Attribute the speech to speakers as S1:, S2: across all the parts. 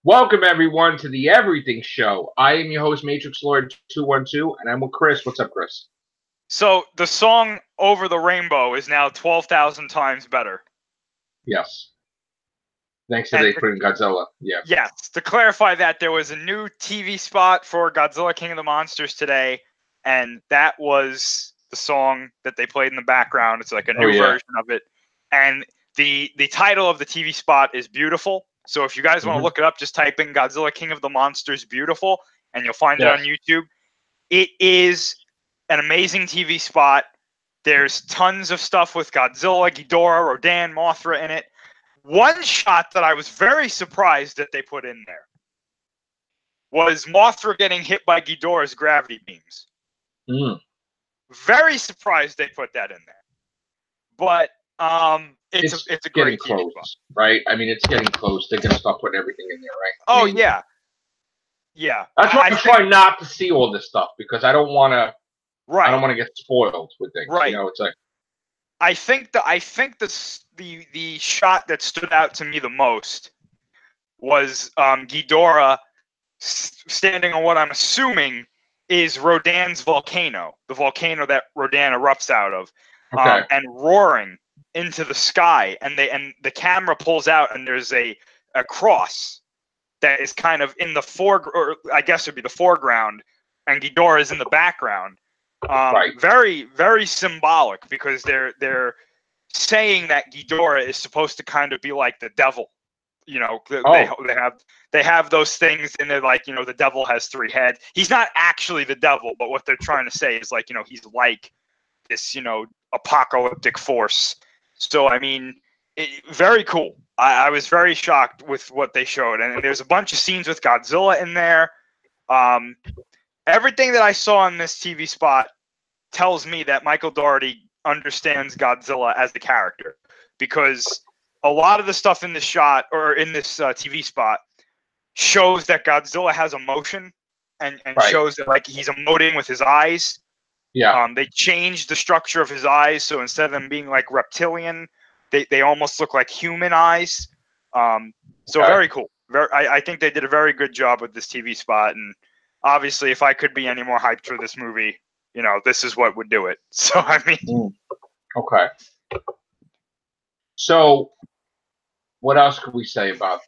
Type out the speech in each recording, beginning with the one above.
S1: Welcome everyone to the Everything Show. I am your host, Matrix Lord 212, and I'm with Chris. What's up, Chris?
S2: So the song "Over the Rainbow" is now 12,000 times better.
S1: Yes. Thanks to they put in Godzilla. Yeah.
S2: Yes. To clarify that, there was a new TV spot for Godzilla King of the Monsters today, and that was the song that they played in the background. It's like a new version of it. And the title of the TV spot is Beautiful. So if you guys want to look it up, just type in Godzilla King of the Monsters Beautiful, and you'll find it on YouTube. It is an amazing TV spot. There's tons of stuff with Godzilla, Ghidorah, Rodan, Mothra in it. One shot that I was very surprised that they put in there was Mothra getting hit by Ghidorah's gravity beams. Very surprised they put that in there. But it's a great
S1: close, right? I mean, it's getting close. They're going to start putting everything in there, right?
S2: Oh, yeah. Yeah.
S1: That's why I'm trying not to see all this stuff, because I don't want to I don't want to get spoiled with things.
S2: Right.
S1: You know, it's like
S2: I think the shot that stood out to me the most was Ghidorah standing on what I'm assuming is Rodan's volcano, the volcano that Rodan erupts out of, and roaring into the sky. And the camera pulls out, and there's a cross that is kind of in the or I guess it'd be the foreground, and Ghidorah is in the background. Very, very symbolic, because they're saying that Ghidorah is supposed to kind of be like the devil. You know, they have those things, and they're like, you know, the devil has three heads. He's not actually the devil, but what they're trying to say is, like, you know, he's like this, you know, apocalyptic force. So, I mean, very cool. I was very shocked with what they showed, and there's a bunch of scenes with Godzilla in there. Everything that I saw in this TV spot tells me that Michael Dougherty understands Godzilla as the character, because a lot of the stuff in this shot, or in this TV spot, shows that Godzilla has emotion and shows that, like, he's emoting with his eyes.
S1: Yeah.
S2: They changed the structure of his eyes, so instead of them being like reptilian, they almost look like human eyes. So very cool. I think they did a very good job with this TV spot, and obviously, if I could be any more hyped for this movie, you know, this is what would do it. So, I mean...
S1: Okay. So, what else could we say about...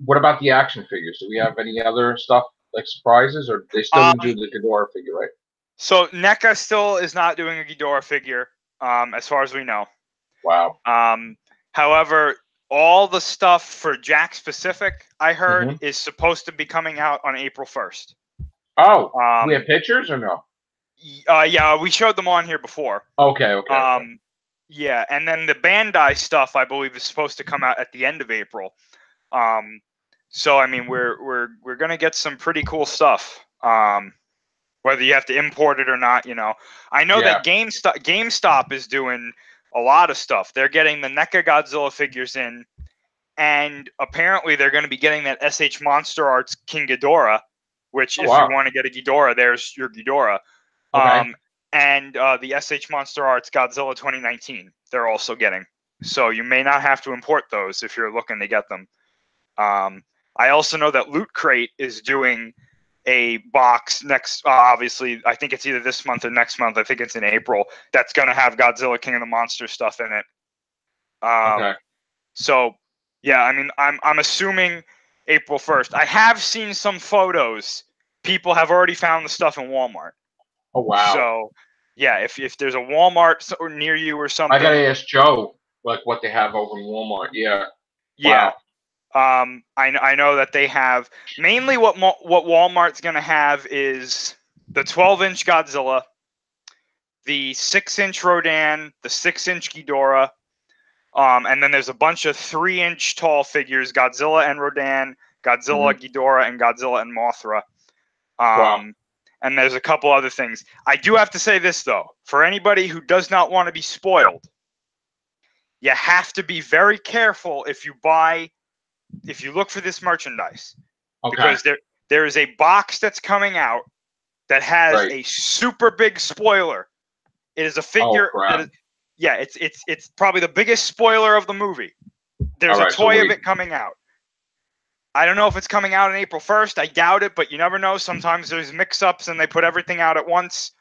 S1: what about the action figures? Do we have any other stuff, like surprises, or they still do the Ghidorah figure, right?
S2: So, NECA still is not doing a Ghidorah figure, as far as we know.
S1: Wow.
S2: However, all the stuff for Jakks Pacific, I heard, is supposed to be coming out on April 1st.
S1: Oh, we have pictures or no?
S2: Yeah, we showed them on here before.
S1: Okay.
S2: Yeah, and then the Bandai stuff, I believe, is supposed to come out at the end of April. So, I mean, we're gonna get some pretty cool stuff. Whether you have to import it or not, you know. I know that GameStop is doing a lot of stuff. They're getting the NECA Godzilla figures in, and apparently they're going to be getting that SH Monster Arts King Ghidorah, which if you want to get a Ghidorah, there's your Ghidorah. And the SH Monster Arts Godzilla 2019, they're also getting. So you may not have to import those if you're looking to get them. I also know that Loot Crate is doing a box next, obviously, I think it's either this month or next month. I think it's in April. That's going to have Godzilla King of the Monsters stuff in it. So, yeah, I mean, I'm assuming April 1st. I have seen some photos. People have already found the stuff in Walmart.
S1: Oh, wow.
S2: So, yeah, if there's a Walmart near you or something.
S1: I got to ask Joe, like, what they have over in Walmart. Yeah.
S2: Yeah. Wow. I know that they have, mainly what Walmart's going to have is the 12-inch Godzilla, the 6-inch Rodan, the 6-inch Ghidorah, and then there's a bunch of 3-inch tall figures, Godzilla and Rodan, Godzilla, Ghidorah, and Godzilla and Mothra. And there's a couple other things. I do have to say this, though. For anybody who does not want to be spoiled, you have to be very careful if you look for this merchandise. Because there is a box that's coming out that has a super big spoiler. It is a figure. It's probably the biggest spoiler of the movie There's
S1: All
S2: a
S1: right, so
S2: toy of
S1: wait.
S2: it coming out. I don't know if it's coming out on April 1st. I doubt it, but you never know. Sometimes there's mix-ups and they put everything out at once.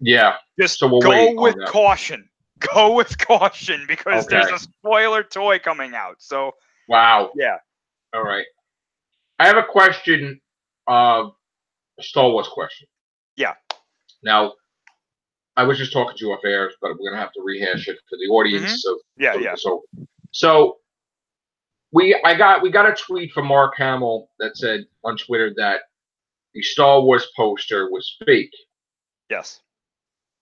S1: Yeah.
S2: Just
S1: So we'll
S2: go
S1: wait
S2: with
S1: on that.
S2: caution. Go with caution because
S1: Okay.
S2: there's a spoiler toy coming out. So
S1: Wow.
S2: yeah.
S1: All right. I have a question, a Star Wars question.
S2: Yeah.
S1: Now, I was just talking to you off air, but we're gonna have to rehash it for the audience. So
S2: Yeah.
S1: So we got a tweet from Mark Hamill that said on Twitter that the Star Wars poster was fake.
S2: Yes.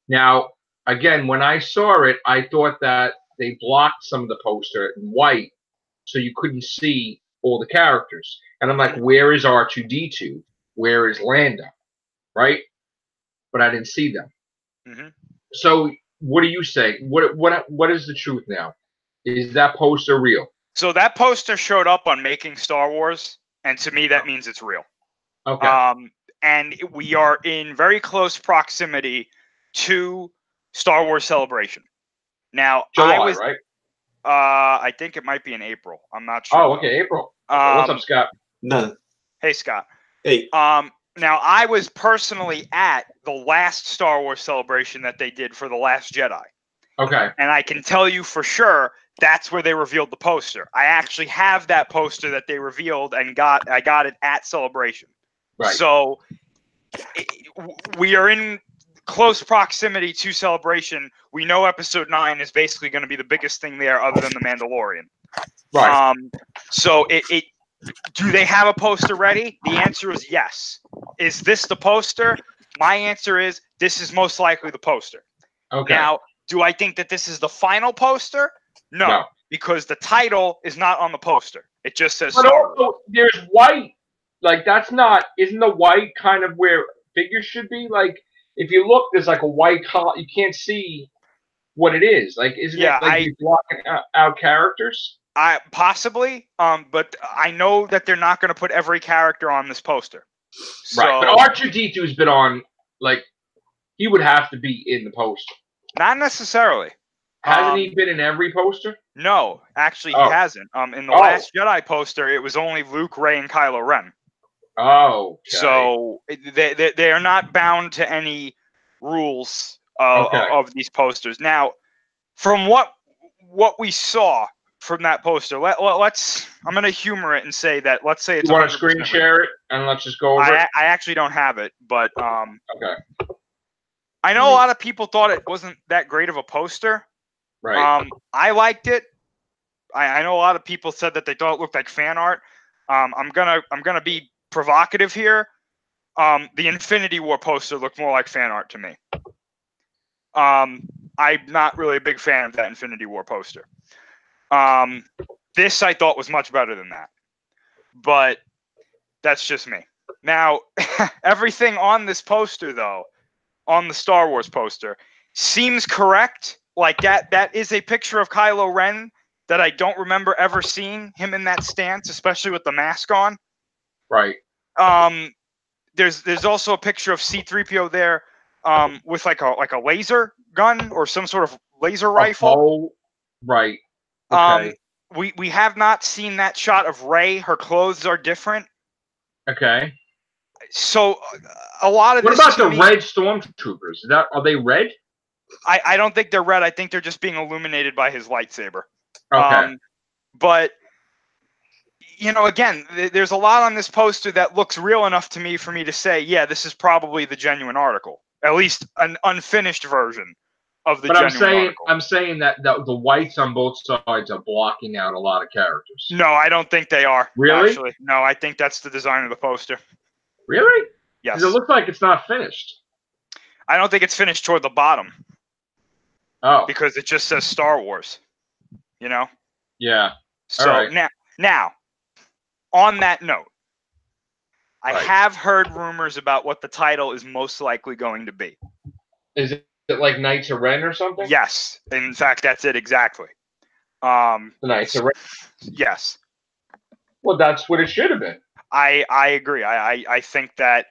S1: Now, again, when I saw it, I thought that they blocked some of the poster in white so you couldn't see all the characters. And I'm like, where is R2D2? Where is Lando? Right? But I didn't see them.
S2: Mm-hmm.
S1: So what do you say? What is the truth now? Is that poster real?
S2: So that poster showed up on Making Star Wars, and to me that means it's real.
S1: Okay.
S2: And we are in very close proximity to Star Wars Celebration. Now,
S1: July, right?
S2: I think it might be in April. I'm not sure.
S1: Oh, okay, April. What's up, Scott?
S3: None.
S2: Hey, Scott.
S3: Hey.
S2: Now, I was personally at the last Star Wars Celebration that they did for The Last Jedi.
S1: Okay.
S2: And I can tell you for sure that's where they revealed the poster. I actually have that poster that they revealed and I got it at Celebration.
S1: Right.
S2: So we are in close proximity to Celebration. We know Episode 9 is basically going to be the biggest thing there other than The Mandalorian.
S1: Right.
S2: So do they have a poster ready? The answer is yes. Is this the poster? My answer is this is most likely the poster.
S1: Okay.
S2: Now, do I think that this is the final poster? No. Because the title is not on the poster. It just says Star Wars.
S1: Also, there's white. Like, isn't the white kind of where figures should be? Like, if you look, there's like a white color. You can't see what it is. Like, isn't it like you're blocking out characters?
S2: Possibly. But I know that they're not going to put every character on this poster.
S1: Right. But R2D2 has been on, like, he would have to be in the poster.
S2: Not necessarily.
S1: Hasn't he been in every poster?
S2: No, actually he hasn't. In the Last Jedi poster, it was only Luke, Rey, and Kylo Ren.
S1: Oh. Okay.
S2: So they are not bound to any rules of these posters. Now, from what we saw from that poster, let's I'm going to humor it and say that let's say it's.
S1: You want to screen share it and let's just go over it?
S2: I actually don't have it, but
S1: okay.
S2: I know a lot of people thought it wasn't that great of a poster.
S1: Right.
S2: I liked it. I know a lot of people said that they thought it looked like fan art. I'm gonna be provocative here. The Infinity War poster looked more like fan art to me. I'm not really a big fan of that Infinity War poster. This I thought was much better than that, but that's just me. Now, everything on this poster, though, on the Star Wars poster, seems correct. Like that is a picture of Kylo Ren that I don't remember ever seeing him in that stance, especially with the mask on.
S1: Right.
S2: There's also a picture of C-3PO there with like a laser gun or some sort of laser rifle.
S1: Oh, right. Okay.
S2: We have not seen that shot of Rey. Her clothes are different.
S1: Okay.
S2: So a lot of
S1: what
S2: this.
S1: What about the red stormtroopers? Are they red?
S2: I don't think they're red. I think they're just being illuminated by his lightsaber.
S1: Okay.
S2: But you know, again, there's a lot on this poster that looks real enough to me for me to say, yeah, this is probably the genuine article. At least an unfinished version of the genuine article.
S1: I'm saying that the whites on both sides are blocking out a lot of characters.
S2: No, I don't think they are.
S1: Really?
S2: Actually. No, I think that's the design of the poster.
S1: Really?
S2: Yes.
S1: Because it looks like it's not finished.
S2: I don't think it's finished toward the bottom.
S1: Oh.
S2: Because it just says Star Wars. You know?
S1: Yeah.
S2: So
S1: right.
S2: now, on that note, I have heard rumors about what the title is most likely going to be.
S1: Is it like Knights of Ren or something?
S2: Yes. In fact, that's it exactly.
S1: The Knights of Ren?
S2: Yes.
S1: Well, that's what it should have been.
S2: I agree. I think that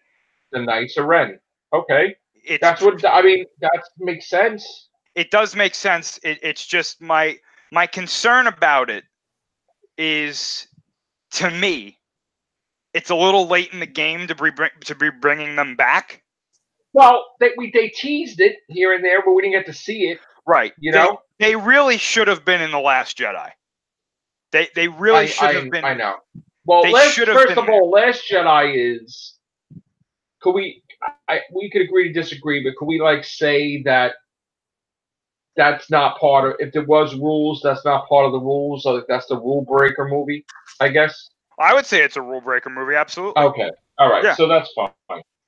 S1: the Knights of Ren. Okay. That's what I mean. That makes sense.
S2: It does make sense. It's just my concern about it is, to me, it's a little late in the game to be bringing them back.
S1: Well, they teased it here and there, but we didn't get to see it.
S2: Right.
S1: You know?
S2: They really should have been in The Last Jedi. They really should have been.
S1: I know. Well, first of all, Last Jedi is. We could agree to disagree, but could we say that that's not part of, if there was rules, that's not part of the rules, or that's the rule breaker movie, I guess?
S2: I would say it's a rule breaker movie, absolutely.
S1: Okay. All right. Yeah. So that's fine.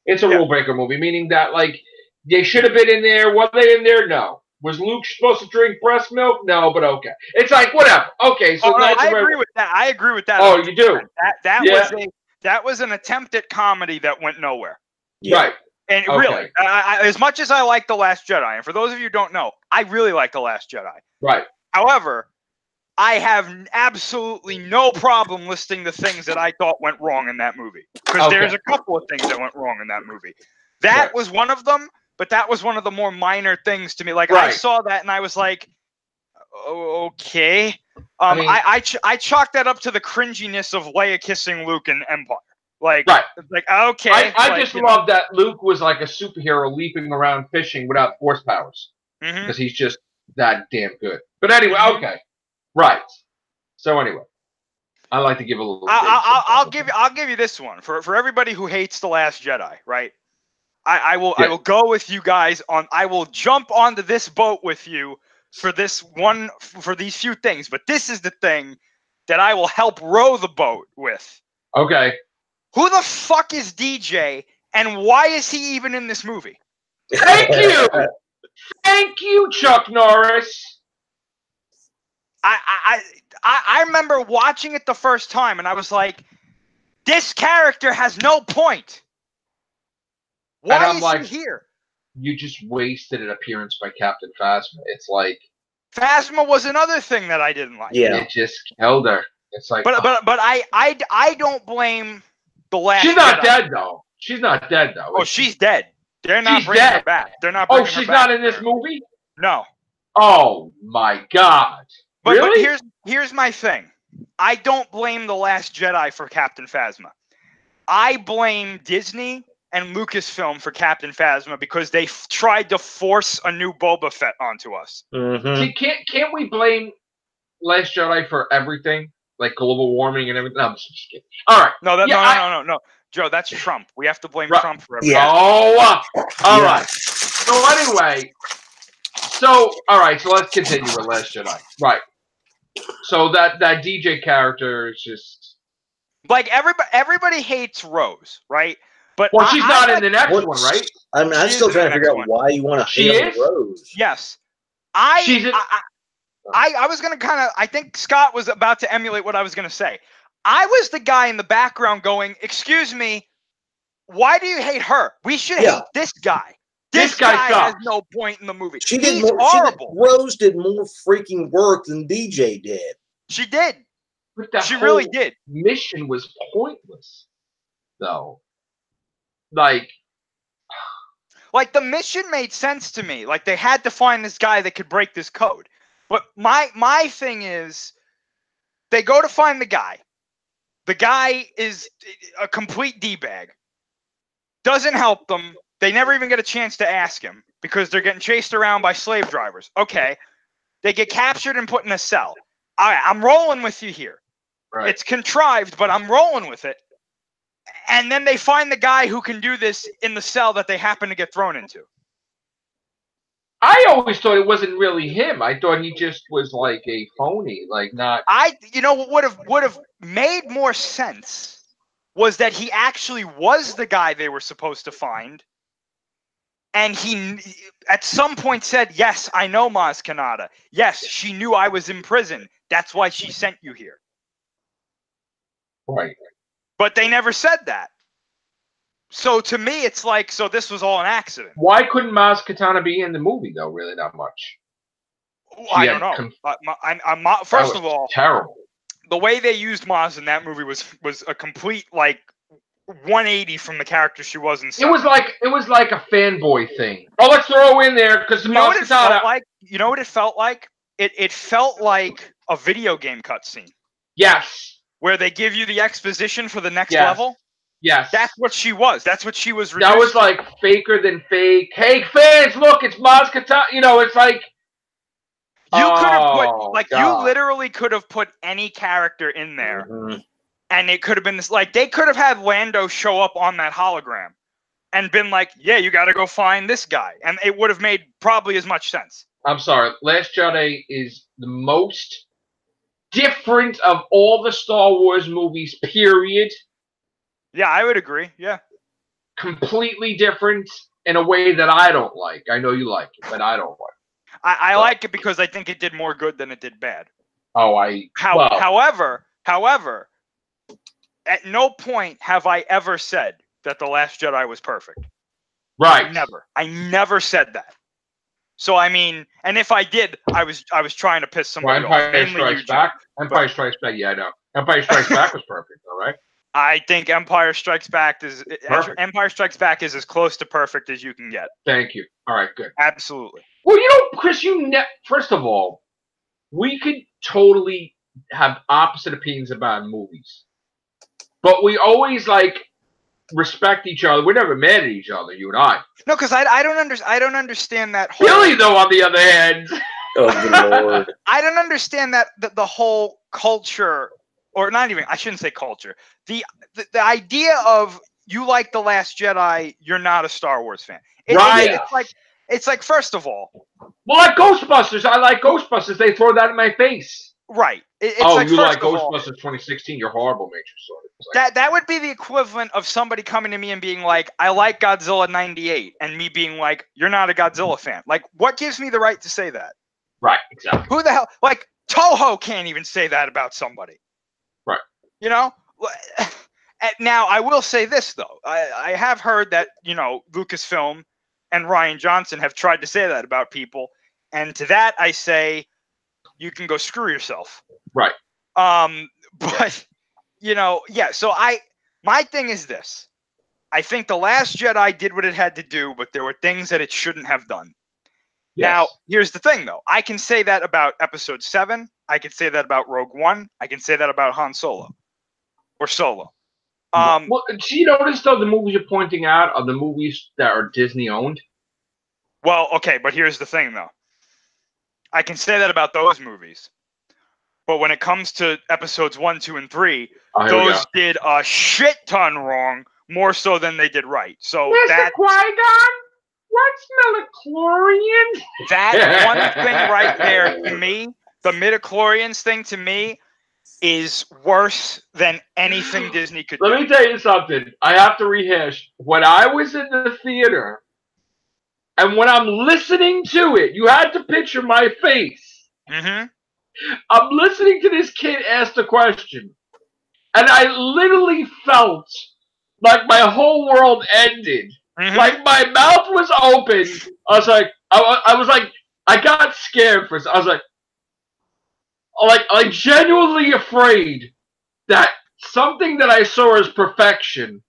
S1: It's a rule breaker movie, meaning that, they should have been in there. Were they in there? No. Was Luke supposed to drink breast milk? No, but okay. It's whatever. Okay, so
S2: I agree with that. I agree with that.
S1: Oh, you do?
S2: That was an attempt at comedy that went nowhere.
S1: Yeah. Right.
S2: And really, as much as I like The Last Jedi, and for those of you who don't know, I really like The Last Jedi.
S1: Right.
S2: However, I have absolutely no problem listing the things that I thought went wrong in that movie. Because there's a couple of things that went wrong in that movie. That was one of them, but that was one of the more minor things to me. I saw that and I was like, oh, okay. I chalked that up to the cringiness of Leia kissing Luke in Empire. Okay.
S1: I just love that Luke was like a superhero leaping around fishing without force powers. Because he's just that damn good. But anyway, okay. Right. So anyway, I like to give a little.
S2: I'll give you this one for everybody who hates The Last Jedi. Right. I will go with you guys on. I will jump onto this boat with you for these few things. But this is the thing that I will help row the boat with.
S1: Okay.
S2: Who the fuck is DJ, and why is he even in this movie?
S1: Thank you, thank you, Chuck Norris.
S2: I remember watching it the first time, and I was like, this character has no point. Why is he here?
S1: You just wasted an appearance by Captain Phasma. It's like
S2: Phasma was another thing that I didn't like.
S1: Yeah, it just killed her. It's like,
S2: but I don't blame The Last.
S1: She's not dead though. She's not dead though.
S2: Oh, she's dead. They're not bringing her back. They're not.
S1: Oh, she's not in this movie?
S2: No.
S1: Oh my God. Really?
S2: But here's my thing. I don't blame The Last Jedi for Captain Phasma. I blame Disney and Lucasfilm for Captain Phasma because they tried to force a new Boba Fett onto us.
S1: See, can't we blame Last Jedi for everything, like global warming and everything? No, I'm just kidding. All right.
S2: No. Joe, that's Trump. We have to blame Trump for everything.
S1: Yeah. Oh, all right. So anyway, all right. So let's continue with Last Jedi. Right. So that DJ character is just
S2: like everybody hates Rose, right? But
S1: she's not in the next one, right?
S3: I'm still trying to figure out why you want to hate on Rose.
S2: Yes. I was going to I think Scott was about to emulate what I was going to say. I was the guy in the background going, excuse me, why do you hate her? We should hate this guy. This guy has no point in the movie. He's horrible.
S3: Rose did more freaking work than DJ did.
S2: She did.
S1: She
S2: really did.
S1: Mission was pointless, though. Like
S2: the mission made sense to me. Like they had to find this guy that could break this code. But my thing is, they go to find the guy. The guy is a complete D-bag. Doesn't help them. They never even get a chance to ask him because they're getting chased around by slave drivers. Okay. They get captured and put in a cell. All right, I'm rolling with you here.
S1: Right.
S2: It's contrived, but I'm rolling with it. And then they find the guy who can do this in the cell that they happen to get thrown into.
S1: I always thought it wasn't really him. I thought he just was like a phony, like not.
S2: What would have made more sense was that he actually was the guy they were supposed to find. And he, at some point, said, yes, I know Maz Kanata. Yes, she knew I was in prison. That's why she sent you here.
S1: Right.
S2: But they never said that. So to me, it's like, so this was all an accident.
S1: Why couldn't Maz Kanata be in the movie, though, really, not much?
S2: I don't know. First of all,
S1: terrible.
S2: The way they used Maz in that movie was a complete, 180 from the character she was in.
S1: It was like a fanboy thing. Oh, let's throw in there because
S2: you know what it felt like. You know what it felt like? It felt like a video game cutscene.
S1: Yes.
S2: Where they give you the exposition for the next
S1: Yes.
S2: level.
S1: Yes.
S2: That's what she was. That's what she was.
S1: That was like faker than fake. Hey, fans, look, it's Maz Kanata. You know, it's like.
S2: You could have put, like,
S1: God.
S2: you literally could have put any character in there, and it could have been this. Like, they could have had Lando show up on that hologram, and been like, "Yeah, you got to go find this guy," and it would have made probably as much sense.
S1: I'm sorry, Last Jedi is the most different of all the Star Wars movies. Period.
S2: Yeah, I would agree. Yeah,
S1: completely different in a way that I don't like. I know you like it, but I don't like it.
S2: I like it because I think it did more good than it did bad.
S1: However,
S2: at no point have I ever said that The Last Jedi was perfect.
S1: Right.
S2: I never said that. So I mean, and if I did, I was trying to piss somebody off.
S1: Empire Strikes Back. Empire Strikes Back. Yeah, I know. Empire Strikes Back was perfect. All right.
S2: I think Empire Strikes Back is as close to perfect as you can get.
S1: Thank you. All right, good.
S2: Absolutely.
S1: Well, you know, Chris, first of all, we could totally have opposite opinions about movies, but we always respect each other. We're never mad at each other, you and I.
S2: No, because I don't understand that whole.
S1: Billy, though, on the other hand.
S3: Oh, good Lord.
S2: I don't understand that the whole culture, or not even. I shouldn't say culture. The idea of you like The Last Jedi, you're not a Star Wars fan.
S1: Right.
S2: It's like first of all.
S1: Well, like Ghostbusters, I like Ghostbusters. They throw that in my face.
S2: Right. It's
S1: you
S2: like
S1: Ghostbusters 2016? You're horrible, Matrix.
S2: That would be the equivalent of somebody coming to me and being like, "I like Godzilla '98," and me being like, "You're not a Godzilla fan." Like, what gives me the right to say that?
S1: Right. Exactly.
S2: Who the hell? Like, Toho can't even say that about somebody.
S1: Right.
S2: You know. Now, I will say this though. I have heard that Lucasfilm and Rian Johnson have tried to say that about people, and to that I say, you can go screw yourself.
S1: Right.
S2: But yeah. So my thing is this: I think The Last Jedi did what it had to do, but there were things that it shouldn't have done. Yes. Now, here's the thing, though. I can say that about Episode 7. I can say that about Rogue One. I can say that about Han Solo or Solo.
S1: Well, do you notice, though, the movies you're pointing out are the movies that are Disney-owned?
S2: Well, okay, but here's the thing, though. I can say that about those movies. But when it comes to Episodes 1, 2, and 3, those did a shit ton wrong, more so than they did right. So
S1: Mr. Qui-Gon, what's midichlorian?
S2: That one thing right there, to me, the midichlorians thing to me, is worse than anything Disney could do.
S1: Let me tell you something. I have to rehash. When I was in the theater, and when I'm listening to it, you had to picture my face.
S2: Mm-hmm.
S1: I'm listening to this kid ask the question, and I literally felt like my whole world ended. Mm-hmm. Like my mouth was open. I was like, I got scared for a second. I was like genuinely afraid that something that I saw as perfection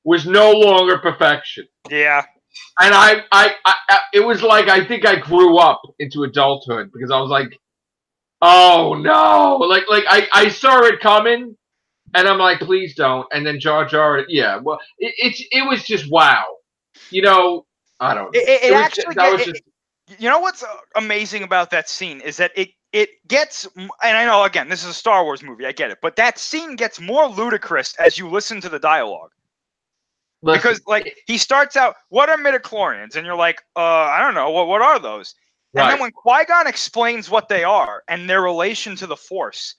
S1: was no longer perfection.
S2: Yeah.
S1: And it was like, I think I grew up into adulthood because I was like, oh no, like I saw it coming, and I'm like, please don't. And then Jar Jar, yeah, well, it was just wow, I don't know.
S2: You know what's amazing about that scene is that it gets, and I know again this is a Star Wars movie, I get it, but that scene gets more ludicrous as you listen to the dialogue. Because he starts out, what are midichlorians? And you're like, I don't know, what are those? And then when Qui-Gon explains what they are and their relation to the Force,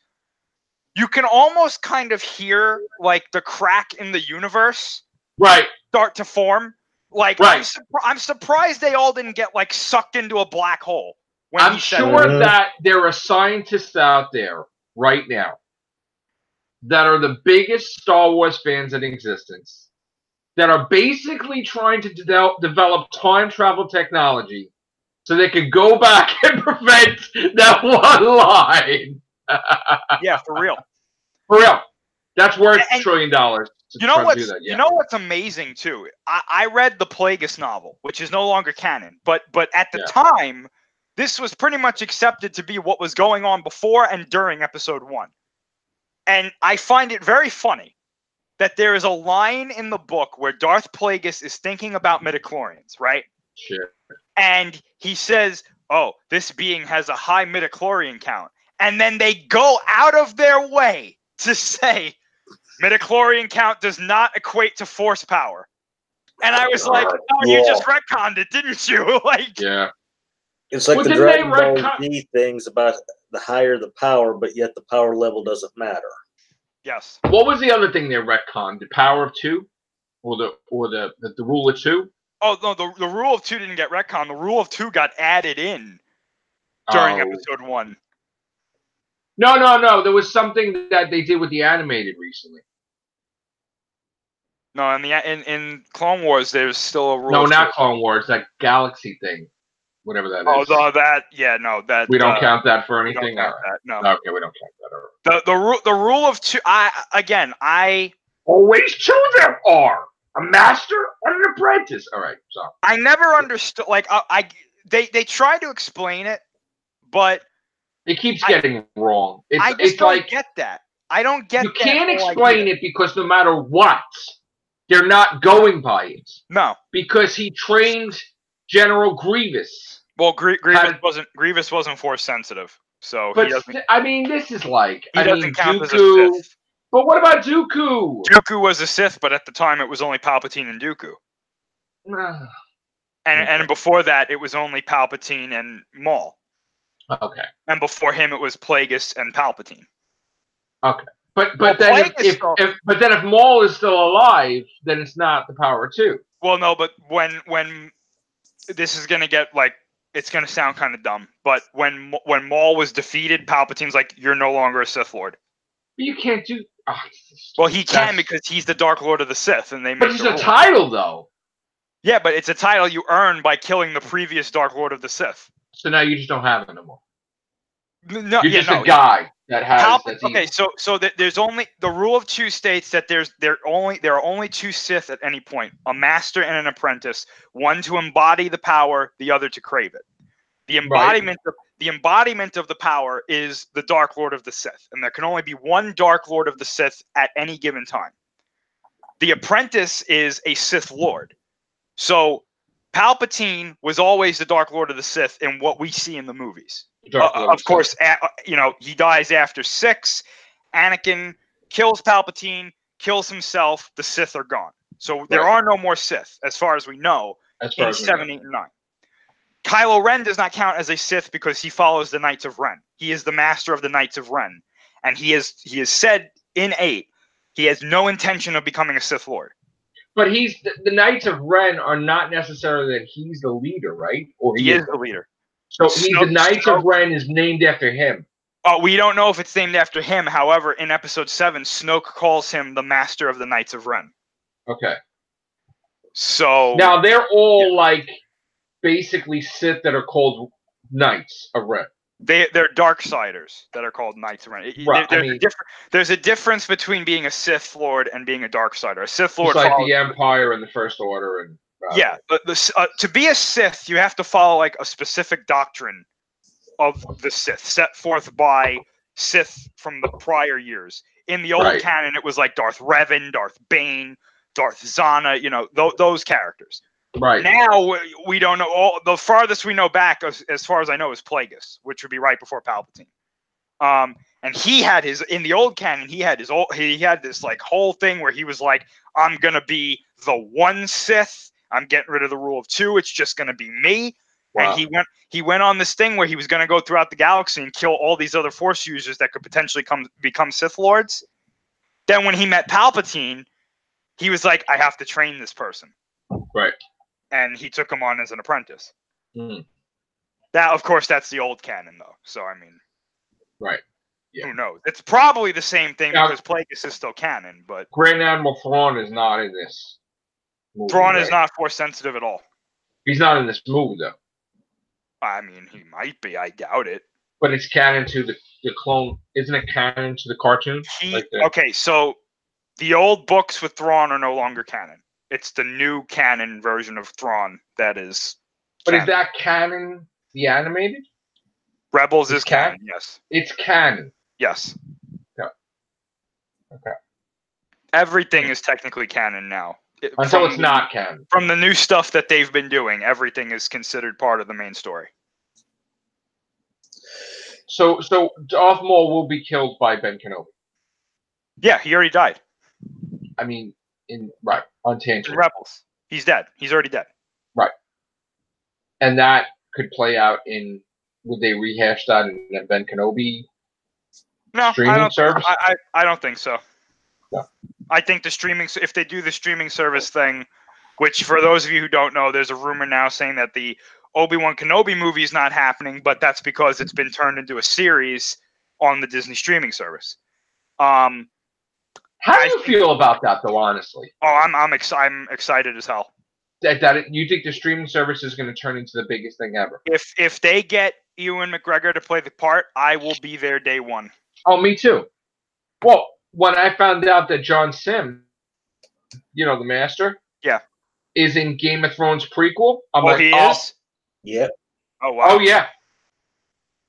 S2: you can almost kind of hear the crack in the universe start to form. I'm surprised they all didn't get sucked into a black hole.
S1: I'm sure that there are scientists out there right now that are the biggest Star Wars fans in existence that are basically trying to develop time travel technology so they could go back and prevent that one line.
S2: Yeah, for real.
S1: For real. That's worth $1 trillion.
S2: You know what's amazing too? I read the Plagueis novel, which is no longer canon, but at the time, this was pretty much accepted to be what was going on before and during Episode 1. And I find it very funny that there is a line in the book where Darth Plagueis is thinking about midichlorians, right?
S1: Sure.
S2: And he says, oh, this being has a high midichlorian count. And then they go out of their way to say midichlorian count does not equate to force power. And I was like, oh, you just retconned it, didn't you? Like,
S1: yeah.
S3: It's like the Dragon Ball Z things about the higher the power, but yet the power level doesn't matter.
S2: Yes.
S1: What was the other thing they retconned? The power of 2? Or the rule of 2?
S2: Oh, no, the rule of 2 didn't get retconned. The rule of 2 got added in during episode 1.
S1: No. There was something that they did with the animated recently.
S2: No, in Clone Wars, there's still a rule.
S1: No, not Clone Wars. That Galaxy thing, whatever that is.
S2: Oh, that
S1: we don't count that for anything.
S2: We don't count that, no.
S1: Okay, we don't count that.
S2: The rule of 2. I
S1: always 2 there are a master and an apprentice. All right, so
S2: I never understood. Like they try to explain it, but
S1: it keeps getting wrong.
S2: I just don't get that. I don't get.
S1: You can't explain it because no matter what, they're not going by it.
S2: No,
S1: because he trained General Grievous.
S2: Well, Grievous wasn't force sensitive, so
S1: but
S2: he doesn't.
S1: I mean, this is like
S2: he doesn't count
S1: Dooku,
S2: as a Sith.
S1: But what about Dooku?
S2: Dooku was a Sith, but at the time it was only Palpatine and Dooku. And before that, it was only Palpatine and Maul.
S1: Okay.
S2: And before him, it was Plagueis and Palpatine.
S1: Okay. But then if Maul is still alive, then it's not the power of 2.
S2: Well, no, but when this is gonna get like, it's gonna sound kind of dumb, but when Maul was defeated, Palpatine's like, you're no longer a Sith Lord.
S1: But you can't do.
S2: Well, he can because he's the Dark Lord of the Sith, and they.
S1: But it's a title, though.
S2: Yeah, but it's a title you earn by killing the previous Dark Lord of the Sith.
S1: So now you just don't have it anymore.
S2: No,
S1: you're just a guy that has.
S2: Okay, so there's only the rule of 2 states that there are only 2 Sith at any point: a master and an apprentice. One to embody the power, the other to crave it. The embodiment of the power is the Dark Lord of the Sith, and there can only be one Dark Lord of the Sith at any given time. The apprentice is a Sith Lord. So Palpatine was always the Dark Lord of the Sith in what we see in the movies. Of course, he dies after 6. Anakin kills Palpatine, kills himself. The Sith are gone. So there are no more Sith, as far as we know, in 7, 8, and 9. Kylo Ren does not count as a Sith because he follows the Knights of Ren. He is the master of the Knights of Ren. And he has said in 8, he has no intention of becoming a Sith Lord.
S1: But the Knights of Ren are not necessarily that he's the leader, right? Or
S2: he is the leader.
S1: So the Knights of Ren is named after him.
S2: Oh, we don't know if it's named after him. However, in Episode 7, Snoke calls him the master of the Knights of Ren.
S1: Okay.
S2: So
S1: now they're all like basically Sith that are called Knights of Ren.
S2: They're Darksiders that are called Knights of Ren.
S1: Right.
S2: There's a difference between being a Sith Lord and being a Darksider. A Sith Lord,
S1: like the Empire and the First Order, and
S2: yeah. But to be a Sith, you have to follow like a specific doctrine of the Sith set forth by Sith from the prior years. In the old canon, it was like Darth Revan, Darth Bane, Darth Zana. Those characters.
S1: Right.
S2: Now we don't know. The farthest we know back, as far as I know, is Plagueis, which would be right before Palpatine. And he had in the old canon, he had this like whole thing where he was like, I'm gonna be the one Sith. I'm getting rid of the rule of 2. It's just gonna be me. Wow. And he went on this thing where he was gonna go throughout the galaxy and kill all these other Force users that could potentially become Sith Lords. Then when he met Palpatine, he was like, I have to train this person.
S1: Right.
S2: And he took him on as an apprentice.
S1: Mm.
S2: That, of course, that's the old canon, though. So, I mean,
S1: right? Yeah.
S2: Who knows? It's probably the same thing because Plagueis is still canon. But
S1: Grand Admiral Thrawn is not in this movie.
S2: Thrawn is not Force sensitive at all.
S1: He's not in this movie, though.
S2: I mean, he might be. I doubt it.
S1: But it's canon to the clone. Isn't it canon to the cartoon?
S2: Okay, so the old books with Thrawn are no longer canon. It's the new canon version of Thrawn that is.
S1: But is that canon the animated?
S2: Rebels is canon, yes.
S1: It's canon.
S2: Yes.
S1: Yeah. Okay.
S2: Everything is technically canon now.
S1: Until it's not canon.
S2: From the new stuff that they've been doing, everything is considered part of the main story.
S1: So Darth Maul will be killed by Ben Kenobi.
S2: Yeah, he already died.
S1: I mean, on Tangent.
S2: In Rebels. He's dead. He's already dead.
S1: Right. And that could play out in, would they rehash that in Ben Kenobi streaming service?
S2: I don't think so.
S1: No.
S2: I think if they do the streaming service thing, which for those of you who don't know, there's a rumor now saying that the Obi-Wan Kenobi movie is not happening, but that's because it's been turned into a series on the Disney streaming service.
S1: How do you feel about that, though? Honestly,
S2: I'm excited as hell.
S1: You think the streaming service is going to turn into the biggest thing ever?
S2: If they get Ewan McGregor to play the part, I will be there day one.
S1: Oh, me too. Well, when I found out that John Sim, the Master, is in Game of Thrones prequel, I'm like,
S2: he is?
S3: Yep.
S2: Oh wow.
S1: Oh yeah.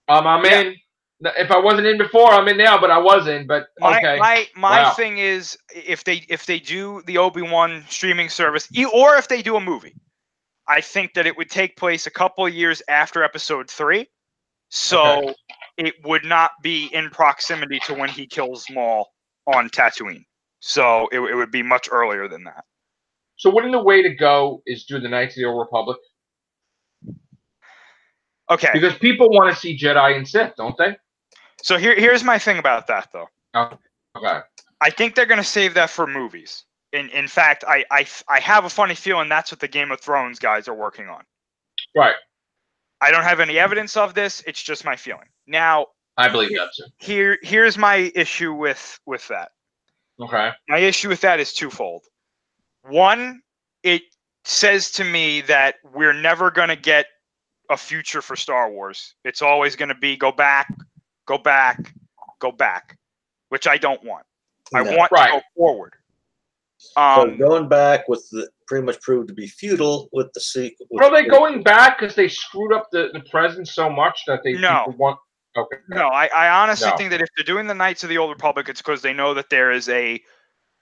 S1: I'm in. If I wasn't in before, I'm in now, but I was in. But okay.
S2: My thing is, if they do the Obi-Wan streaming service, or if they do a movie, I think that it would take place a couple of years after Episode 3, so it would not be in proximity to when he kills Maul on Tatooine. So it would be much earlier than that.
S1: So wouldn't the way to go is do the Knights of the Old Republic?
S2: Okay.
S1: Because people want to see Jedi and Sith, don't they?
S2: So here's my thing about that, though.
S1: Okay.
S2: I think they're going to save that for movies. In fact, I have a funny feeling that's what the Game of Thrones guys are working on.
S1: Right.
S2: I don't have any evidence of this. It's just my feeling. Now,
S1: I believe that too.
S2: Here's my issue with that.
S1: Okay.
S2: My issue with that is twofold. One, it says to me that we're never going to get a future for Star Wars. It's always going to be go back, which I don't want. I want to go forward.
S3: So going back pretty much proved to be futile with the sequel.
S1: Are they going back because they screwed up the present so much that people want? Okay.
S2: No, I honestly think that if they're doing the Knights of the Old Republic, it's because they know that there is a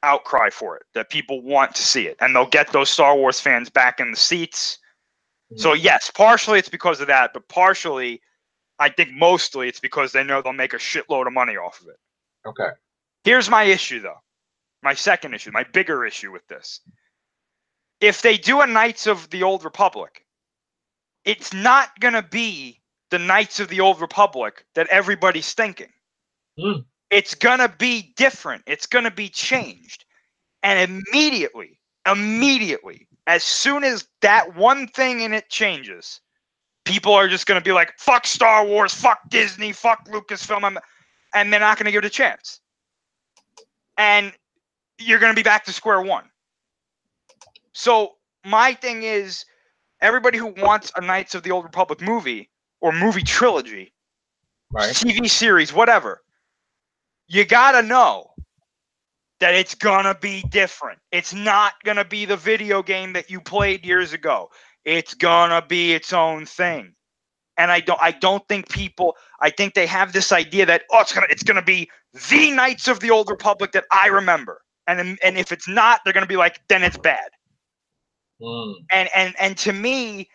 S2: outcry for it, that people want to see it, and they'll get those Star Wars fans back in the seats. Mm-hmm. So yes, partially it's because of that, but partially, I think mostly it's because they know they'll make a shitload of money off of it.
S1: Okay.
S2: Here's my issue, though. My second issue, my bigger issue with this. If they do a Knights of the Old Republic, it's not going to be the Knights of the Old Republic that everybody's thinking.
S1: Mm.
S2: It's going to be different. It's going to be changed. And immediately, as soon as that one thing in it changes, people are just going to be like, fuck Star Wars, fuck Disney, fuck Lucasfilm, and they're not going to give it a chance. And you're going to be back to square one. So my thing is, everybody who wants a Knights of the Old Republic movie or movie trilogy, TV series, whatever, you got to know that it's going to be different. It's not going to be the video game that you played years ago. It's going to be its own thing. And I don't think people, I think they have this idea that, it's going to be the Knights of the Old Republic that I remember. And if it's not, they're going to be like, then it's bad.
S1: Mm.
S2: And to me,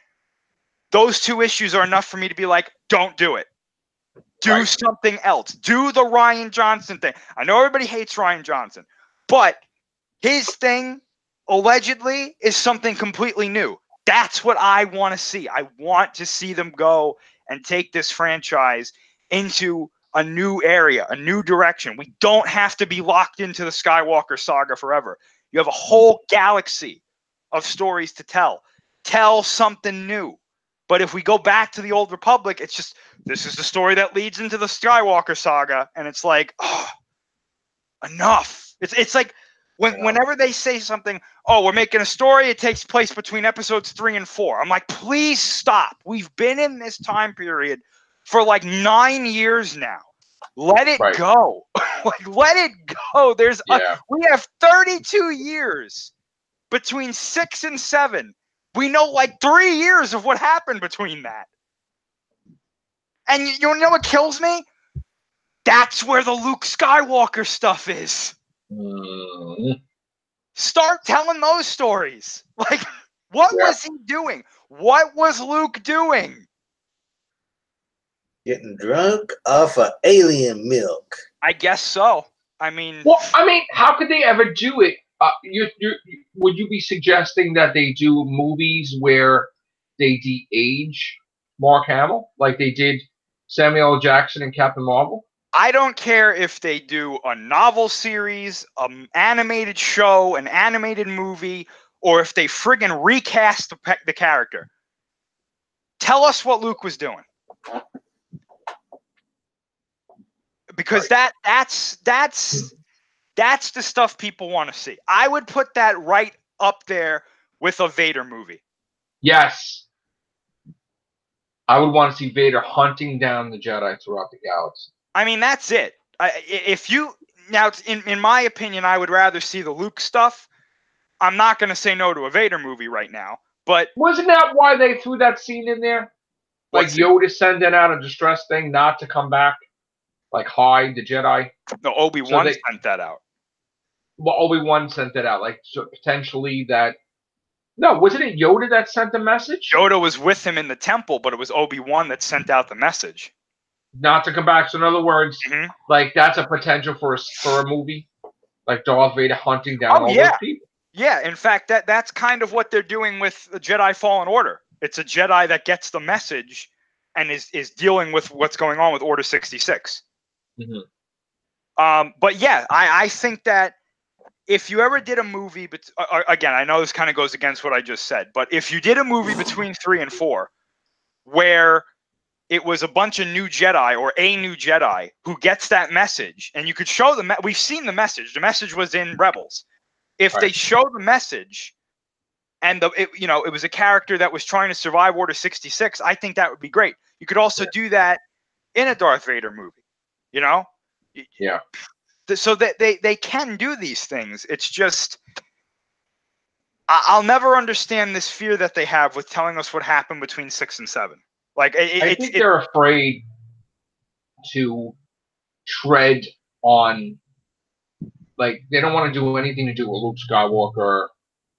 S2: those two issues are enough for me to be like, don't do it. Do something else. Do the Rian Johnson thing. I know everybody hates Rian Johnson, but his thing, allegedly, is something completely new. That's what I want to see. I want to see them go and take this franchise into a new area, a new direction. We don't have to be locked into the Skywalker saga forever. You have a whole galaxy of stories to tell. Tell something new. But if we go back to the Old Republic, it's just, this is the story that leads into the Skywalker saga. And it's like, enough. It's like whenever they say something, we're making a story, it takes place between episodes 3 and 4. I'm like, please stop. We've been in this time period for like 9 years now. Let it go. Let it go. We have 32 years between 6 and 7. We know like 3 years of what happened between that. And you know what kills me? That's where the Luke Skywalker stuff is. Start telling those stories. Like, what was he doing? What was Luke doing?
S3: Getting drunk off of alien milk.
S2: I guess so. I mean,
S1: well, I mean, how could they ever do it? Would you be suggesting that they do movies where they de-age Mark Hamill like they did Samuel L. Jackson and Captain Marvel?
S2: I don't care if they do a novel series, an animated show, an animated movie, or if they friggin' recast the character. Tell us what Luke was doing. Because that's the stuff people want to see. I would put that right up there with a Vader movie.
S1: Yes. I would want to see Vader hunting down the Jedi throughout the galaxy.
S2: I mean, that's it. If you now, in my opinion, I would rather see the Luke stuff. I'm not going to say no to a Vader movie right now, but
S1: wasn't that why they threw that scene in there? Like Yoda sending out a distress thing not to come back, like hide the Jedi.
S2: No, Obi-Wan sent that out.
S1: Well, Obi-Wan sent that out, like so potentially that. No, wasn't it Yoda that sent the message?
S2: Yoda was with him in the temple, but it was Obi-Wan that sent out the message.
S1: Not to come back. So in other words, like that's a potential for a movie, like Darth Vader hunting down all those people.
S2: Yeah, in fact, that's kind of what they're doing with the Jedi Fallen Order. It's a Jedi that gets the message and is dealing with what's going on with Order 66. But yeah, I think that if you ever did a movie, but again, I know this kind of goes against what I just said, but if you did a movie between 3 and 4 where it was a bunch of new Jedi or a new Jedi who gets that message, and you could show them, we've seen the message. The message was in Rebels. If they show the message and it was a character that was trying to survive Order 66, I think that would be great. You could also do that in a Darth Vader movie, you know?
S1: Yeah.
S2: So that they can do these things. It's just I'll never understand this fear that they have with telling us what happened between 6 and 7. Like
S1: I think they're afraid to tread on, like they don't want to do anything to do with Luke Skywalker,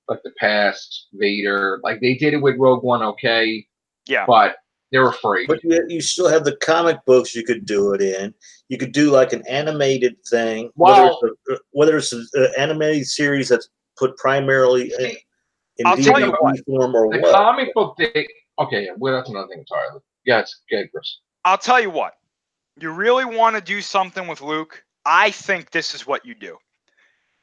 S1: like the past Vader. Like they did it with Rogue One, okay?
S2: Yeah.
S1: But they're afraid.
S3: But you still have the comic books you could do it in. You could do like an animated thing,
S1: well,
S3: whether it's an animated series that's put primarily in
S2: I'll tell you what,
S3: form or
S1: the
S3: what.
S1: comic book thing. Okay, well that's another thing entirely. Yeah, it's good, Chris.
S2: I'll tell you what. You really want to do something with Luke? I think this is what you do.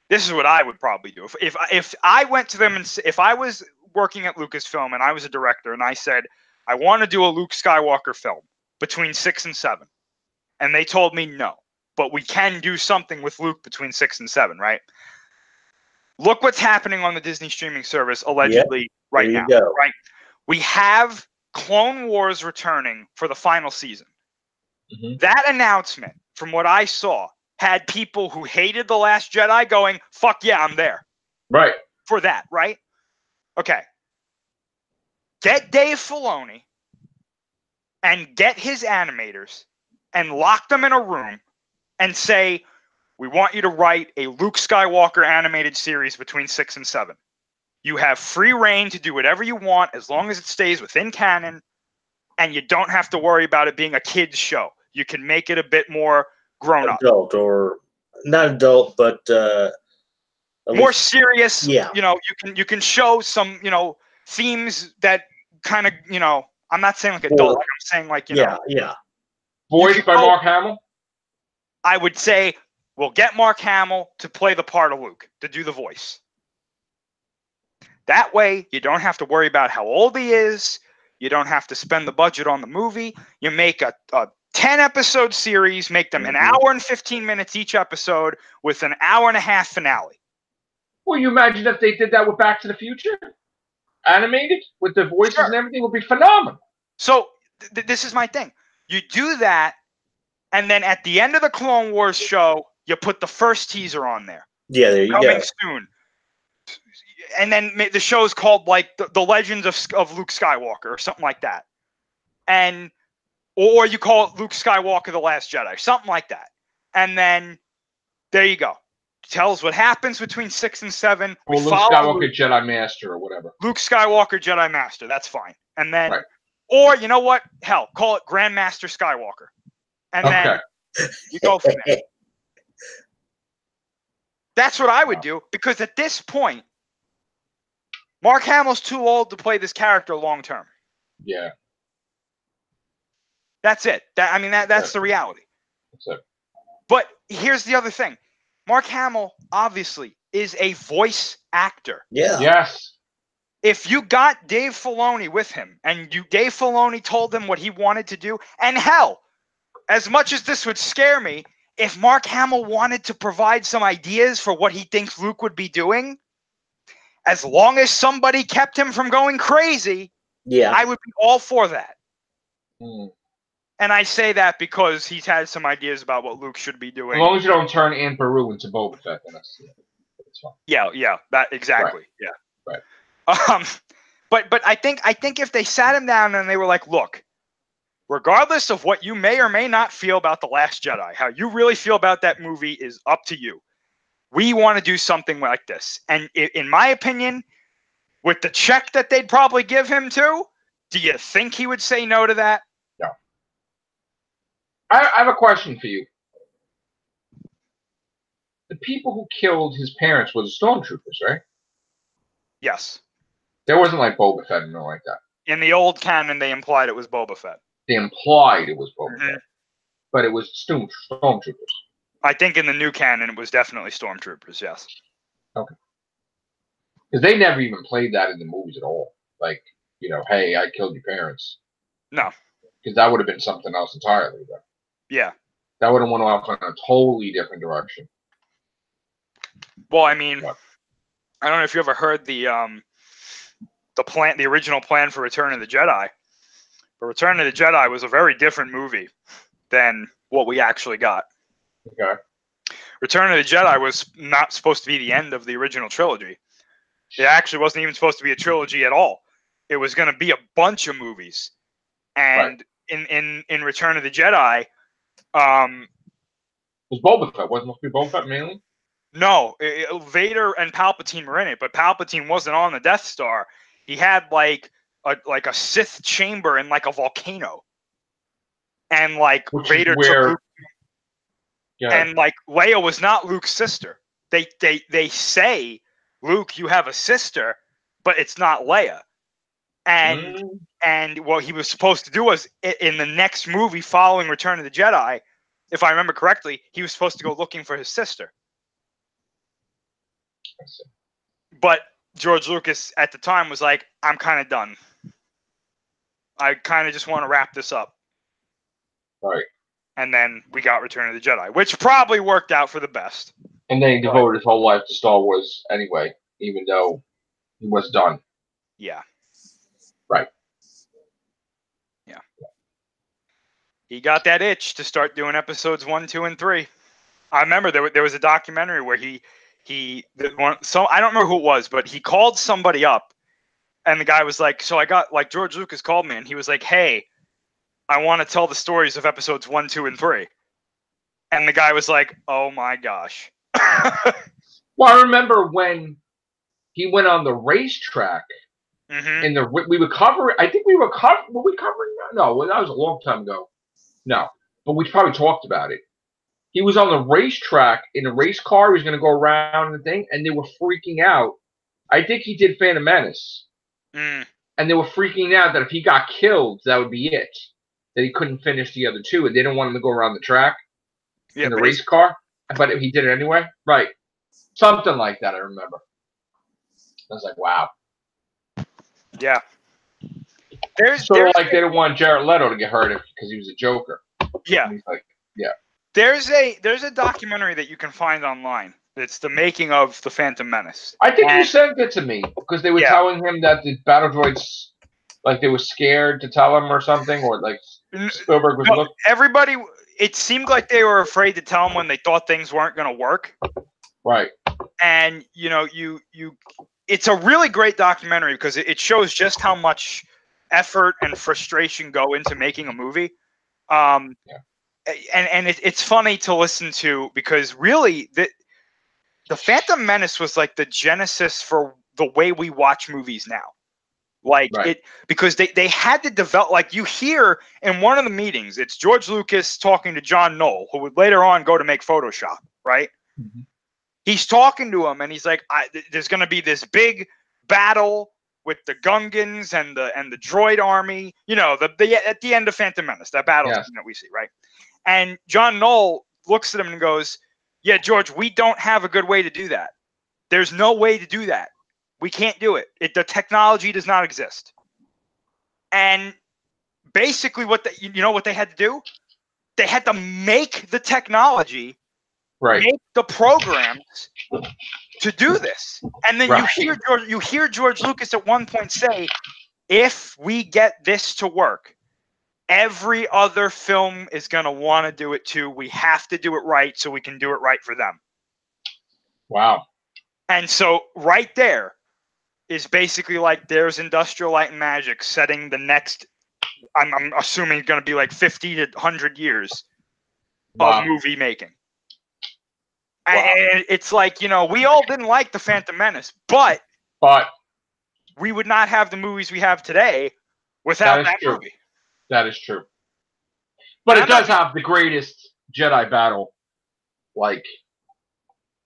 S2: This is what I would probably do. If I went to them and if I was working at Lucasfilm and I was a director and I said, I want to do a Luke Skywalker film between 6 and 7. And they told me no, but we can do something with Luke between 6 and 7, right? Look what's happening on the Disney streaming service allegedly right now, right? We have Clone Wars returning for the final season. That announcement, from what I saw, had people who hated The Last Jedi going, fuck yeah, I'm there.
S1: Right.
S2: For that, right? Okay. Get Dave Filoni and get his animators and lock them in a room and say, we want you to write a Luke Skywalker animated series between 6 and 7. You have free reign to do whatever you want as long as it stays within canon, and you don't have to worry about it being a kid's show. You can make it a bit more grown up.
S3: Adult, or not adult, but
S2: more serious.
S3: Yeah.
S2: You can show some, themes that kind of, I'm not saying like adult, I'm saying like, you know.
S3: Yeah.
S1: Voiced by Mark Hamill?
S2: I would say we'll get Mark Hamill to play the part of Luke, to do the voice. That way, you don't have to worry about how old he is. You don't have to spend the budget on the movie. You make a 10-episode series, make them an hour and 15 minutes each episode with an hour-and-a-half finale.
S1: Well, you imagine if they did that with Back to the Future? Animated? With the voices and everything would be phenomenal.
S2: So, this is my thing. You do that, and then at the end of the Clone Wars show, you put the first teaser on there.
S3: Yeah, there you go.
S2: Coming soon. And then the show's called, like, the Legends of Luke Skywalker or something like that. Or you call it Luke Skywalker The Last Jedi, something like that. And then, there you go. tells what happens between 6 and 7.
S1: Or Luke Skywalker, Jedi Master, or whatever.
S2: Luke Skywalker, Jedi Master. That's fine. And then,
S1: right.
S2: or you know what? Hell, call it Grandmaster Skywalker. And then you go from there. That's what I would do, because at this point, Mark Hamill's too old to play this character long term.
S1: Yeah.
S2: That's it. That's the reality.
S1: That's it.
S2: But here's the other thing. Mark Hamill, obviously, is a voice actor.
S3: Yeah.
S1: Yes.
S2: If you got Dave Filoni with him, and Dave Filoni told him what he wanted to do, and hell, as much as this would scare me, if Mark Hamill wanted to provide some ideas for what he thinks Luke would be doing, as long as somebody kept him from going crazy, I would be all for that.
S1: Mm.
S2: And I say that because he's had some ideas about what Luke should be doing.
S1: As long as you don't turn Aunt Beru into Boba Fett, then that's fine.
S2: Yeah, that exactly.
S1: Right.
S2: Yeah.
S1: Right.
S2: But I think if they sat him down and they were like, look, regardless of what you may or may not feel about The Last Jedi, how you really feel about that movie is up to you. We want to do something like this. And in my opinion, with the check that they'd probably give him too, do you think he would say no to that?
S1: No. I have a question for you. The people who killed his parents were the stormtroopers, right?
S2: Yes.
S1: There wasn't like Boba Fett and nothing like that.
S2: In the old canon, they implied it was Boba Fett.
S1: They implied it was Boba Fett. But it was stormtroopers.
S2: I think in the new canon, it was definitely stormtroopers, yes.
S1: Okay. Because they never even played that in the movies at all. Like, hey, I killed your parents.
S2: No.
S1: Because that would have been something else entirely. Though.
S2: Yeah.
S1: That would have went off in a totally different direction.
S2: Well, I mean, I don't know if you ever heard the original plan for Return of the Jedi. But Return of the Jedi was a very different movie than what we actually got.
S1: Okay.
S2: Return of the Jedi was not supposed to be the end of the original trilogy. It actually wasn't even supposed to be a trilogy at all. It was going to be a bunch of movies. And in Return of the Jedi,
S1: it was Boba Fett. Wasn't it supposed to be Boba Fett mainly?
S2: No, Vader and Palpatine were in it, but Palpatine wasn't on the Death Star. He had like a Sith chamber in like a volcano, and like Vader took Luke. Yeah. And like Leia was not Luke's sister. They say, Luke, you have a sister, but it's not Leia. And what he was supposed to do was in the next movie following Return of the Jedi, if I remember correctly, he was supposed to go looking for his sister. But George Lucas at the time was like, I'm kind of done. I kind of just want to wrap this up.
S1: Right.
S2: And then we got Return of the Jedi, which probably worked out for the best.
S1: And then he devoted his whole life to Star Wars anyway, even though he was done.
S2: Yeah.
S1: Right.
S2: Yeah. He got that itch to start doing episodes 1, 2, and 3. I remember there was a documentary where I don't remember who it was, but he called somebody up, and the guy was like, so I got, like, George Lucas called me, and he was like, hey, I want to tell the stories of episodes 1, 2, and 3. And the guy was like, oh my gosh.
S1: Well, I remember when he went on the racetrack, and we were covering, I think were we covering? No, that was a long time ago. No, but we probably talked about it. He was on the racetrack in a race car. He was going to go around the thing, and they were freaking out. I think he did Phantom Menace. And they were freaking out that if he got killed, that would be it. That he couldn't finish the other two, and they didn't want him to go around the track in the race car. But he did it anyway? Right. Something like that, I remember. I was like, wow.
S2: Yeah.
S1: Sort of like they didn't want Jared Leto to get hurt because he was a Joker.
S2: Yeah.
S1: And he's like, yeah.
S2: There's a documentary that you can find online. It's the making of the Phantom Menace.
S1: I think you sent it to me because they were telling him that the battle droids, like they were scared to tell him or something, or like Spielberg was looking.
S2: Everybody, it seemed like they were afraid to tell him when they thought things weren't going to work.
S1: Right.
S2: And it's a really great documentary because it shows just how much effort and frustration go into making a movie. And it's funny to listen to because really the the Phantom Menace was like the genesis for the way we watch movies now. Like it, because they had to develop, like you hear in one of the meetings, it's George Lucas talking to John Knoll, who would later on go to make Photoshop, right? Mm-hmm. He's talking to him and he's like, there's going to be this big battle with the Gungans and the droid army, you know, at the end of Phantom Menace, that battle that we see, right? And John Knoll looks at him and goes, yeah, George, we don't have a good way to do that. There's no way to do that. We can't do it. The technology does not exist. And basically what what they had to do? They had to make the technology, make the programs to do this. And then you hear George Lucas at one point say, if we get this to work, every other film is going to want to do it too. We have to do it right so we can do it right for them.
S1: Wow. And
S2: so right there is basically like there's Industrial Light and Magic setting the next, I'm assuming going to be like 50 to 100 years of movie making. And it's like, we all didn't like the Phantom Menace, but we would not have the movies we have today without that movie.
S1: That is true. But it does have the greatest Jedi battle, like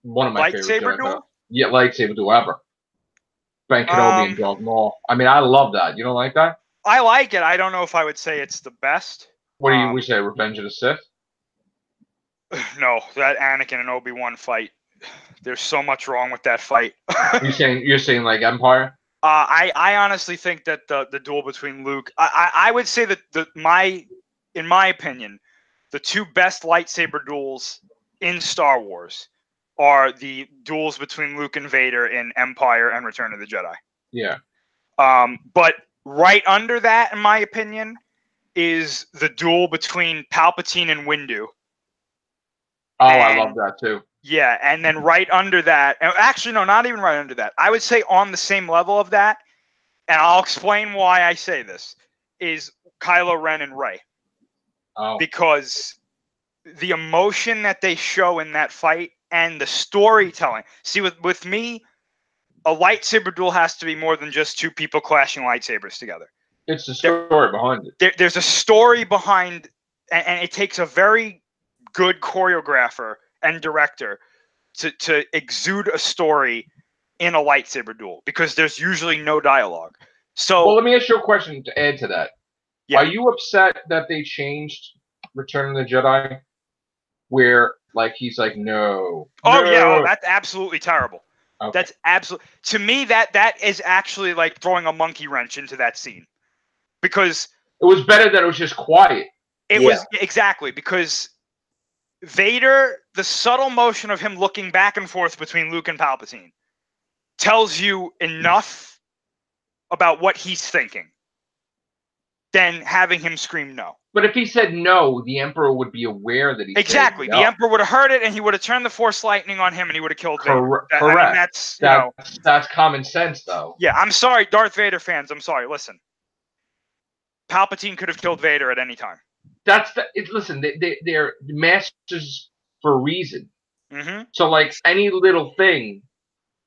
S1: one of my favorite Jedi battles. Yeah, lightsaber duel ever. Ben Kenobi and Darth Maul. I mean, I love that. You don't like that?
S2: I like it. I don't know if I would say it's the best.
S1: What do we say? Revenge of the Sith?
S2: No, that Anakin and Obi-Wan fight. There's so much wrong with that fight.
S1: You're saying like Empire?
S2: I honestly think that the duel between Luke. I would say that in my opinion, the two best lightsaber duels in Star Wars are the duels between Luke and Vader in Empire and Return of the Jedi.
S1: Yeah.
S2: But right under that, in my opinion, is the duel between Palpatine and Windu.
S1: I love that too.
S2: Yeah, and then right under that, actually, no, not even right under that. I would say on the same level of that, and I'll explain why I say this, is Kylo Ren and Rey. Oh. Because the emotion that they show in that fight and the storytelling. See, with me, a lightsaber duel has to be more than just two people clashing lightsabers together.
S1: It's the story behind it.
S2: There's a story behind, and it takes a very good choreographer and director to exude a story in a lightsaber duel, because there's usually no dialogue. So,
S1: well, let me ask you a question to add to that. Yeah. Are you upset that they changed Return of the Jedi, where like he's like, no?
S2: Oh no. Yeah, that's absolutely terrible. Okay. That's absolutely, to me, that is actually like throwing a monkey wrench into that scene, because
S1: it was better that it was just quiet.
S2: It was exactly, because Vader, the subtle motion of him looking back and forth between Luke and Palpatine tells you enough about what he's thinking than having him scream no.
S1: But if he said no, the Emperor would be aware that he
S2: exactly.
S1: Said no.
S2: The Emperor would have heard it, and he would have turned the Force lightning on him, and he would have killed Vader.
S1: Correct. I mean, that's common sense, though.
S2: Yeah, I'm sorry, Darth Vader fans. I'm sorry. Listen, Palpatine could have killed Vader at any time.
S1: Listen, they're masters for a reason.
S2: Mm-hmm.
S1: So, like, any little thing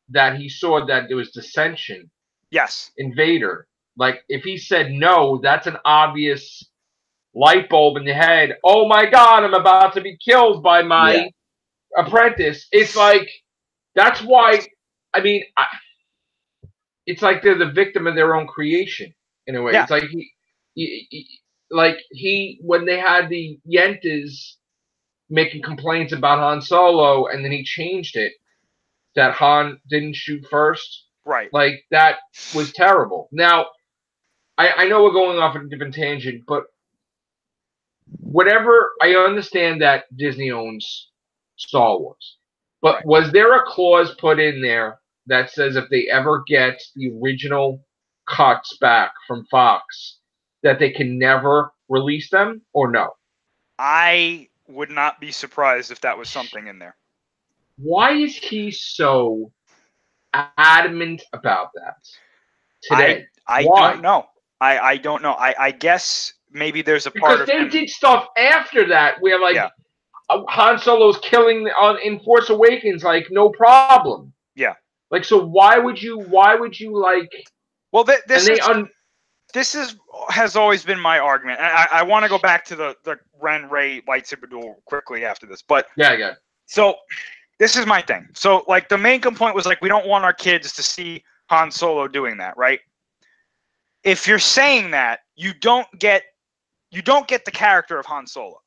S1: that he saw that there was dissension.
S2: Yes.
S1: In Vader, like if he said no, that's an obvious light bulb in the head. Oh my God, I'm about to be killed by my apprentice. It's like, that's why. I mean, it's like they're the victim of their own creation in a way. Yeah. It's like when they had the Yentas making complaints about Han Solo, and then he changed it that Han didn't shoot first.
S2: Right.
S1: Like, that was terrible. Now, I know we're going off on a different tangent, but whatever, I understand that Disney owns Star Wars. But was there a clause put in there that says if they ever get the original cuts back from Fox, that they can never release them, or no?
S2: I would not be surprised if that was something in there.
S1: Why is he so adamant about that today?
S2: I don't know. I don't know. I guess maybe there's a part of
S1: because they did stuff after that where, like, Han Solo's killing in Force Awakens like no problem.
S2: Yeah.
S1: Like, so why would you like?
S2: Well, this has always been my argument. I want to go back to the Ren Rey lightsaber duel quickly after this, but
S1: yeah.
S2: So this is my thing. So like the main complaint was like we don't want our kids to see Han Solo doing that, right? If you're saying that, you don't get the character of Han Solo.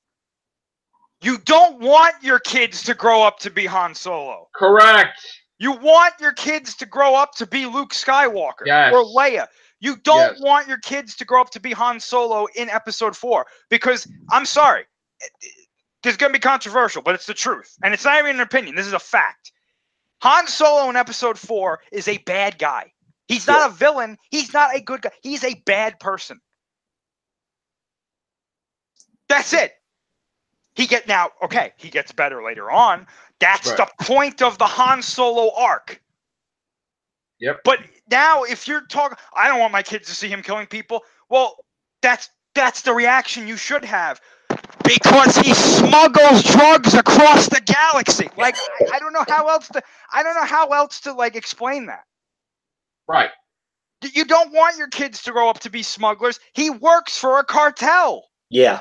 S2: You don't want your kids to grow up to be Han Solo.
S1: Correct.
S2: You want your kids to grow up to be Luke Skywalker or Leia. You don't want your kids to grow up to be Han Solo in Episode 4 because, I'm sorry, this is going to be controversial, but it's the truth. And it's not even an opinion. This is a fact. Han Solo in Episode 4 is a bad guy. He's not a villain. He's not a good guy. He's a bad person. That's it. He gets better later on. That's the point of the Han Solo arc.
S1: Yep.
S2: But now, if you're talking, I don't want my kids to see him killing people. Well, that's the reaction you should have, because he smuggles drugs across the galaxy. Like I don't know how else to like explain that.
S1: Right.
S2: You don't want your kids to grow up to be smugglers. He works for a cartel.
S3: Yeah.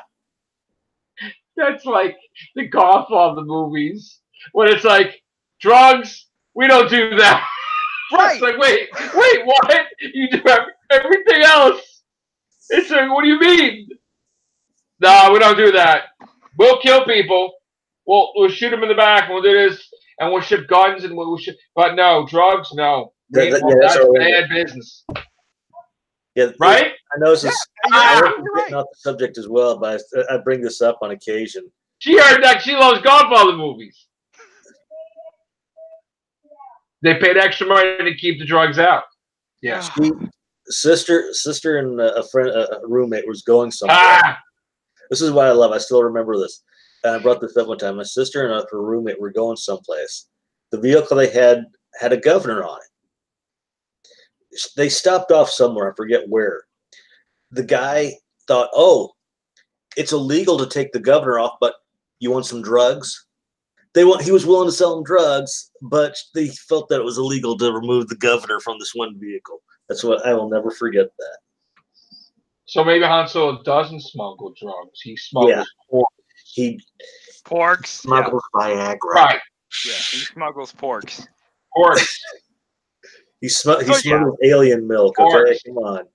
S1: That's like the Godfather movies when it's like drugs. We don't do that.
S2: Right.
S1: It's like wait, what? You do everything else. It's like, what do you mean? No, we don't do that. We'll kill people. We'll shoot them in the back. And we'll do this, and we'll ship guns, and we'll ship. But no, drugs, no. That's bad business.
S3: Yeah,
S1: right.
S3: I know this is getting off the subject as well, but I bring this up on occasion.
S1: She heard that. She loves Godfather movies. They paid extra money to keep the drugs out. Yeah.
S3: Sister and a friend, a roommate was going somewhere. This is what I love. I still remember this. And I brought this up one time. My sister and her roommate were going someplace. The vehicle they had a governor on it. They stopped off somewhere. I forget where. The guy thought, oh, it's illegal to take the governor off, but you want some drugs? He was willing to sell them drugs, but they felt that it was illegal to remove the governor from this one vehicle. That's what I will never forget that.
S1: So maybe Han Solo doesn't smuggle drugs. He smuggles porks.
S2: Porks
S3: smuggles Viagra.
S1: Right.
S2: Yeah, he smuggles porks.
S1: Porks.
S3: He smuggled alien milk. Okay, come on.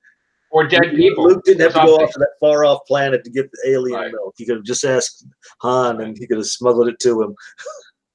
S1: Or dead people.
S3: Luke didn't have to go off to that far off planet to get the alien milk. He could have just asked Han, and he could have smuggled it to him.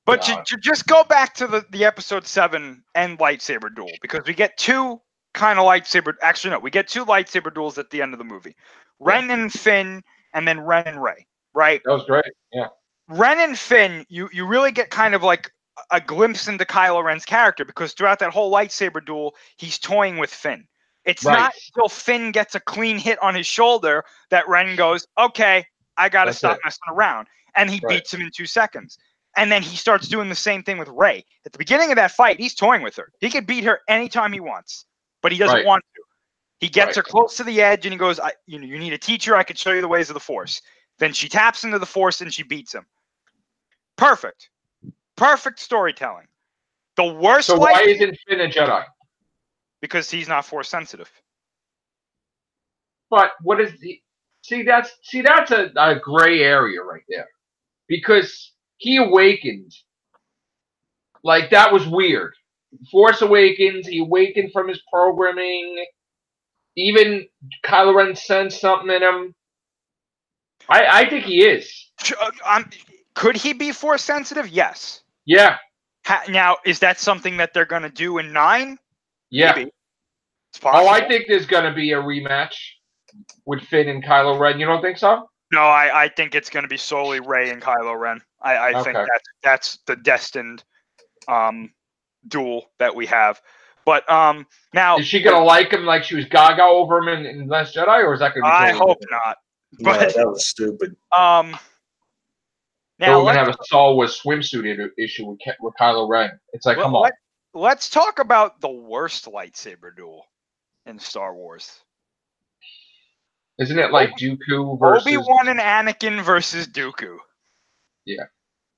S2: But you just go back to the Episode 7 end lightsaber duel, because we get two kind of lightsaber. Actually, no, we get two lightsaber duels at the end of the movie. Ren and Finn, and then Ren and Rey. Right.
S1: That was great. Yeah.
S2: Ren and Finn, you really get kind of like a glimpse into Kylo Ren's character, because throughout that whole lightsaber duel, he's toying with Finn. It's not until Finn gets a clean hit on his shoulder that Ren goes, okay, I got to stop messing around. And he beats him in 2 seconds. And then he starts doing the same thing with Rey. At the beginning of that fight, he's toying with her. He could beat her anytime he wants, but he doesn't want to. He gets her close to the edge and he goes, you need a teacher. I could show you the ways of the Force. Then she taps into the Force and she beats him. Perfect. Perfect storytelling. The worst.
S1: So why isn't Finn a Jedi?
S2: Because he's not Force sensitive.
S1: But what is the? See, that's a gray area right there, because he awakened. Like, that was weird. Force Awakens. He awakened from his programming. Even Kylo Ren sensed something in him. I think he is.
S2: Could he be Force sensitive? Yes.
S1: Yeah.
S2: Now, is that something that they're going to do in 9?
S1: Yeah.
S2: Maybe. It's possible.
S1: Oh, I think there's going to be a rematch with Finn and Kylo Ren. You don't think so?
S2: No, I think it's going to be solely Rey and Kylo Ren. I think that's the destined duel that we have. But now,
S1: is she going to like him like she was gaga over him in Last Jedi, or is that going to be?
S2: I hope not. But
S3: that was stupid.
S1: Now we're going to have a Star Wars swimsuit issue with Kylo Ren. It's like, come on.
S2: Let's talk about the worst lightsaber duel in Star Wars.
S1: Isn't it like Dooku versus
S2: Obi-Wan and Anakin versus Dooku?
S1: Yeah.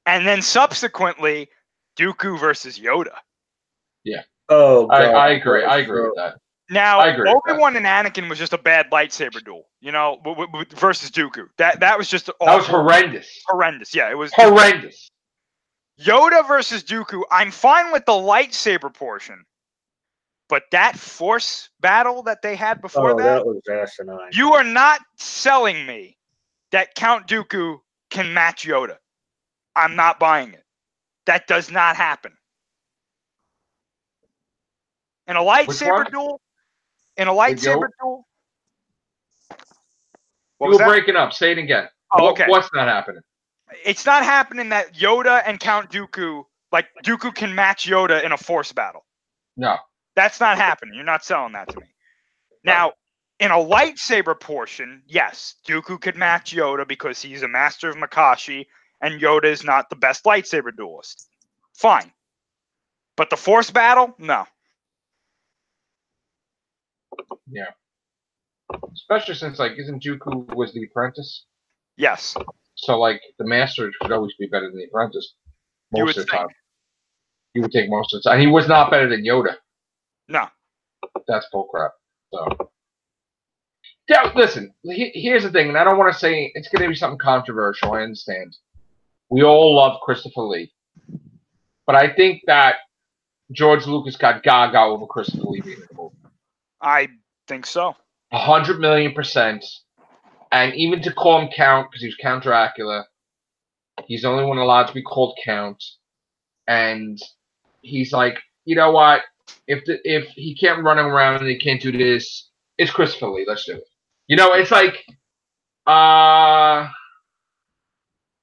S2: And then subsequently, Dooku versus Yoda.
S1: Yeah.
S3: Oh, God.
S1: I agree. I agree with that.
S2: Now,
S1: I agree with
S2: Obi-Wan and Anakin was just a bad lightsaber duel, you know, versus Dooku. That was just awful.
S1: That was horrendous.
S2: Horrendous. Yeah, it was
S1: horrendous.
S2: Yoda versus Dooku. I'm fine with the lightsaber portion, but that Force battle that they had before
S3: that was asinine.
S2: you are not selling me that Count Dooku can match Yoda. I'm not buying it. That does not happen. In a lightsaber duel? In a lightsaber duel?
S1: You were breaking up. Say it again.
S2: Oh, okay.
S1: What's not happening?
S2: It's not happening that Yoda and Count Dooku, like Dooku can match Yoda in a Force battle.
S1: No.
S2: That's not happening. You're not selling that to me. Now, in a lightsaber portion, yes, Dooku could match Yoda because he's a master of Makashi and Yoda is not the best lightsaber duelist. Fine. But the Force battle? No.
S1: Yeah. Especially since, like, isn't Dooku was the apprentice?
S2: Yes.
S1: So, like, the master should always be better than the apprentice most of the time. You would think most of the time. He was not better than Yoda.
S2: No.
S1: That's bullcrap. So, yeah, listen, here's the thing, and I don't want to say it's going to be something controversial. I understand. We all love Christopher Lee. But I think that George Lucas got gaga over Christopher Lee being in the movie.
S2: I think so.
S1: 100,000,000%. And even to call him Count, because he was Count Dracula, he's the only one allowed to be called Count. And he's like, you know what? If he can't run around and he can't do this, it's Christopher Lee. Let's do it. You know, it's like,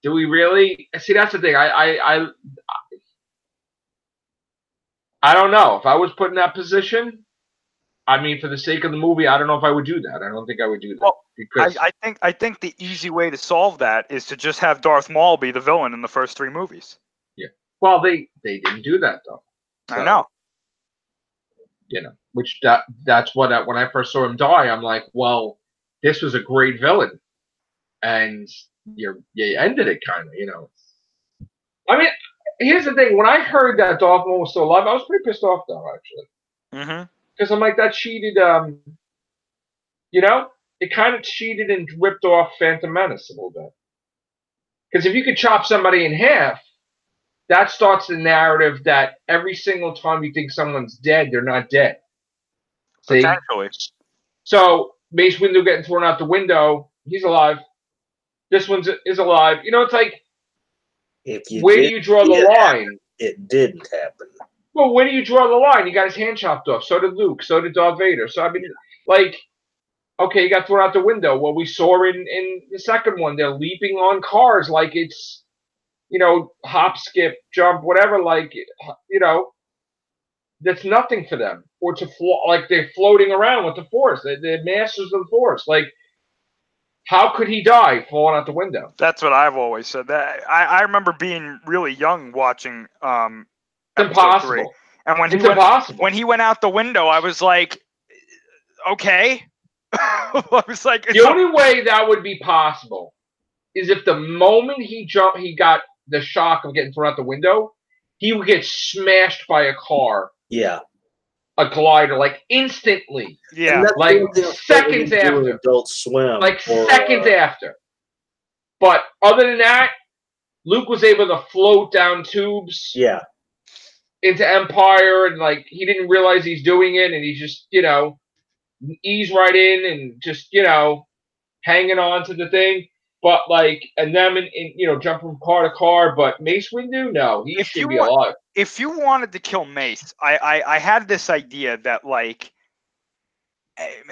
S1: do we really? See, that's the thing. I don't know. If I was put in that position, I mean, for the sake of the movie, I don't know if I would do that. I don't think I would do that.
S2: Well,
S1: because
S2: I think the easy way to solve that is to just have Darth Maul be the villain in the first 3 movies.
S1: Yeah. Well, they didn't do that though. So,
S2: I know.
S1: You know, which that's what when I first saw him die, I'm like, well, this was a great villain, and you ended it kind of, you know. I mean, here's the thing: when I heard that Darth Maul was still alive, I was pretty pissed off though, actually.
S2: Mm-hmm.
S1: Because I'm like, that cheated, you know, it kind of cheated and ripped off Phantom Menace a little bit. Because if you could chop somebody in half, that starts the narrative that every single time you think someone's dead, they're not dead. See?
S2: Potentially.
S1: So Mace Windu getting thrown out the window, he's alive. This one is alive. You know, it's like, where do you draw the line?
S3: It didn't happen.
S1: Well, where do you draw the line? He got his hand chopped off. So did Luke. So did Darth Vader. So, I mean, like, okay, he got thrown out the window. Well, we saw in the second one, they're leaping on cars like it's, you know, hop, skip, jump, whatever. Like, you know, that's nothing for them. Or to like they're floating around with the Force. They're masters of the Force. Like, how could he die falling out the window?
S2: That's what I've always said. That I remember being really young watching
S1: It's impossible.
S2: 3. And when he went out the window, I was like, okay. I was like,
S1: the only way that would be possible is if the moment he got the shock of getting thrown out the window, he would get smashed by a car.
S3: Yeah.
S1: A glider, like instantly.
S2: Yeah.
S1: Like seconds after.
S3: Adult Swim.
S1: Like seconds after. But other than that, Luke was able to float down tubes.
S3: Yeah.
S1: Into Empire, and like he didn't realize he's doing it, and he's just, you know, ease right in and just, you know, hanging on to the thing. But like, and them and you know, jump from car to car. But Mace Windu, no, he should be alive.
S2: If you wanted to kill Mace, I had this idea that like,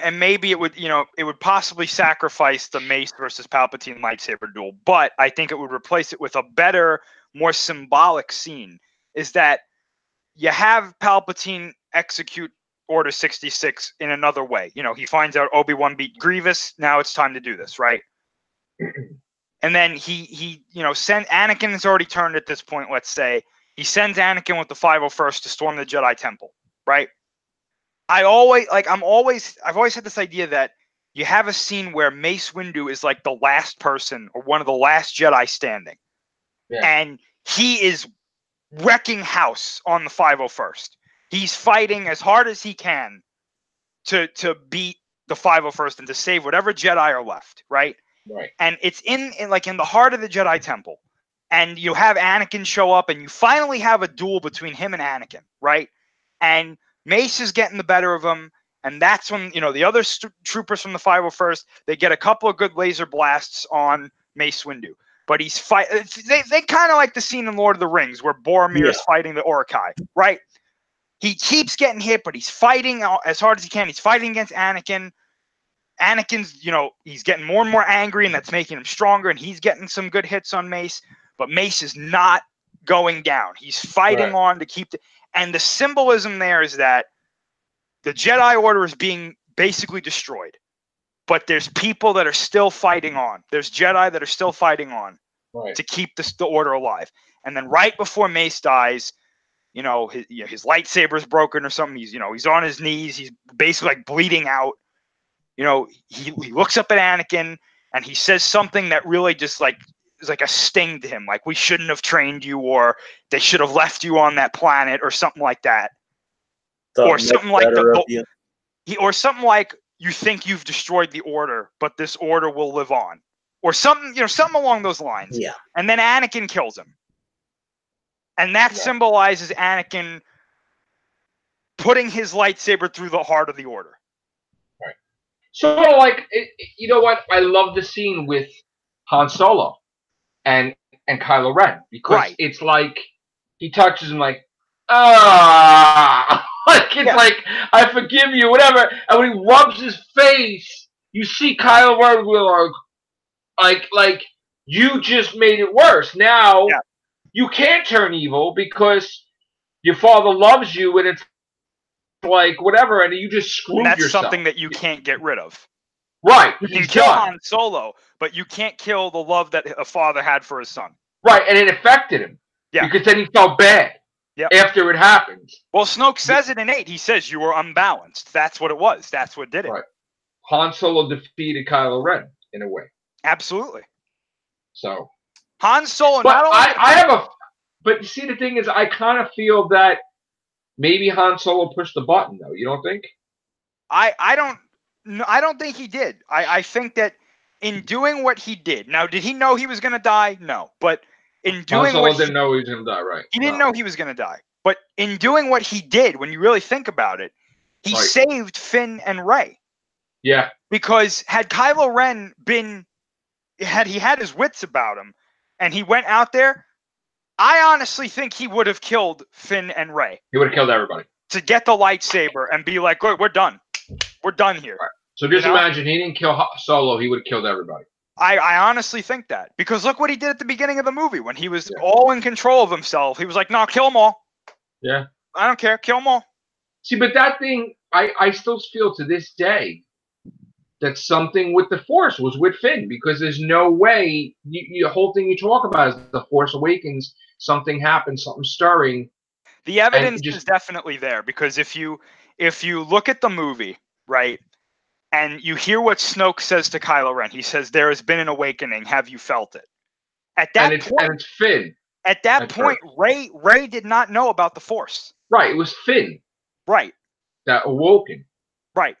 S2: and maybe it would, you know, it would possibly sacrifice the Mace versus Palpatine lightsaber duel, but I think it would replace it with a better, more symbolic scene. Is that you have Palpatine execute Order 66 in another way. You know, he finds out Obi-Wan beat Grievous. Now it's time to do this, right? And then he you know, Anakin has already turned at this point, let's say. He sends Anakin with the 501st to storm the Jedi Temple, right? I've always had this idea that you have a scene where Mace Windu is like the last person or one of the last Jedi standing. Yeah. And he is wrecking house on the 501st. He's fighting as hard as he can to beat the 501st and to save whatever Jedi are left, right?
S1: Right.
S2: And it's in the heart of the Jedi Temple. And you have Anakin show up, and you finally have a duel between him and Anakin, right? And Mace is getting the better of him, and that's when, you know, the other troopers from the 501st, they get a couple of good laser blasts on Mace Windu. But he's they kind of like the scene in Lord of the Rings where Boromir is fighting the Uruk-hai, right? He keeps getting hit, but he's fighting as hard as he can. He's fighting against Anakin. Anakin's, you know, he's getting more and more angry, and that's making him stronger, and he's getting some good hits on Mace. But Mace is not going down. He's fighting on to keep and the symbolism there is that the Jedi Order is being basically destroyed. But there's people that are still fighting on. There's Jedi that are still fighting on to keep the Order alive. And then right before Mace dies, you know, his lightsaber's broken or something. He's on his knees. He's basically like bleeding out. You know, he looks up at Anakin and he says something that really just like is like a sting to him. Like, we shouldn't have trained you, or they should have left you on that planet, or something like that. Or something like or something like, you think you've destroyed the Order, but this Order will live on. Or something, you know, something along those lines.
S3: Yeah.
S2: And then Anakin kills him. And that symbolizes Anakin putting his lightsaber through the heart of the Order.
S1: Right. Sort of like, you know what? I love the scene with Han Solo and Kylo Ren. Because it's like, he touches him like, like, it's like, I forgive you, whatever. And when he rubs his face, you see Kylo Ren like, you just made it worse. Now, you can't turn evil because your father loves you, and it's like, whatever, and you just screwed yourself.
S2: That's something that you can't get rid of.
S1: Right.
S2: You can kill Han Solo, but you can't kill the love that a father had for his son.
S1: Right, and it affected him.
S2: Yeah.
S1: Because then he felt bad after it happened.
S2: Well, Snoke says it in 8. He says, you were unbalanced. That's what it was. That's what did it.
S1: Right. Han Solo defeated Kylo Ren, in a way.
S2: Absolutely.
S1: So.
S2: Han Solo,
S1: but I have a. But you see, the thing is, I kind of feel that maybe Han Solo pushed the button, though. You don't think?
S2: I don't think he did. I think that in doing what he did. Now, did he know he was going to die? No. But in doing
S1: Han Solo didn't know he was going to die, right?
S2: He didn't know he was going to die. But in doing what he did, when you really think about it, he saved Finn and Rey.
S1: Yeah.
S2: Because had Kylo Ren had his wits about him, and he went out there, I honestly think he would have killed Finn and Rey.
S1: He would have killed everybody.
S2: To get the lightsaber and be like, look, we're done. We're done here.
S1: Right. So just imagine he didn't kill Solo, he would have killed everybody.
S2: I honestly think that. Because look what he did at the beginning of the movie. When he was all in control of himself, he was like, no, kill them all.
S1: Yeah.
S2: I don't care. Kill them all.
S1: See, but that thing, I still feel to this day that something with the Force was with Finn, because there's no way, the whole thing you talk about is the Force Awakens, something happened, something stirring.
S2: The evidence is definitely there, because if you look at the movie, right, and you hear what Snoke says to Kylo Ren, he says, there has been an awakening, have you felt it? At that point,
S1: and it's Finn.
S2: At that point, Rey did not know about the Force.
S1: Right, it was Finn.
S2: Right.
S1: That awoken.
S2: Right.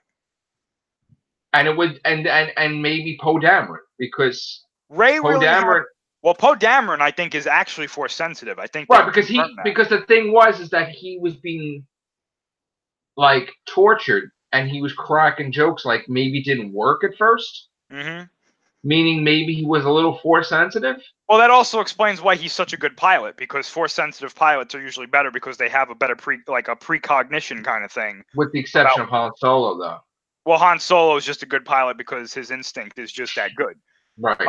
S1: And it would, and maybe Poe Dameron, because
S2: Poe Dameron. Well, Poe Dameron, I think, is actually Force sensitive. I think.
S1: Right, because the thing is that he was being like tortured, and he was cracking jokes like maybe it didn't work at first.
S2: Mm-hmm.
S1: Meaning maybe he was a little Force sensitive.
S2: Well, that also explains why he's such a good pilot, because Force sensitive pilots are usually better because they have a better precognition kind of thing.
S1: With the exception of Han Solo, though.
S2: Well, Han Solo is just a good pilot because his instinct is just that good.
S1: Right.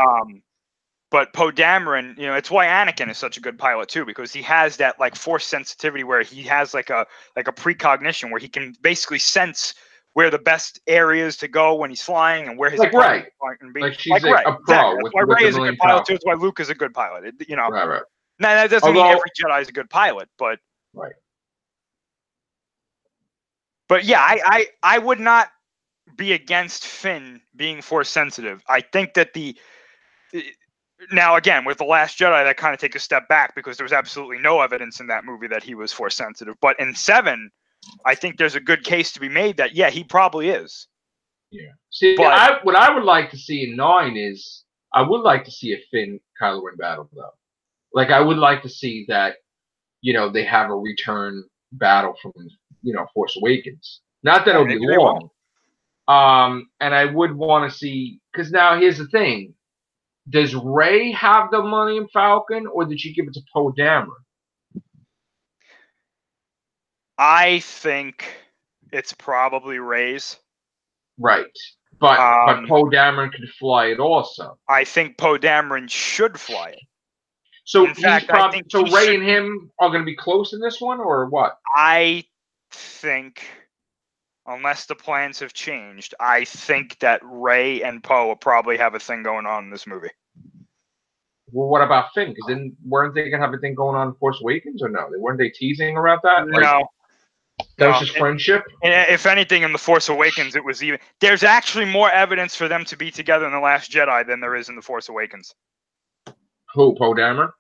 S2: But Poe Dameron, you know, it's why Anakin is such a good pilot too, because he has that like Force sensitivity where he has like a precognition where he can basically sense where the best areas to go when he's flying and where his
S1: Rey.
S2: Can be.
S1: Like she's a pro.
S2: Exactly. That's why Rey is a good pilot too. It's why Luke is a good pilot. You know.
S1: Right.
S2: Now that doesn't mean every Jedi is a good pilot, but.
S1: Right.
S2: But yeah, I would not be against Finn being Force sensitive. I think that Now, again, with The Last Jedi, that kind of takes a step back because there was absolutely no evidence in that movie that he was Force sensitive. But in 7, I think there's a good case to be made that, yeah, he probably is.
S1: Yeah. See,
S2: But,
S1: what I would like to see in 9 is I would like to see a Finn Kylo Ren battle, though. Like, I would like to see that, they have a return battle from, Force Awakens. Not that it'll be long. And I would want to see, because now here's the thing. Does Rey have the Millennium Falcon, or did she give it to Poe Dameron?
S2: I think it's probably Rey's.
S1: Right. But Poe Dameron could fly it also.
S2: I think Poe Dameron should fly it.
S1: So in fact, Rey and him are going to be close in this one, or what?
S2: I think, unless the plans have changed, I think that Rey and Poe will probably have a thing going on in this movie.
S1: Well, what about Finn? Because then weren't they going to have a thing going on in Force Awakens, or no? Weren't they teasing about that?
S2: No.
S1: That was just friendship?
S2: If anything, in The Force Awakens, it was even... There's actually more evidence for them to be together in The Last Jedi than there is in The Force Awakens.
S1: Who, Poe Dameron?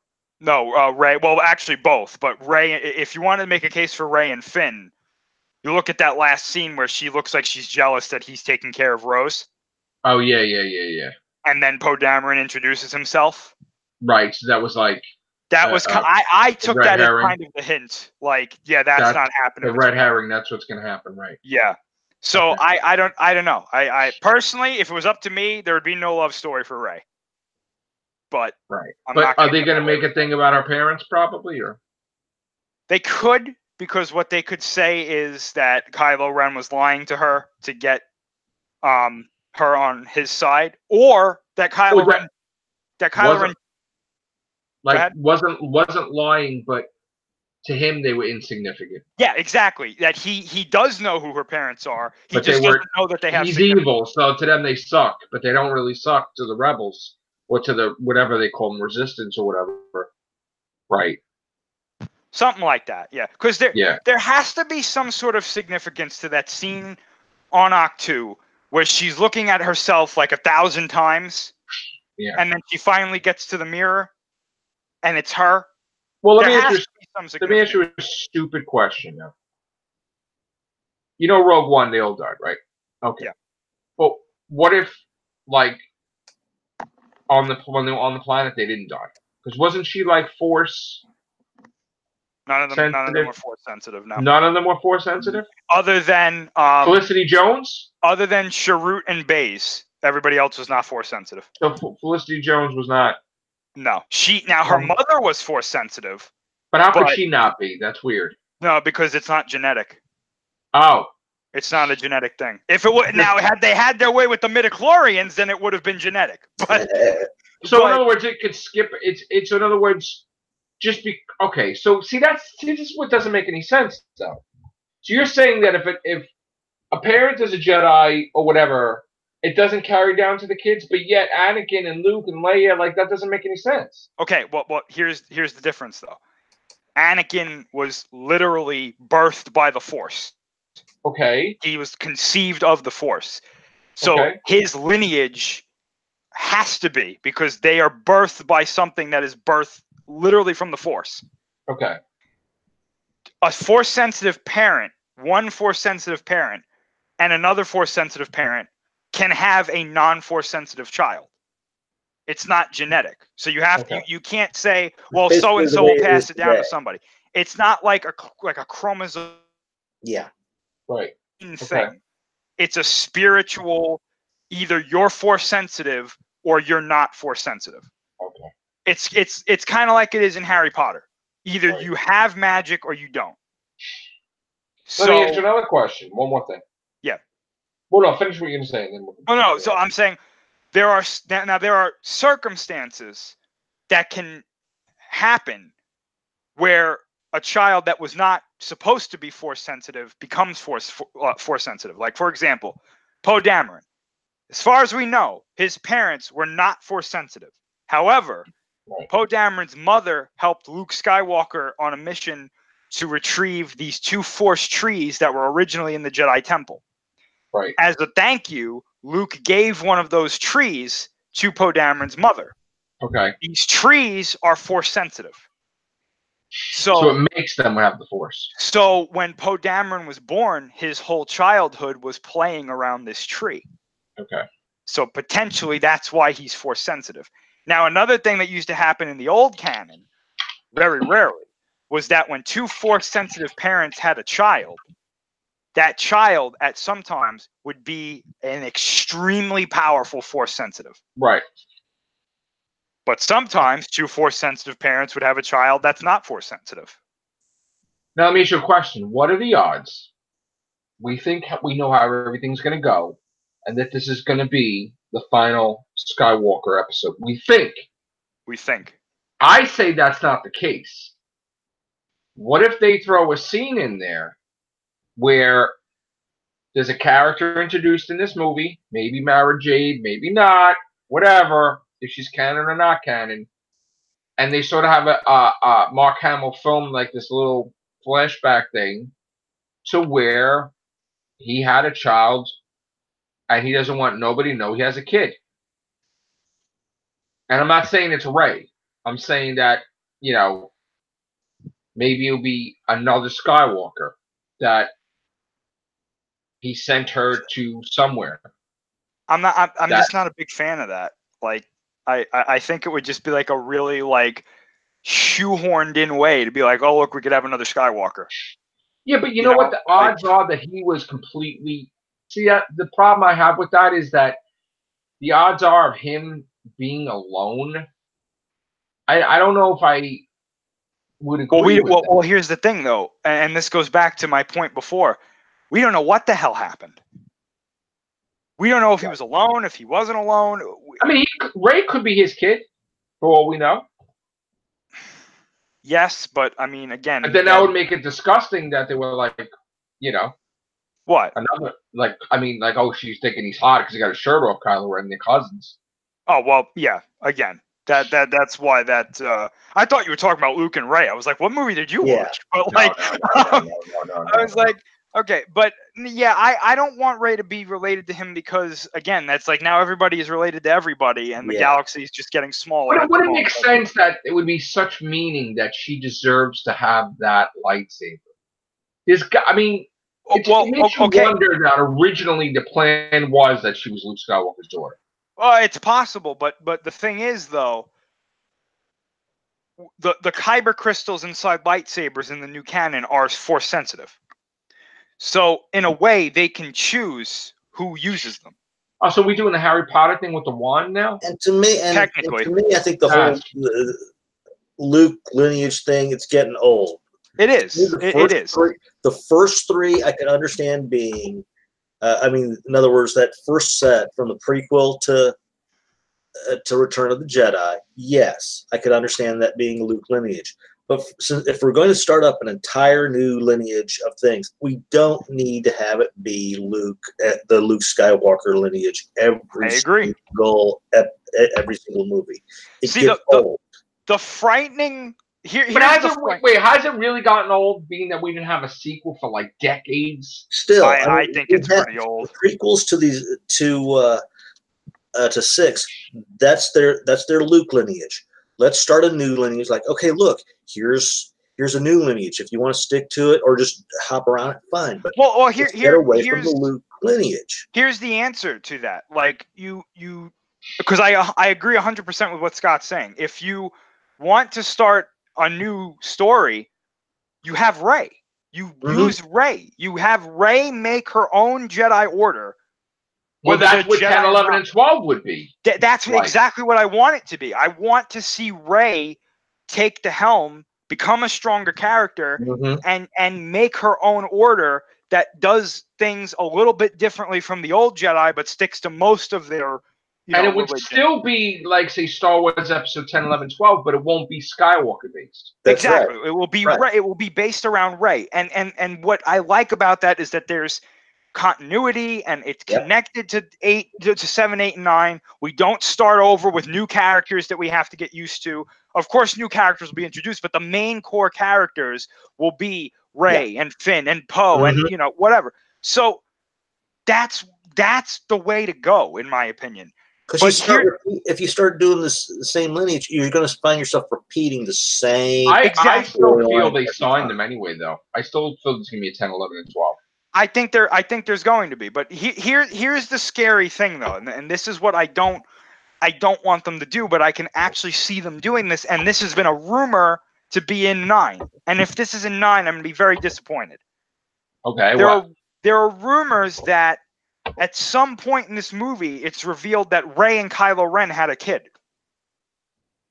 S2: No, Rey. Well, actually both. But Rey, if you want to make a case for Rey and Finn, you look at that last scene where she looks like she's jealous that he's taking care of Rose.
S1: Oh, yeah.
S2: And then Poe Dameron introduces himself.
S1: Right, so that was like...
S2: That was I took that
S1: herring.
S2: as kind of the hint. Like, yeah, that's not happening.
S1: The red herring, that's what's going to happen, right?
S2: Yeah. So okay. I don't know. I personally, if it was up to me, there would be no love story for Rey. But
S1: right. But are they going to make a thing about our parents, probably, or? They
S2: could, because what they could say is that Kylo Ren was lying to her to get her on his side, or that Kylo Ren.
S1: Like wasn't lying, but to him they were insignificant.
S2: Yeah, exactly. That he does know who her parents are. He just doesn't know that they have.
S1: He's evil, so to them they suck, but they don't really suck to the rebels or to the whatever they call them, resistance or whatever. Right.
S2: Something like that. Yeah, because there has to be some sort of significance to that scene on Octu where she's looking at herself like 1,000 times.
S1: Yeah.
S2: And then she finally gets to the mirror. And it's her.
S1: Well, let me ask you a stupid question now. You know, Rogue One, they all died, right? Okay.
S2: Yeah.
S1: Well, what if, like, on the planet they didn't die? Because wasn't she like Force?
S2: None of them were Force sensitive. No.
S1: None of them were Force sensitive.
S2: Other than
S1: Felicity Jones.
S2: Other than Sharut and Baze, everybody else was not Force sensitive.
S1: So Felicity Jones was not.
S2: No, her mother was Force sensitive.
S1: But how could she not be? That's weird.
S2: No, because it's not genetic.
S1: Oh,
S2: it's not a genetic thing. If it would now, had they had their way with the midichlorians, then it would have been genetic. But
S1: so in other words, it could skip. It's in other words, just be okay. So this is what doesn't make any sense though. So you're saying that if a parent is a Jedi or whatever. It doesn't carry down to the kids, but yet Anakin and Luke and Leia, like that doesn't make any sense.
S2: Okay, well, here's the difference though. Anakin was literally birthed by the Force.
S1: Okay.
S2: He was conceived of the Force. So his lineage has to be, because they are birthed by something that is birthed literally from the Force.
S1: Okay.
S2: A Force-sensitive parent, one Force-sensitive parent, and another Force-sensitive parent can have a non-Force sensitive child. It's not genetic. So you have you can't say, well, so and so will pass it down to somebody. It's not like a chromosome.
S3: Yeah.
S1: Right.
S2: Thing. Okay. It's a spiritual, either you're Force sensitive or you're not Force sensitive.
S1: Okay.
S2: It's kind of like it is in Harry Potter. Either you have magic or you don't.
S1: Let me ask you another question. One more thing.
S2: Yeah.
S1: Well, no, finish what you're going to say. Then
S2: no. So I'm saying there are circumstances that can happen where a child that was not supposed to be Force sensitive becomes Force sensitive. Like, for example, Poe Dameron. As far as we know, his parents were not Force sensitive. However, Poe Dameron's mother helped Luke Skywalker on a mission to retrieve these 2 Force trees that were originally in the Jedi Temple.
S1: Right.
S2: As a thank you, Luke gave one of those trees to Poe Dameron's mother.
S1: Okay.
S2: These trees are force sensitive.
S1: So it makes them have the Force.
S2: So when Poe Dameron was born, his whole childhood was playing around this tree.
S1: Okay.
S2: So potentially that's why he's force sensitive. Now, another thing that used to happen in the old canon, very rarely, was that when two force sensitive parents had a child, that child at some times would be an extremely powerful force sensitive.
S1: Right.
S2: But sometimes two force sensitive parents would have a child that's not force sensitive.
S1: Now let me ask you a question. What are the odds? We think we know how everything's going to go, and that this is going to be the final Skywalker episode. We think. I say that's not the case. What if they throw a scene in there where there's a character introduced in this movie, maybe Mara Jade, maybe not, whatever, if she's canon or not canon, and they sort of have a Mark Hamill film like this little flashback thing to where he had a child and he doesn't want nobody to know he has a kid. And I'm not saying it's Rey. I'm saying that, you know, maybe it'll be another Skywalker that he sent her to somewhere.
S2: I'm just not a big fan of that. Like, I think it would just be like a really like shoehorned in way to be like, oh look, we could have another Skywalker.
S1: Yeah, but you know what? The odds are that he was completely. See, the problem I have with that is that the odds are of him being alone. I don't know if I would agree with that.
S2: Well, here's the thing, though, and this goes back to my point before. We don't know what the hell happened. We don't know if he was alone, if he wasn't alone.
S1: I mean, Rey could be his kid, for all we know.
S2: Yes, but I mean, again.
S1: But then that would make it disgusting that they were like, you know.
S2: What?
S1: Another, like, I mean, like, oh, she's thinking he's hot because he got his shirt off, Kylo Ren, and they're cousins.
S2: Oh, well, yeah, again. That's why that I thought you were talking about Luke and Rey. I was like, what movie did you watch? But like, I was like, okay, but yeah, I don't want Rey to be related to him because again, that's like now everybody is related to everybody, and the galaxy is just getting smaller.
S1: Would it make sense that it would be such meaning that she deserves to have that lightsaber? I mean, it makes you wonder that originally the plan was that she was Luke Skywalker's daughter.
S2: Well, it's possible, but the thing is, though, the kyber crystals inside lightsabers in the new canon are force sensitive. So, in a way, they can choose who uses them.
S1: Oh, so we're doing the Harry Potter thing with the wand now?
S3: And to me,
S2: technically,
S3: I think the whole Luke lineage thing, it's getting old.
S2: It is. It is.
S3: The first three I can understand being. I mean, in other words, that first set from the prequel to Return of the Jedi, yes, I could understand that being Luke lineage. But if we're going to start up an entire new lineage of things, we don't need to have it be the Luke Skywalker lineage every single movie. It gets old.
S2: The frightening.
S1: But has it really gotten old, being that we didn't have a sequel for like decades?
S3: Still,
S2: I think it's pretty old.
S3: The prequels to these to 6, that's their Luke lineage. Let's start a new lineage. Like, okay, look, here's a new lineage. If you want to stick to it or just hop around it, fine. But
S2: here's
S3: from the Luke lineage.
S2: Here's the answer to that. Like you, because I agree 100% with what Scott's saying. If you want to start a new story, you have Rey. You use Rey. You have Rey make her own Jedi Order.
S1: Well, that's what 10, 11, and 12 would be.
S2: That's exactly what I want it to be. I want to see Rey take the helm, become a stronger character, and make her own order that does things a little bit differently from the old Jedi, but sticks to most of their
S1: and it would still be like, say, Star Wars Episode 10, 11, 12, but it won't be Skywalker based.
S2: Exactly. Right. It will be Rey. It will be based around Rey. And what I like about that is that there's continuity and it's connected to 7, 8, and 9. We don't start over with new characters that we have to get used to. Of course, new characters will be introduced, but the main core characters will be Rey and Finn and Poe and whatever. So that's the way to go, in my opinion.
S3: Because if you start doing the same lineage, you're going to find yourself repeating the same.
S1: I still feel they signed them anyway, though. I still feel there's going to be a 10, 11, and 12.
S2: I think there's going to be, but here's the scary thing though, and this is what I don't want them to do, but I can actually see them doing this, and this has been a rumor to be in 9. And if this is in 9, I'm going to be very disappointed.
S1: Okay.
S2: There are rumors that at some point in this movie, it's revealed that Rey and Kylo Ren had a kid.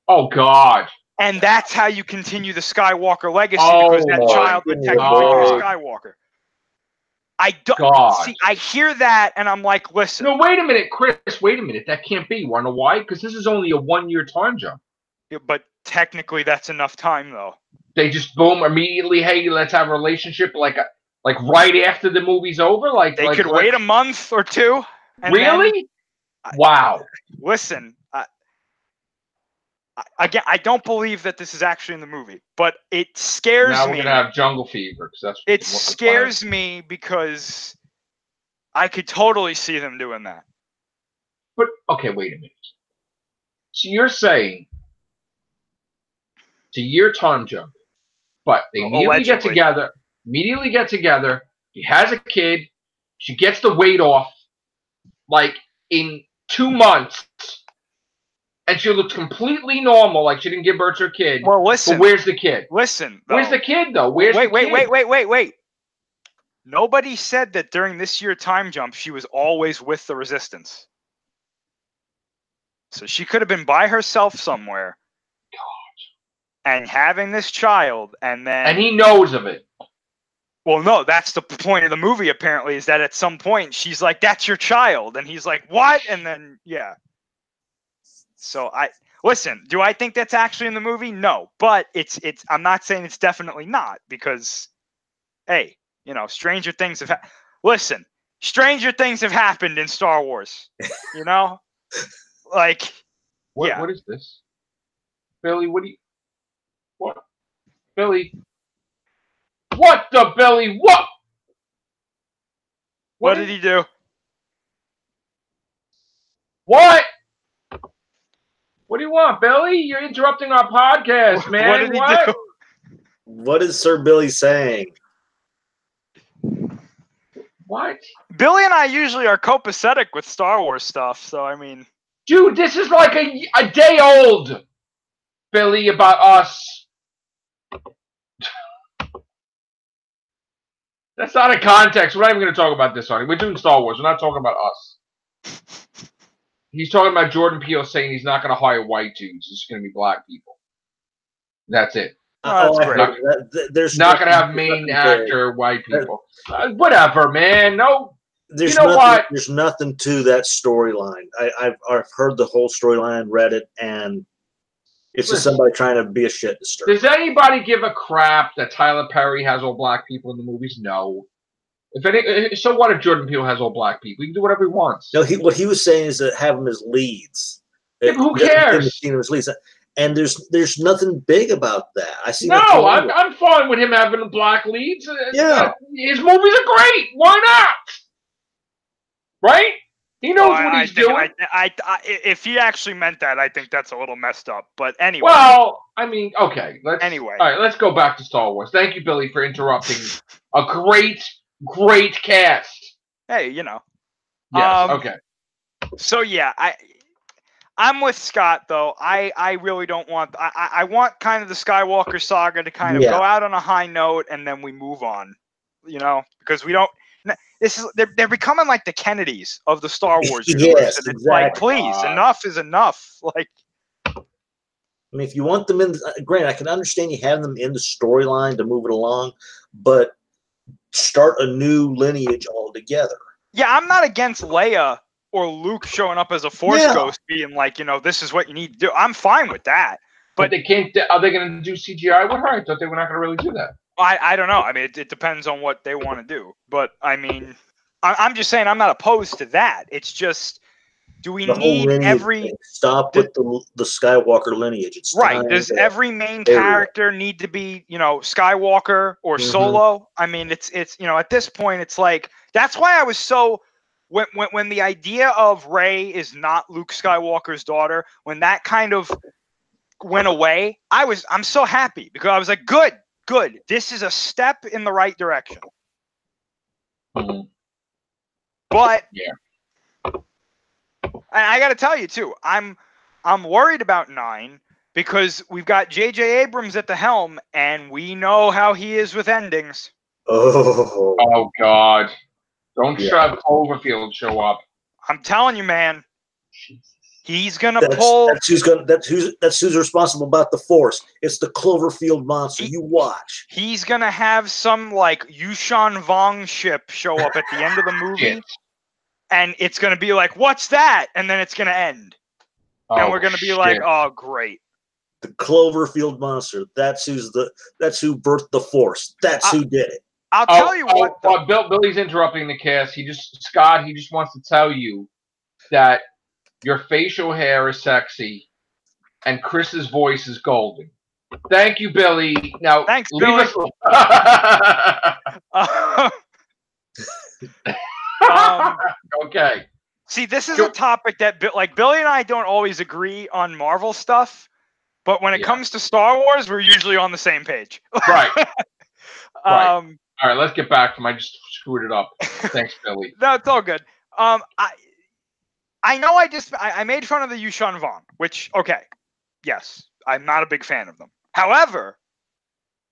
S1: Oh God.
S2: And that's how you continue the Skywalker legacy, because that child would technically be a Skywalker. I don't see. I hear that, and I'm like, listen.
S1: No, wait a minute, Chris. Wait a minute. That can't be. Want to know why? Because this is only a 1-year time jump.
S2: Yeah, but technically, that's enough time, though.
S1: They just boom immediately. Hey, let's have a relationship like right after the movie's over. Like
S2: they could wait a month or 2. And
S1: really? Wow.
S2: Listen. Again, I don't believe that this is actually in the movie, but it scares me.
S1: Now we're gonna have jungle fever, because that's
S2: it scares me, because I could totally see them doing that.
S1: But okay, wait a minute. So you're saying it's a year time jump, but they immediately get together. He has a kid. She gets the weight off, like in 2 months. And she looks completely normal, like she didn't give birth to her kid.
S2: Well, listen.
S1: But where's the kid?
S2: Listen. Though.
S1: Where's the kid, though? Wait.
S2: Nobody said that during this year time jump, she was always with the Resistance. So she could have been by herself somewhere. God. And having this child, and then...
S1: And he knows of it.
S2: Well, no, that's the point of the movie, apparently, is that at some point, she's like, that's your child. And he's like, what? And then, yeah. So listen, do I think that's actually in the movie? No, but I'm not saying it's definitely not, because, hey, stranger things have listen, stranger things have happened in Star Wars, like,
S1: what is this? Billy, what? Billy, what the Billy, what?
S2: What did he do?
S1: What? What do you want, Billy? You're interrupting our podcast, man.
S2: What did he do?
S3: What is Sir Billy saying?
S1: What?
S2: Billy and I usually are copacetic with Star Wars stuff, so I mean...
S1: Dude, this is like a day old, Billy, about us. That's not a context. We're not even going to talk about this, honey. We're doing Star Wars. We're not talking about us. He's talking about Jordan Peele saying he's not going to hire white dudes. It's going to be black people. That's it.
S2: Oh, that's
S1: great. There's not going to have main actor white people. Whatever, man. No.
S3: There's There's nothing to that storyline. I've heard the whole storyline, read it, and it's just somebody trying to be a shit disturber.
S1: Does anybody give a crap that Tyler Perry has all black people in the movies? No. So what if Jordan Peele has all black people? He can do whatever he wants.
S3: No, what he was saying is that have them as leads.
S1: Yeah, who cares?
S3: And there's nothing big about that. I see.
S1: No, I'm fine with him having black leads.
S3: Yeah,
S1: his movies are great. Why not? Right? He knows what he's doing.
S2: If he actually meant that, I think that's a little messed up. But anyway.
S1: Well, I mean, okay.
S2: Anyway.
S1: All right, let's go back to Star Wars. Thank you, Billy, for interrupting a great cast.
S2: Hey,
S1: Yes, okay.
S2: So, yeah, I'm with Scott, though. I really don't want... I want kind of the Skywalker saga to kind of go out on a high note, and then we move on. Because we don't... They're becoming like the Kennedys of the Star Wars universe.
S3: Yes,
S2: and it's like, please, enough is enough. Like,
S3: I mean, if you want them in, granted, I can understand you having them in the storyline to move it along, but start a new lineage altogether.
S2: Yeah, I'm not against Leia or Luke showing up as a Force ghost, being like, this is what you need to do. I'm fine with that.
S1: But they can't. Are they going to do CGI with her? I thought they were not going to really do that.
S2: I don't know. I mean, it depends on what they want to do. But, I mean, I'm just saying I'm not opposed to that. It's just, do we need every...
S3: Stop with the Skywalker lineage. It's
S2: right. Does every main character need to be, Skywalker or Solo? I mean, it's at this point, it's like... That's why I was so when the idea of Rey is not Luke Skywalker's daughter, when that kind of went away, I'm so happy because I was like, good. This is a step in the right direction.
S1: Mhm.
S2: But
S1: Yeah.
S2: I got to tell you too, I'm worried about 9 because we've got J.J. Abrams at the helm, and we know how he is with endings.
S3: Oh
S1: God! Don't
S3: Yeah.
S1: shove Cloverfield show up.
S2: I'm telling you, man.
S1: Jesus.
S2: He's gonna pull.
S3: That's who's responsible about the Force. It's the Cloverfield monster. You watch.
S2: He's gonna have some like Yushan Vong ship show up at the end of the movie,
S1: Shit.
S2: and it's gonna be like, "What's that?" And then it's gonna end, and we're gonna be like,
S1: shit.
S2: "Oh, great."
S3: The Cloverfield monster. That's who birthed the Force. That's who did it.
S2: I'll tell you what. Though.
S1: Billy's interrupting the cast. He just wants to tell you that your facial hair is sexy, and Chris's voice is golden. Thank you, Billy. Now,
S2: Thanks,
S1: leave
S2: Billy.
S1: Okay.
S2: See, this is a topic that Billy and I don't always agree on Marvel stuff, but when it comes to Star Wars, we're usually on the same page.
S1: Right. Right. All right, let's get back to I just screwed it up. Thanks, Billy.
S2: No, it's all good. I know I made fun of the Yushan Vong, which, okay, yes, I'm not a big fan of them. However,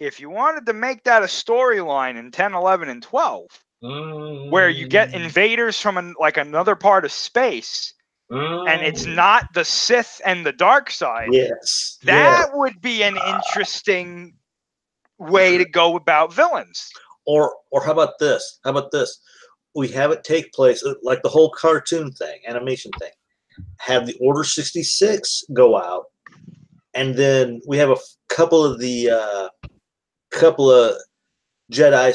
S2: if you wanted to make that a storyline in 10, 11, and 12, where you get invaders from another part of space, and it's not the Sith and the dark side, that would be an interesting way to go about villains.
S3: Or how about this? We have it take place like the whole cartoon thing, animation thing. Have the Order 66 go out, and then we have a couple of Jedis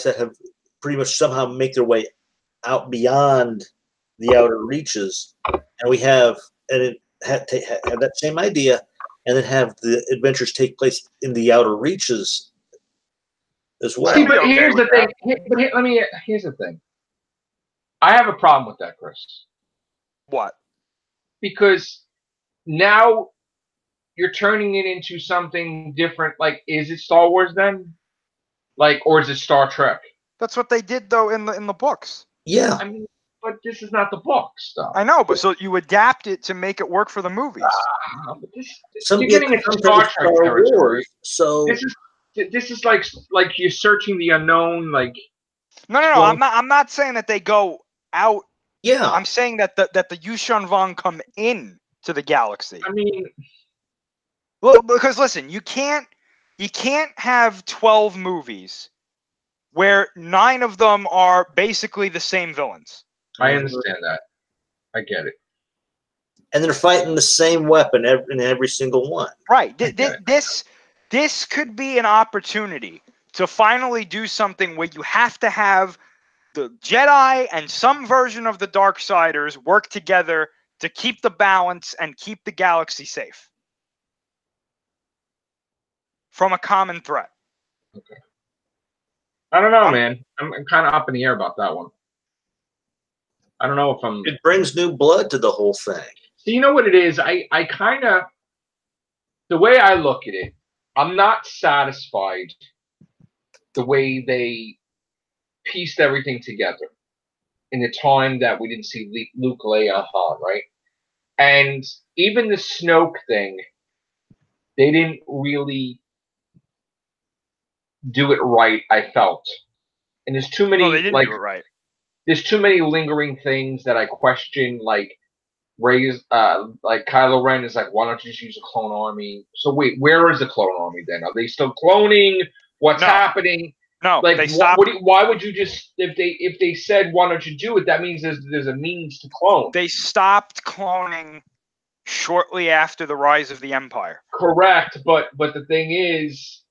S3: that have pretty much somehow make their way out beyond the outer reaches, and we have have that same idea, and then have the adventures take place in the outer reaches as well.
S1: See, but here's the thing. Here's the thing. I have a problem with that, Chris.
S2: What?
S1: Because now you're turning it into something different. Like, is it Star Wars then? Like, or is it Star Trek?
S2: That's what they did though in the books.
S3: Yeah.
S1: I mean, but this is not the books, though.
S2: I know, but so you adapt it to make it work for the movies.
S1: But you're getting into Star Trek territory.
S3: So
S1: this is like you're searching the unknown. Like,
S2: no. I'm not saying that they go out.
S3: Yeah.
S2: I'm saying that the Yushan Vong come in to the galaxy.
S1: I mean,
S2: well, because listen, you can't have 12 movies where 9 of them are basically the same villains.
S1: I understand that. I get it.
S3: And they're fighting the same weapon in every single one.
S2: Right. This could be an opportunity to finally do something where you have to have the Jedi and some version of the Darksiders work together to keep the balance and keep the galaxy safe from a common threat.
S1: Okay. I don't know, man. I'm kind of up in the air about that one. I don't know if I'm...
S3: It brings new blood to the whole thing.
S1: So you know what it is? I kind of... The way I look at it, I'm not satisfied the way they pieced everything together in the time that we didn't see Luke, Leia, Han, right? And even the Snoke thing, they didn't really do it right, I felt. And there's too many...
S2: No, they didn't do it right.
S1: There's too many lingering things that I question, like Rey's, like Kylo Ren is like, why don't you just use a clone army? So wait, where is the clone army then? Are they still cloning? What's happening?
S2: No,
S1: like
S2: they stopped.
S1: Why would you just if they said why don't you do it? That means there's a means to clone.
S2: They stopped cloning shortly after the rise of the Empire.
S1: Correct, but the thing is,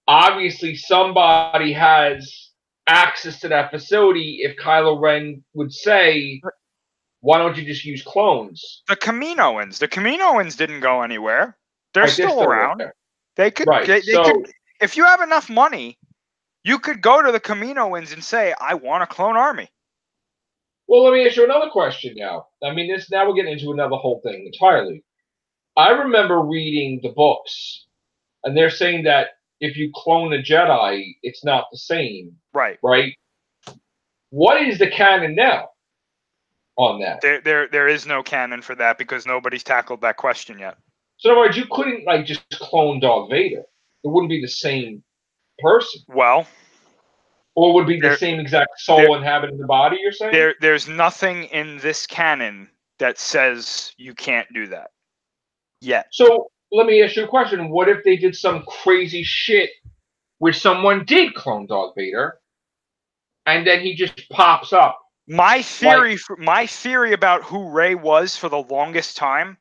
S1: obviously somebody has access to that facility. If Kylo Ren would say, why don't you just use clones?
S2: The Kaminoans didn't go anywhere. They're still around. They could, they could, if you have enough money, you could go to the Kaminoans and say, I want a clone army.
S1: Well, let me ask you another question now. I mean, now we're getting into another whole thing entirely. I remember reading the books, and they're saying that if you clone a Jedi, it's not the same.
S2: Right.
S1: Right? What is the canon now on that?
S2: There is no canon for that because nobody's tackled that question yet.
S1: So in other words, you couldn't like just clone Darth Vader. It wouldn't be the same person.
S2: Well,
S1: or would be the same exact soul inhabiting the body, you're saying?
S2: There's nothing in this canon that says you can't do that yet.
S1: So let me ask you a question. What if they did some crazy shit where someone did clone Darth Vader and then he just pops up?
S2: My theory about who Rey was for the longest time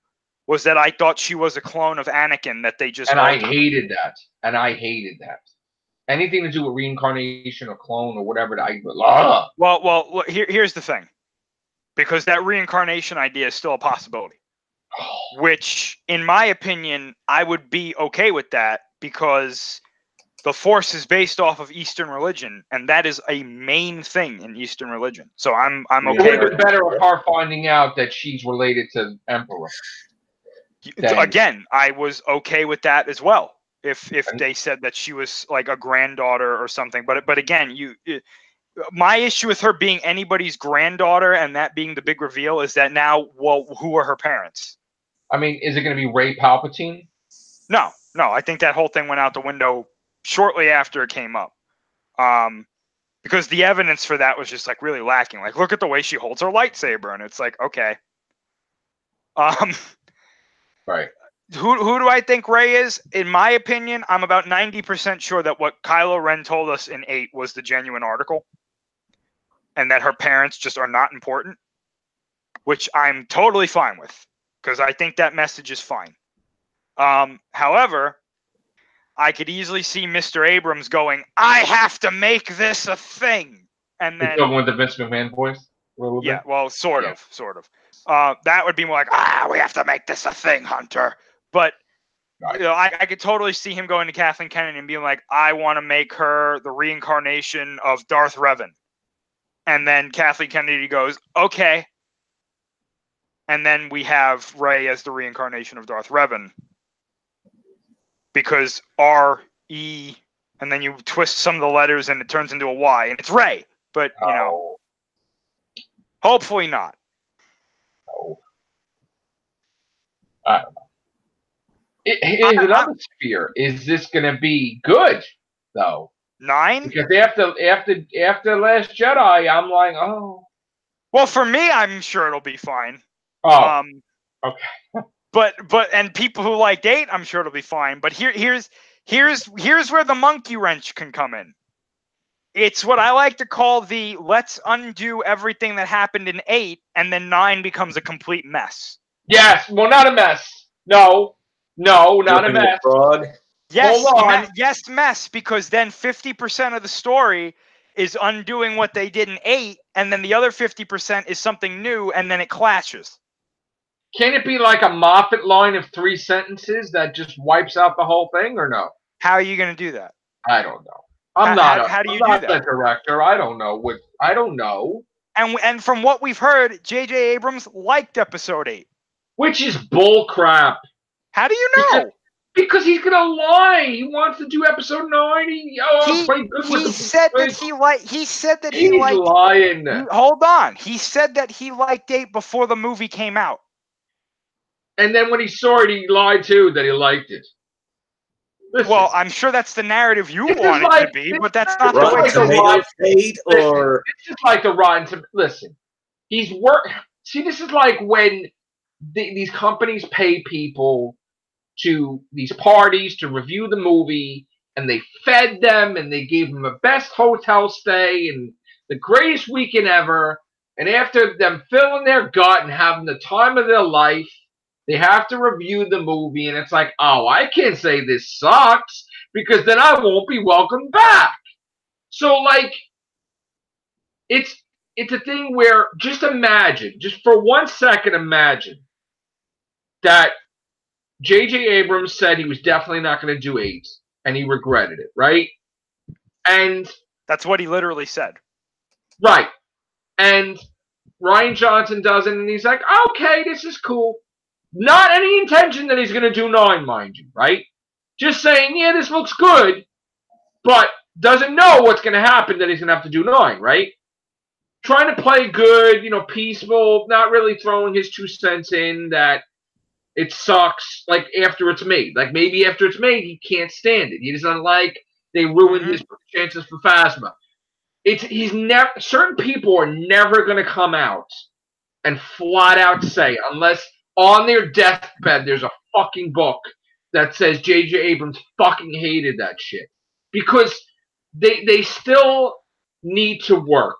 S2: was that I thought she was a clone of Anakin that they just...
S1: And I hated that. Anything to do with reincarnation or clone or whatever,
S2: Well, here's the thing. Because that reincarnation idea is still a possibility. Which, in my opinion, I would be okay with that because the Force is based off of Eastern religion, and that is a main thing in Eastern religion. So I'm okay.
S1: It would have been better with her finding out that she's related to Emperor.
S2: Again, I was okay with that as well. If they said that she was like a granddaughter or something, but again, my issue with her being anybody's granddaughter and that being the big reveal is that now, well, who are her parents?
S1: I mean, is it going to be Rey Palpatine?
S2: No. I think that whole thing went out the window shortly after it came up, because the evidence for that was just like really lacking. Like, look at the way she holds her lightsaber, and it's like, okay,
S1: right.
S2: Who do I think Rey is? In my opinion, I'm about 90% sure that what Kylo Ren told us in 8 was the genuine article, and that her parents just are not important, which I'm totally fine with, because I think that message is fine. However, I could easily see Mr. Abrams going, I have to make this a thing. And then...
S1: Going with the Vince McMahon voice?
S2: Yeah, well, sort of. That would be more like, we have to make this a thing, Hunter. But you know, I could totally see him going to Kathleen Kennedy and being like, I want to make her the reincarnation of Darth Revan. And then Kathleen Kennedy goes, okay. And then we have Rey as the reincarnation of Darth Revan. Because R-E, and then you twist some of the letters and it turns into a Y, and it's Rey. But, you know, hopefully not.
S1: No. I don't know. Here's another sphere. Is this going to be good, though?
S2: 9?
S1: Because after Last Jedi, I'm like, oh.
S2: Well, for me, I'm sure it'll be fine.
S1: Oh, okay.
S2: But and people who liked 8, I'm sure it'll be fine. But here's where the monkey wrench can come in. It's what I like to call the let's undo everything that happened in 8, and then 9 becomes a complete mess.
S1: Yes, well, not a mess. No, not a mess.
S2: Yes, hold on. Yes, mess, because then 50% of the story is undoing what they did in 8, and then the other 50% is something new, and then it clashes.
S1: Can it be like a Moffat line of 3 sentences that just wipes out the whole thing, or no?
S2: How are you going to do that?
S1: I don't know. I'm not
S2: a
S1: director. I don't know. I don't know.
S2: And from what we've heard, J.J. Abrams liked Episode 8.
S1: Which is bull crap.
S2: How do you know?
S1: Because he's gonna lie. He wants to do Episode 9. He
S2: said that he
S1: he's
S2: liked.
S1: Lying.
S2: Hold on. He said that he liked 8 before the movie came out.
S1: And then when he saw it, he lied too that he liked it. Listen,
S2: well, I'm sure that's the narrative you want it to be, but that's not the way
S3: it's
S1: This is like the Rotten. Listen, See, this is like when these companies pay people to these parties to review the movie, and they fed them, and they gave them the best hotel stay and the greatest weekend ever. And after them filling their gut and having the time of their life, they have to review the movie, and it's like, oh, I can't say this sucks because then I won't be welcomed back. So, like, it's a thing where just imagine, just for 1 second, imagine that J.J. Abrams said he was definitely not going to do 8, and he regretted it, right? And
S2: that's what he literally said.
S1: Right. And Ryan Johnson does it, and he's like, okay, this is cool. Not any intention that he's going to do 9, mind you, right? Just saying, yeah, this looks good, but doesn't know what's going to happen that he's going to have to do 9, right? Trying to play good, peaceful, not really throwing his 2 cents in that it sucks, like, after it's made. Like, maybe after it's made, he can't stand it. He doesn't like they ruined his chances for Phasma. He's never. Certain people are never going to come out and flat out say, unless on their deathbed there's a fucking book that says J.J. Abrams fucking hated that shit, because they still need to work,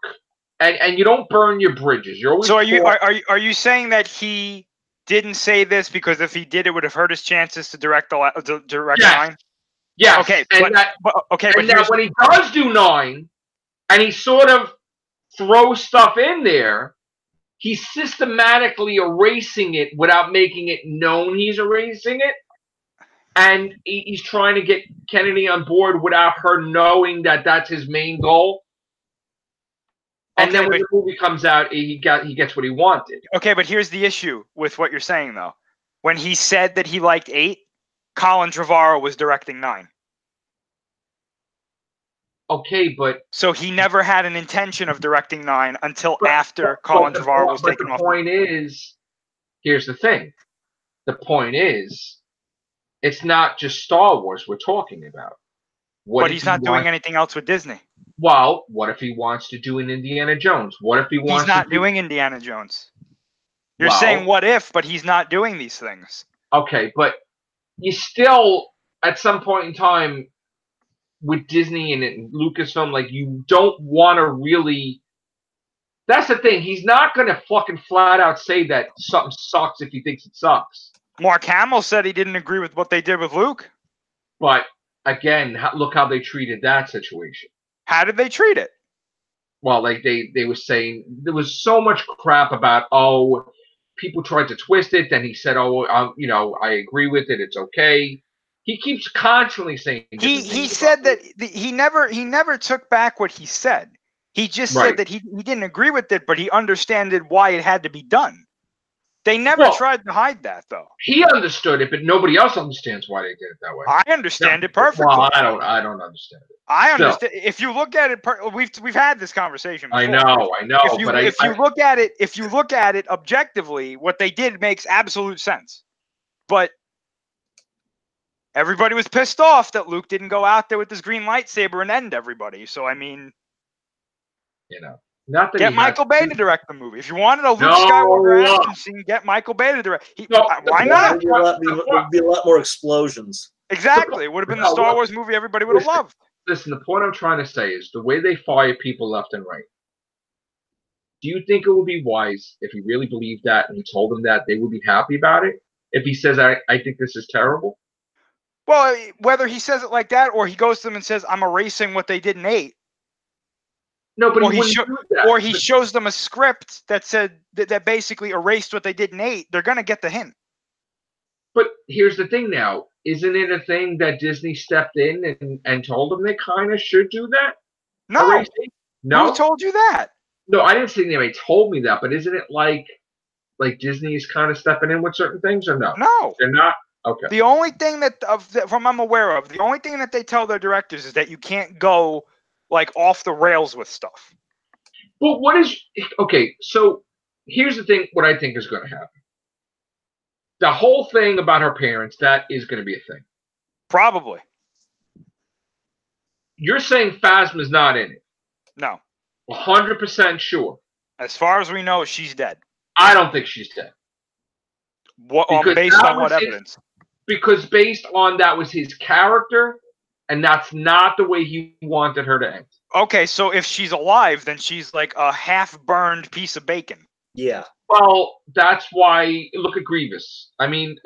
S1: and you don't burn your bridges. You're always.
S2: So are you saying that he didn't say this because if he did, it would have hurt his chances to direct
S1: yes.
S2: 9?
S1: Yeah.
S2: Okay.
S1: But now when he does do 9, and he sort of throws stuff in there, he's systematically erasing it without making it known he's erasing it. And he's trying to get Kennedy on board without her knowing that that's his main goal. And then when the movie comes out, he gets what he wanted.
S2: Okay, but here's the issue with what you're saying, though. When he said that he liked 8, Colin Trevorrow was directing 9.
S1: Okay, but...
S2: So he never had an intention of directing 9 until after Colin Trevorrow was taken off.
S1: The point is, here's the thing. The point is, it's not just Star Wars we're talking about.
S2: But he's not doing anything else with Disney.
S1: Well, what if he wants to do an Indiana Jones? What if he wants
S2: He's not doing Indiana Jones. You're saying what if, but he's not doing these things.
S1: Okay, but you still, at some point in time, with Disney and Lucasfilm, like, you don't want to really... That's the thing. He's not going to fucking flat out say that something sucks if he thinks it sucks.
S2: Mark Hamill said he didn't agree with what they did with Luke.
S1: But, again, look how they treated that situation.
S2: How did they treat it?
S1: Well, like, they were saying... There was so much crap about, people tried to twist it. Then he said, I agree with it. It's okay. He keeps constantly saying...
S2: He said that he never took back what he said. He just said that he didn't agree with it, but he understood why it had to be done. They never tried to hide that, though.
S1: He understood it, but nobody else understands why they did it that way.
S2: I understand it perfectly.
S1: Well, I don't understand it.
S2: I understand. If you look at it, we've had this conversation before.
S1: I know.
S2: If you look at it objectively, what they did makes absolute sense. But everybody was pissed off that Luke didn't go out there with his green lightsaber and end everybody. So I mean,
S1: not that
S2: get Michael Bay to direct the movie. If you wanted a Luke Skywalker action scene, get Michael Bay to direct. Why not?
S3: There'd be a lot more explosions.
S2: Exactly. It would have been the Star Wars movie everybody would have loved.
S1: Listen, the point I'm trying to say is the way they fire people left and right. Do you think it would be wise if he really believed that and he told them that, they would be happy about it? If he says, I think this is terrible?
S2: Well, whether he says it like that or he goes to them and says, I'm erasing what they did in 8.
S1: No, but
S2: he shows them a script that said that basically erased what they did in 8. They're going to get the hint.
S1: But here's the thing now. Isn't it a thing that Disney stepped in and told them they kind of should do that?
S2: No.
S1: Erasing? No?
S2: Who told you that?
S1: No, I didn't say anybody told me that, but isn't it like Disney is kind of stepping in with certain things, or no?
S2: No.
S1: They're not? Okay.
S2: The only thing from I'm aware of, the only thing that they tell their directors is that you can't go like off the rails with stuff.
S1: But okay, so here's the thing, what I think is going to happen. The whole thing about her parents, that is going to be a thing.
S2: Probably.
S1: You're saying Phasma's not in it?
S2: No.
S1: 100% sure.
S2: As far as we know, she's dead.
S1: I don't think she's dead.
S2: Based on what evidence?
S1: Because based on that was his character, and that's not the way he wanted her to end.
S2: Okay, so if she's alive, then she's like a half-burned piece of bacon.
S3: Yeah.
S1: Well, that's why. Look at Grievous. I mean,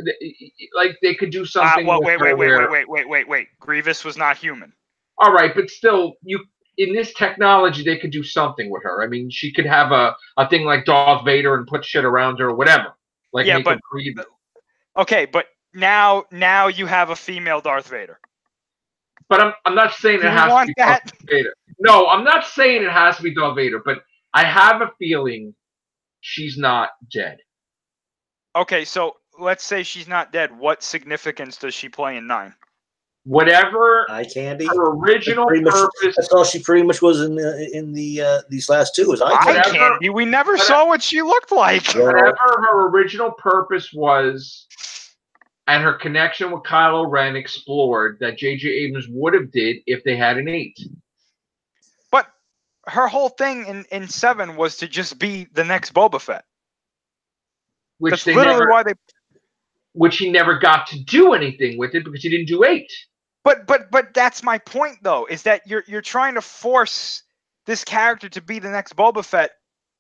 S1: like they could do something.
S2: Wait. Grievous was not human.
S1: All right, but still, in this technology, they could do something with her. I mean, she could have a thing like Darth Vader and put shit around her or whatever. Like,
S2: yeah, but okay, but now you have a female Darth Vader.
S1: But I'm not saying it has to be Darth Vader. No, I'm not saying it has to be Darth Vader. But I have a feeling she's not dead.
S2: Okay, so let's say she's not dead. What significance does she play in 9?
S1: Whatever
S3: eye candy.
S1: her original purpose.
S3: That's all she pretty much was in these last two. Was eye candy.
S2: Candy. We never saw what she looked like.
S1: Whatever her original purpose was, and her connection with Kylo Ren explored, that J.J. Abrams would have did if they had an 8.
S2: But her whole thing in 7 was to just be the next Boba Fett.
S1: Which
S2: That's literally why they.
S1: Which he never got to do anything with it because he didn't do 8.
S2: But that's my point though, is that you're trying to force this character to be the next Boba Fett.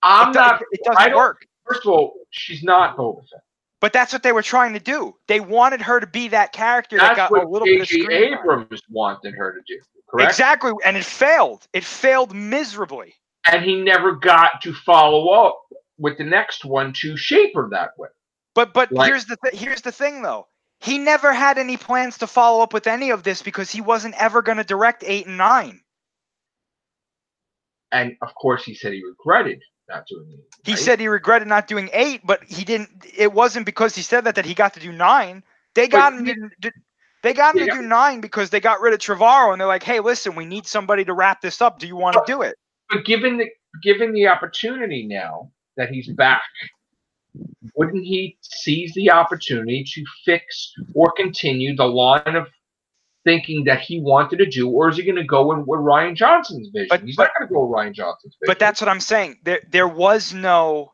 S2: It doesn't work.
S1: First of all, she's not Boba Fett.
S2: But that's what they were trying to do. They wanted her to be that character that got a little bit of screen time.
S1: J.J. Abrams wanted her to do, correct?
S2: Exactly, and it failed. It failed miserably.
S1: And he never got to follow up with the next one to shape her that way.
S2: But here's the thing though. He never had any plans to follow up with any of this because he wasn't ever going to direct 8 and 9.
S1: And of course, he said he regretted not doing 8. Right?
S2: He said he regretted not doing 8, but he didn't. It wasn't because he said that he got to do 9. They got him to do 9 because they got rid of Trevorrow and they're like, "Hey, listen, we need somebody to wrap this up. Do you want to do it?"
S1: But given the opportunity now that he's back, wouldn't he seize the opportunity to fix or continue the line of thinking that he wanted to do, or is he going to go in with Rian Johnson's vision? He's not going to go with Rian Johnson's vision.
S2: But that's what I'm saying. There was no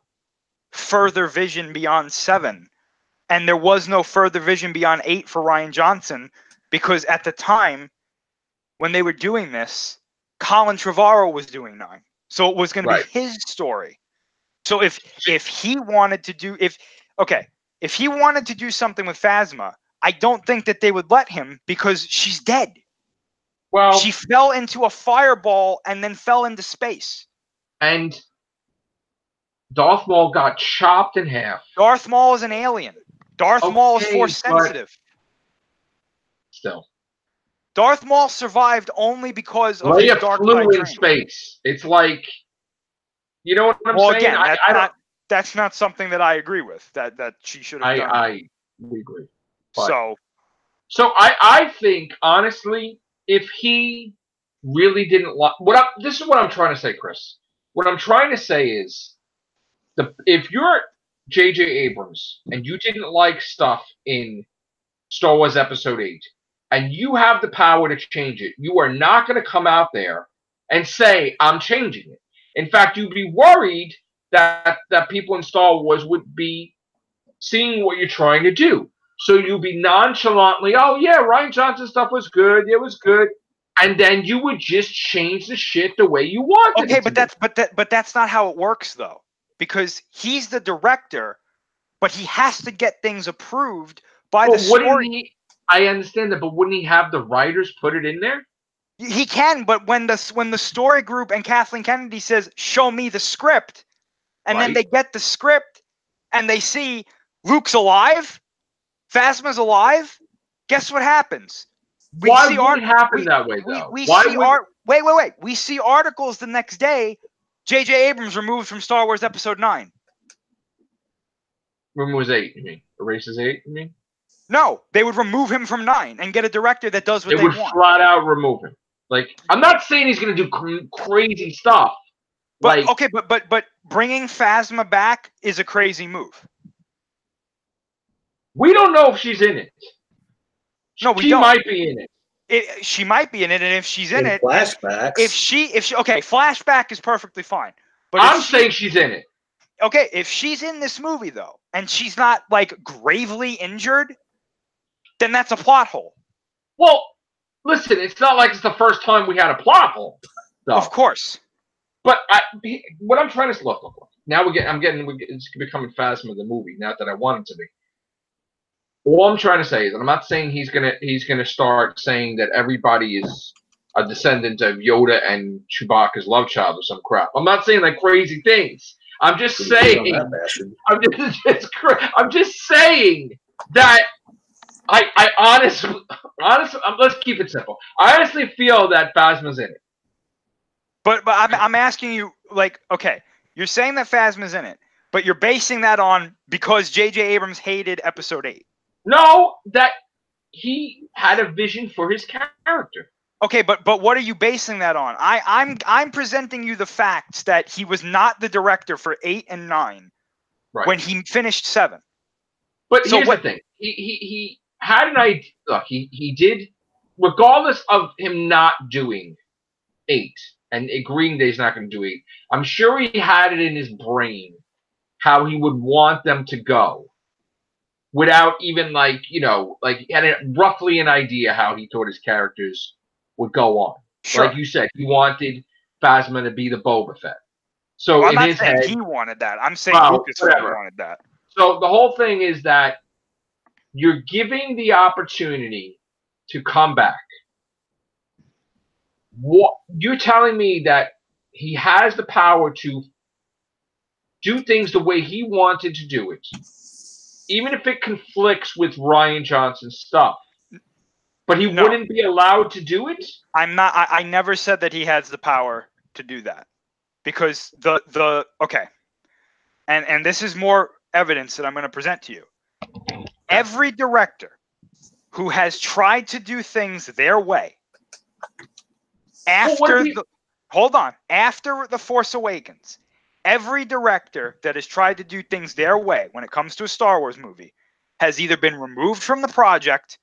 S2: further vision beyond 7, and there was no further vision beyond 8 for Rian Johnson because at the time when they were doing this, Colin Trevorrow was doing 9, so it was going to be his story. So if he wanted to do if he wanted to do something with Phasma, I don't think that they would let him because she's dead.
S1: Well,
S2: she fell into a fireball and then fell into space.
S1: And Darth Maul got chopped in half.
S2: Darth Maul is an alien. Darth Maul is force sensitive.
S1: Still.
S2: Darth Maul survived only because of his dark side
S1: flew in space. It's like, you know what I'm saying?
S2: Again, that's not something that I agree with. That she should have done.
S1: I agree.
S2: But,
S1: so I think honestly, if he really didn't like this is what I'm trying to say, Chris. What I'm trying to say is, if you're J.J. Abrams and you didn't like stuff in Star Wars Episode 8, and you have the power to change it, you are not going to come out there and say, I'm changing it. In fact, you'd be worried that people in Star Wars would be seeing what you're trying to do. So you'd be nonchalantly, oh yeah, Rian Johnson's stuff was good, it was good. And then you would just change the shit the way you wanted.
S2: Okay, but that's not how it works though. Because he's the director, but he has to get things approved by the story.
S1: I understand that, but wouldn't he have the writers put it in there?
S2: He can, but when the story group and Kathleen Kennedy says, "Show me the script," and then they get the script and they see Luke's alive, Phasma's alive, guess what happens?
S1: Why would it happen that way though?
S2: Wait. We see articles the next day. J.J. Abrams removed from Star Wars Episode 9.
S1: Removes 8, you mean? Erases 8, you mean?
S2: No, they would remove him from 9 and get a director that does what they want.
S1: They would flat out remove him. Like, I'm not saying he's going to do crazy stuff.
S2: But but bringing Phasma back is a crazy move.
S1: We don't know if she's in it.
S2: No, we don't.
S1: She might be in it.
S2: She might be in it, and if she's in it,
S3: flashbacks.
S2: If she, flashback is perfectly fine. But
S1: I'm saying she's in it.
S2: Okay, if she's in this movie though, and she's not like gravely injured, then that's a plot hole.
S1: Well, listen, it's not like it's the first time we had a plot hole. Though.
S2: Of course.
S1: But what I'm trying to look. Now it's becoming Phasma the movie. Not that I want it to be. All I'm trying to say is, and I'm not saying he's gonna start saying that everybody is a descendant of Yoda and Chewbacca's love child or some crap. I'm not saying like crazy things. I'm just saying. I'm just saying that I honestly, let's keep it simple. I honestly feel that Phasma's in it.
S2: But I'm asking you, like, okay, you're saying that Phasma's in it. But you're basing that on because J.J. Abrams hated Episode 8.
S1: No, that he had a vision for his character.
S2: Okay, but what are you basing that on? I'm presenting you the facts that he was not the director for 8 and 9 when he finished 7.
S1: But so here's the thing: he had an idea. Look, he did, regardless of him not doing 8 and agreeing that he's not going to do 8. I'm sure he had it in his brain how he would want them to go, without even he had roughly an idea how he thought his characters would go on. Sure. Like you said, he wanted Phasma to be the Boba Fett. So
S2: I'm
S1: in
S2: not
S1: his
S2: saying
S1: head,
S2: he wanted that. I'm saying Lucasfilm wanted that.
S1: So the whole thing is that you're giving the opportunity to come back. What you're telling me that he has the power to do things the way he wanted to do it, even if it conflicts with Rian Johnson's stuff. But he wouldn't be allowed to do it?
S2: I never said that he has the power to do that. Because okay. And this is more evidence that I'm going to present to you. Every director who has tried to do things their way after The Force Awakens, every director that has tried to do things their way when it comes to a Star Wars movie has either been removed from the project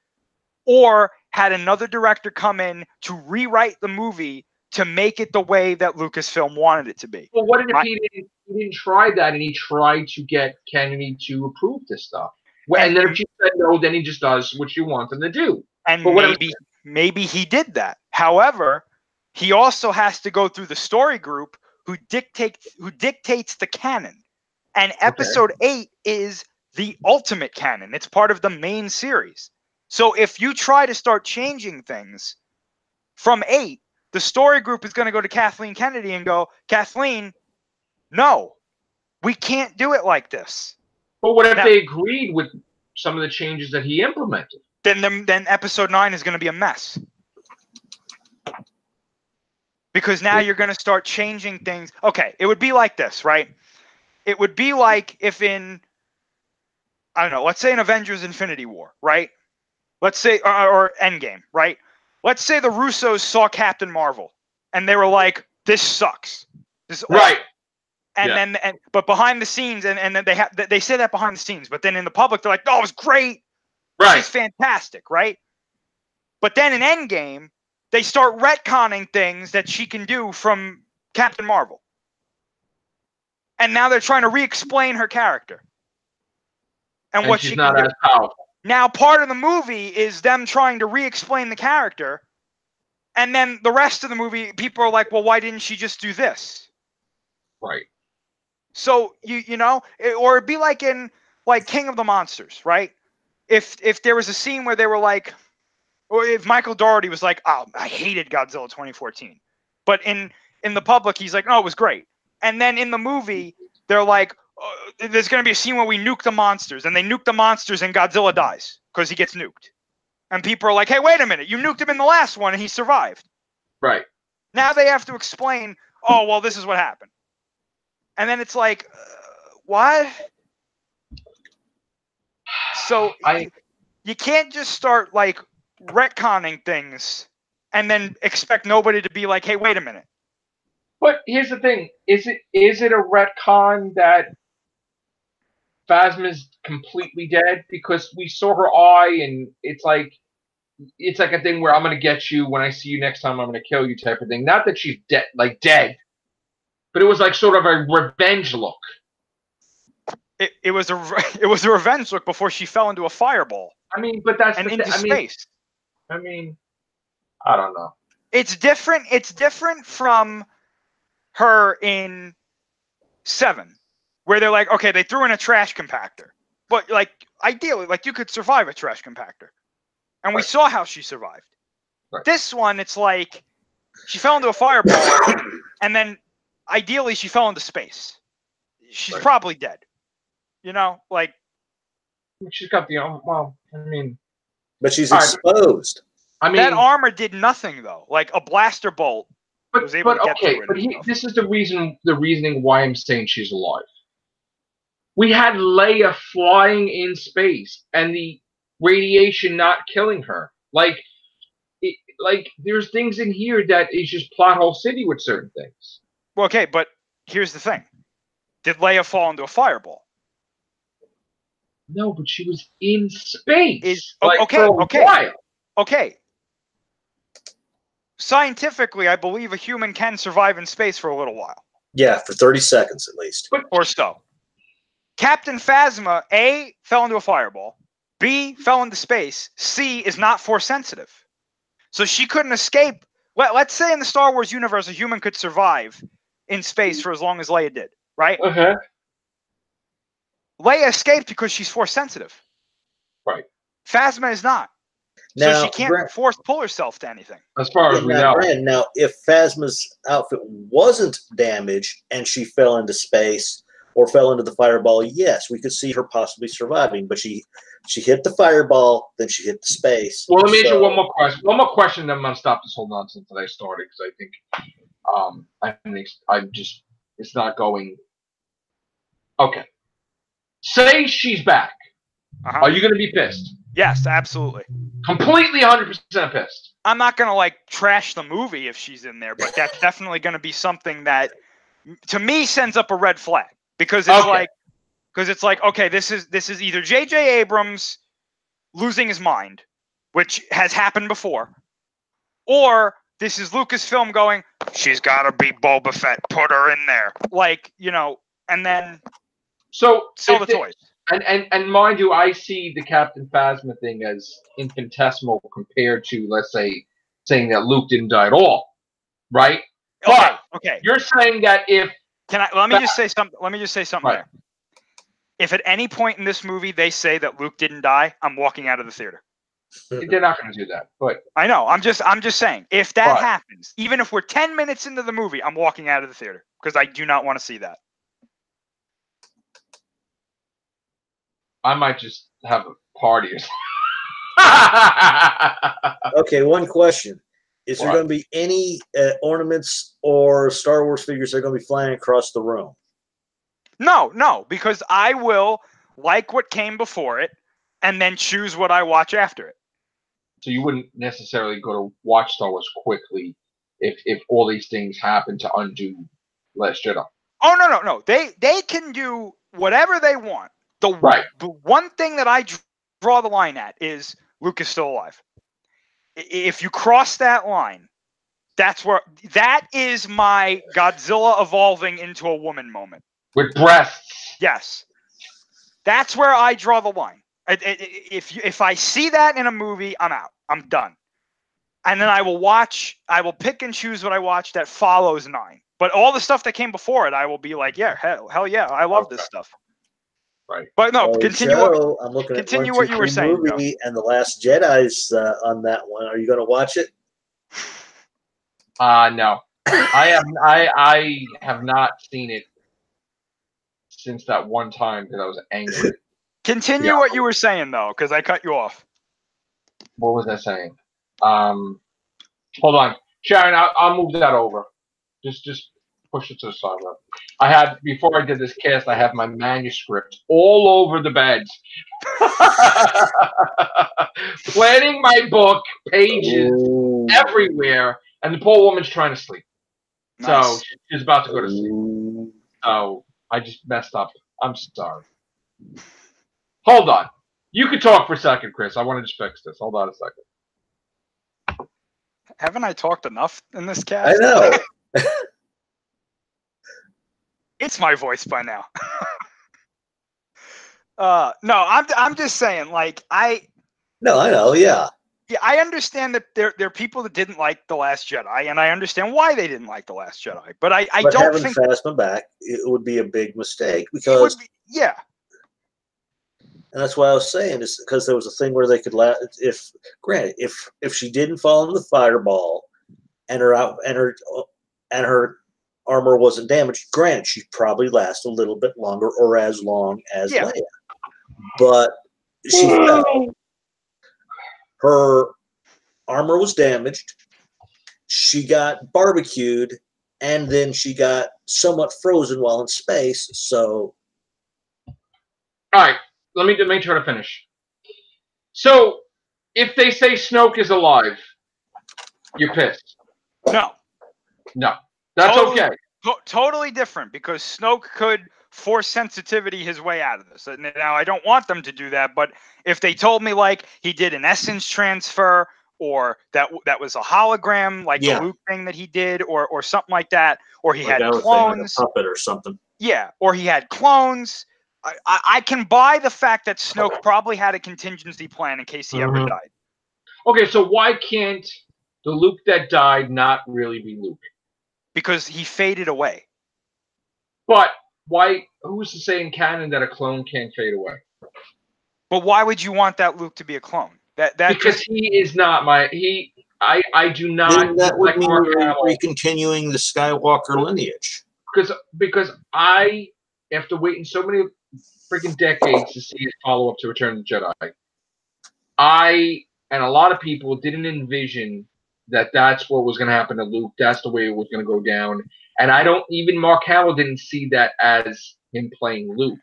S2: or had another director come in to rewrite the movie to make it the way that Lucasfilm wanted it to be.
S1: Well, what if he didn't try that and he tried to get Kennedy to approve this stuff? And then if she said no, then he just does what you want him to do.
S2: And maybe he did that. However, he also has to go through the story group who dictates the canon. And Episode 8 is the ultimate canon. It's part of the main series. So if you try to start changing things from 8, the story group is going to go to Kathleen Kennedy and go, Kathleen, no, we can't do it like this.
S1: But what if they agreed with some of the changes that he implemented?
S2: Then Episode 9 is going to be a mess. Because now you're going to start changing things. Okay, it would be like this, right? It would be like if in, I don't know, let's say in Avengers Infinity War, right? Let's say, or Endgame, right? Let's say the Russos saw Captain Marvel and they were like, this sucks. This is
S1: right.
S2: And then, but behind the scenes, and then they say that behind the scenes, but then in the public, they're like, oh, it was great.
S1: Right.
S2: She's fantastic, right? But then in Endgame, they start retconning things that she can do from Captain Marvel. And now they're trying to re-explain her character. And what
S1: she's
S2: she
S1: not
S2: can do.
S1: as powerful.
S2: Now, part of the movie is them trying to re-explain the character. And then the rest of the movie, people are like, well, why didn't she just do this?
S1: Right.
S2: So, you know, or it'd be like in like King of the Monsters, right? If there was a scene where they were like, or if Michael Dougherty was like, oh, I hated Godzilla 2014. But in the public, he's like, oh, it was great. And then in the movie, they're like, oh, there's going to be a scene where we nuke the monsters. And they nuke the monsters and Godzilla dies because he gets nuked. And people are like, hey, wait a minute. You nuked him in the last one and he survived.
S1: Right.
S2: Now they have to explain, oh, well, this is what happened. And then it's like, what? So you can't just start like retconning things and then expect nobody to be like, hey, wait a minute.
S1: But here's the thing. Is it a retcon that Phasma's completely dead? Because we saw her eye and it's like a thing where I'm going to get you when I see you next time, I'm going to kill you type of thing. Not that she's dead, dead. But it was like sort of a revenge look.
S2: It was a revenge look before she fell into a fireball.
S1: I mean, but that's
S2: into space.
S1: I mean, I don't know.
S2: It's different. It's different from her in 7, where they're like, okay, they threw in a trash compactor, but like ideally, like you could survive a trash compactor, and we saw how she survived. Right. This one, it's like she fell into a fireball, and then ideally she fell into space. She's probably dead. You know, like
S1: she's got the well, I mean,
S3: but she's exposed.
S1: I mean,
S2: that armor did nothing though. Like a blaster bolt was able to get through it.
S1: But this is the reasoning why I'm saying she's alive. We had Leia flying in space and the radiation not killing her. Like there's things in here that is just plot hole city with certain things.
S2: Well, okay, but here's the thing: did Leia fall into a fireball?
S1: No, but she was in space.
S2: Okay. Scientifically, I believe a human can survive in space for a little while.
S3: Yeah, for 30 seconds at least.
S2: Or so. Captain Phasma, A, fell into a fireball. B, fell into space. C, is not force sensitive. So she couldn't escape. Let's say in the Star Wars universe, a human could survive in space for as long as Leia did, right?
S1: Okay.
S2: Leia escaped because she's force sensitive.
S1: Right.
S2: Phasma is not. So she can't force pull herself to anything.
S1: As far as we know.
S3: Now, if Phasma's outfit wasn't damaged and she fell into space or fell into the fireball, yes, we could see her possibly surviving. But she hit the fireball, then she hit the space.
S1: Well, let me ask you one more question. One more question, then I'm gonna stop this whole nonsense that I started because I think I'm just it's not going. Okay. Say she's back. Are you gonna be pissed?
S2: Yes, absolutely.
S1: Completely 100% pissed.
S2: I'm not going to like trash the movie if she's in there, but that's definitely going to be something that to me sends up a red flag because it's like, okay, this is either J.J. Abrams losing his mind, which has happened before, or this is Lucasfilm going, she's got to be Boba Fett, put her in there. Like, and then sell the toys.
S1: And mind you, I see the Captain Phasma thing as infinitesimal compared to, let's say, saying that Luke didn't die at all, right?
S2: Okay.
S1: You're saying that if
S2: let me just say something
S1: right.
S2: there. If at any point in this movie they say that Luke didn't die, I'm walking out of the theater.
S1: They're not going to do that, but
S2: I know. I'm just saying, if that happens, even if we're 10 minutes into the movie, I'm walking out of the theater because I do not want to see that.
S1: I might just have a party or something.
S3: Okay, one question. Is there going to be any ornaments or Star Wars figures that are going to be flying across the room?
S2: No, because I will like what came before it and then choose what I watch after it.
S1: So you wouldn't necessarily go to watch Star Wars quickly if all these things happen to undo Last Jedi.
S2: Oh, no. They can do whatever they want. The one thing that I draw the line at is Luke is still alive. If you cross that line, that is my Godzilla evolving into a woman moment.
S1: With breasts.
S2: Yes. That's where I draw the line. If I see that in a movie, I'm out. I'm done. And then I will pick and choose what I watch that follows 9. But all the stuff that came before it, I will be like, yeah, hell yeah, I love this stuff.
S1: Right.
S2: But no, continue.
S3: Joe, I'm looking at
S2: what you were saying.
S3: Movie and The Last Jedi's on that one. Are you going to watch it?
S1: No. I have not seen it since that one time because I was angry.
S2: Continue what you were saying though, because I cut you off.
S1: What was I saying? Hold on, Sharon. I'll move that over. Just push it to the side. I had before I did this cast. I have my manuscript all over the beds, planning my book, pages everywhere, and the poor woman's trying to sleep. Nice. So she's about to go to sleep. So I just messed up. I'm sorry. Hold on. You can talk for a second, Chris. I want to just fix this. Hold on a second.
S2: Haven't I talked enough in this cast?
S3: I know.
S2: It's my voice by now. No, I'm just saying, like
S3: No, I know, yeah.
S2: Yeah, I understand that there are people that didn't like The Last Jedi, and I understand why they didn't like The Last Jedi. But I don't think
S3: Phasma back, it would be a big mistake because
S2: yeah.
S3: And that's why I was saying is because there was a thing where they could if she didn't fall in the fireball and her armor wasn't damaged, granted she'd probably last a little bit longer or as long as Leia. But she fell. Her armor was damaged. She got barbecued, and then she got somewhat frozen while in space. So
S1: All right, let me try to finish. So, if they say Snoke is alive, you're pissed.
S2: No.
S1: No, that's okay.
S2: Totally different, because Snoke could force sensitivity his way out of this. Now, I don't want them to do that, but if they told me like he did an essence transfer, or that was a hologram, like the Luke thing that he did, or something like that, or he had clones,
S3: like a puppet or something.
S2: Yeah, or he had clones. I can buy the fact that Snoke probably had a contingency plan in case he ever died.
S1: Okay, so why can't the Luke that died not really be Luke?
S2: Because he faded away.
S1: But why? Who's to say in canon that a clone can't fade away?
S2: But why would you want that Luke to be a clone?
S1: Because he is not my I do not.
S3: Then that would mean we're continuing the Skywalker lineage.
S1: Because I, after waiting so many freaking decades to see his follow up to Return of the Jedi, I and a lot of people didn't envision that that's what was going to happen to Luke. That's the way it was going to go down. And I don't even Mark Hamill didn't see that as him playing Luke.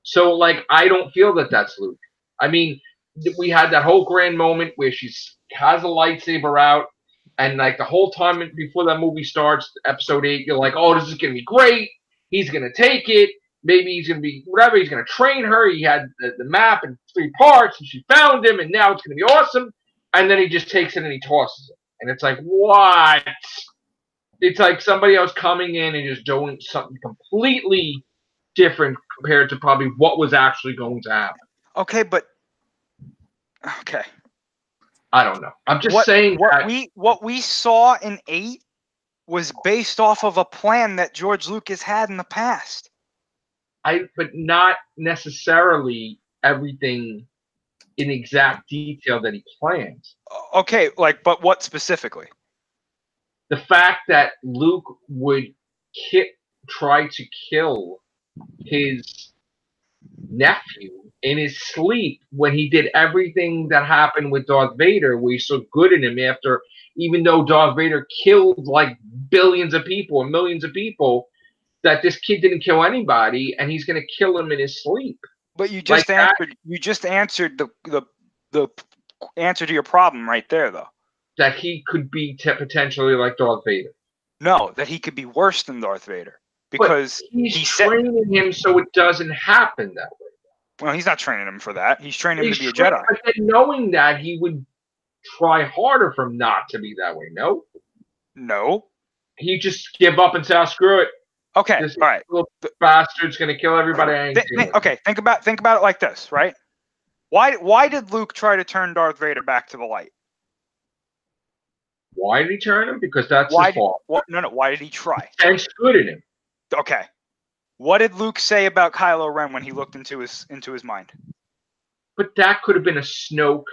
S1: So like I don't feel that that's Luke. I mean, we had that whole grand moment where she has a lightsaber out, and like the whole time before that movie starts, episode 8, you're like, oh, this is gonna be great. He's gonna take it. Maybe he's gonna be whatever. He's gonna train her. He had the map in 3 parts, and she found him, and now it's gonna be awesome. And then he just takes it and he tosses it, and it's like, what? It's like somebody else coming in and just doing something completely different compared to probably what was actually going to happen.
S2: Okay, but okay.
S1: I don't know. I'm just saying
S2: what we saw in 8 was based off of a plan that George Lucas had in the past.
S1: But not necessarily everything in exact detail that he planned.
S2: Okay, but what specifically?
S1: The fact that Luke would try to kill his nephew in his sleep when he did everything that happened with Darth Vader, where he's so good in him after, even though Darth Vader killed like billions of people and millions of people, that this kid didn't kill anybody and he's going to kill him in his sleep.
S2: But you just answered the answer to your problem right there, though.
S1: That he could be potentially like Darth Vader.
S2: No, that he could be worse than Darth Vader. Because
S1: he's training him so it doesn't happen that way.
S2: Well, he's not training him for that. He's training him to be a Jedi.
S1: But then knowing that, he would try harder for him not to be that way. No?
S2: No.
S1: He just give up and say, oh, screw it.
S2: Okay,
S1: this
S2: all right.
S1: Little bastard's going to kill everybody.
S2: Okay, think about it like this, right? Why did Luke try to turn Darth Vader back to the light?
S1: Why did he turn him? Because that's his fault.
S2: No. Why did he try?
S1: Thanks good in him.
S2: Okay. What did Luke say about Kylo Ren when he looked into his mind?
S1: But that could have been a Snoke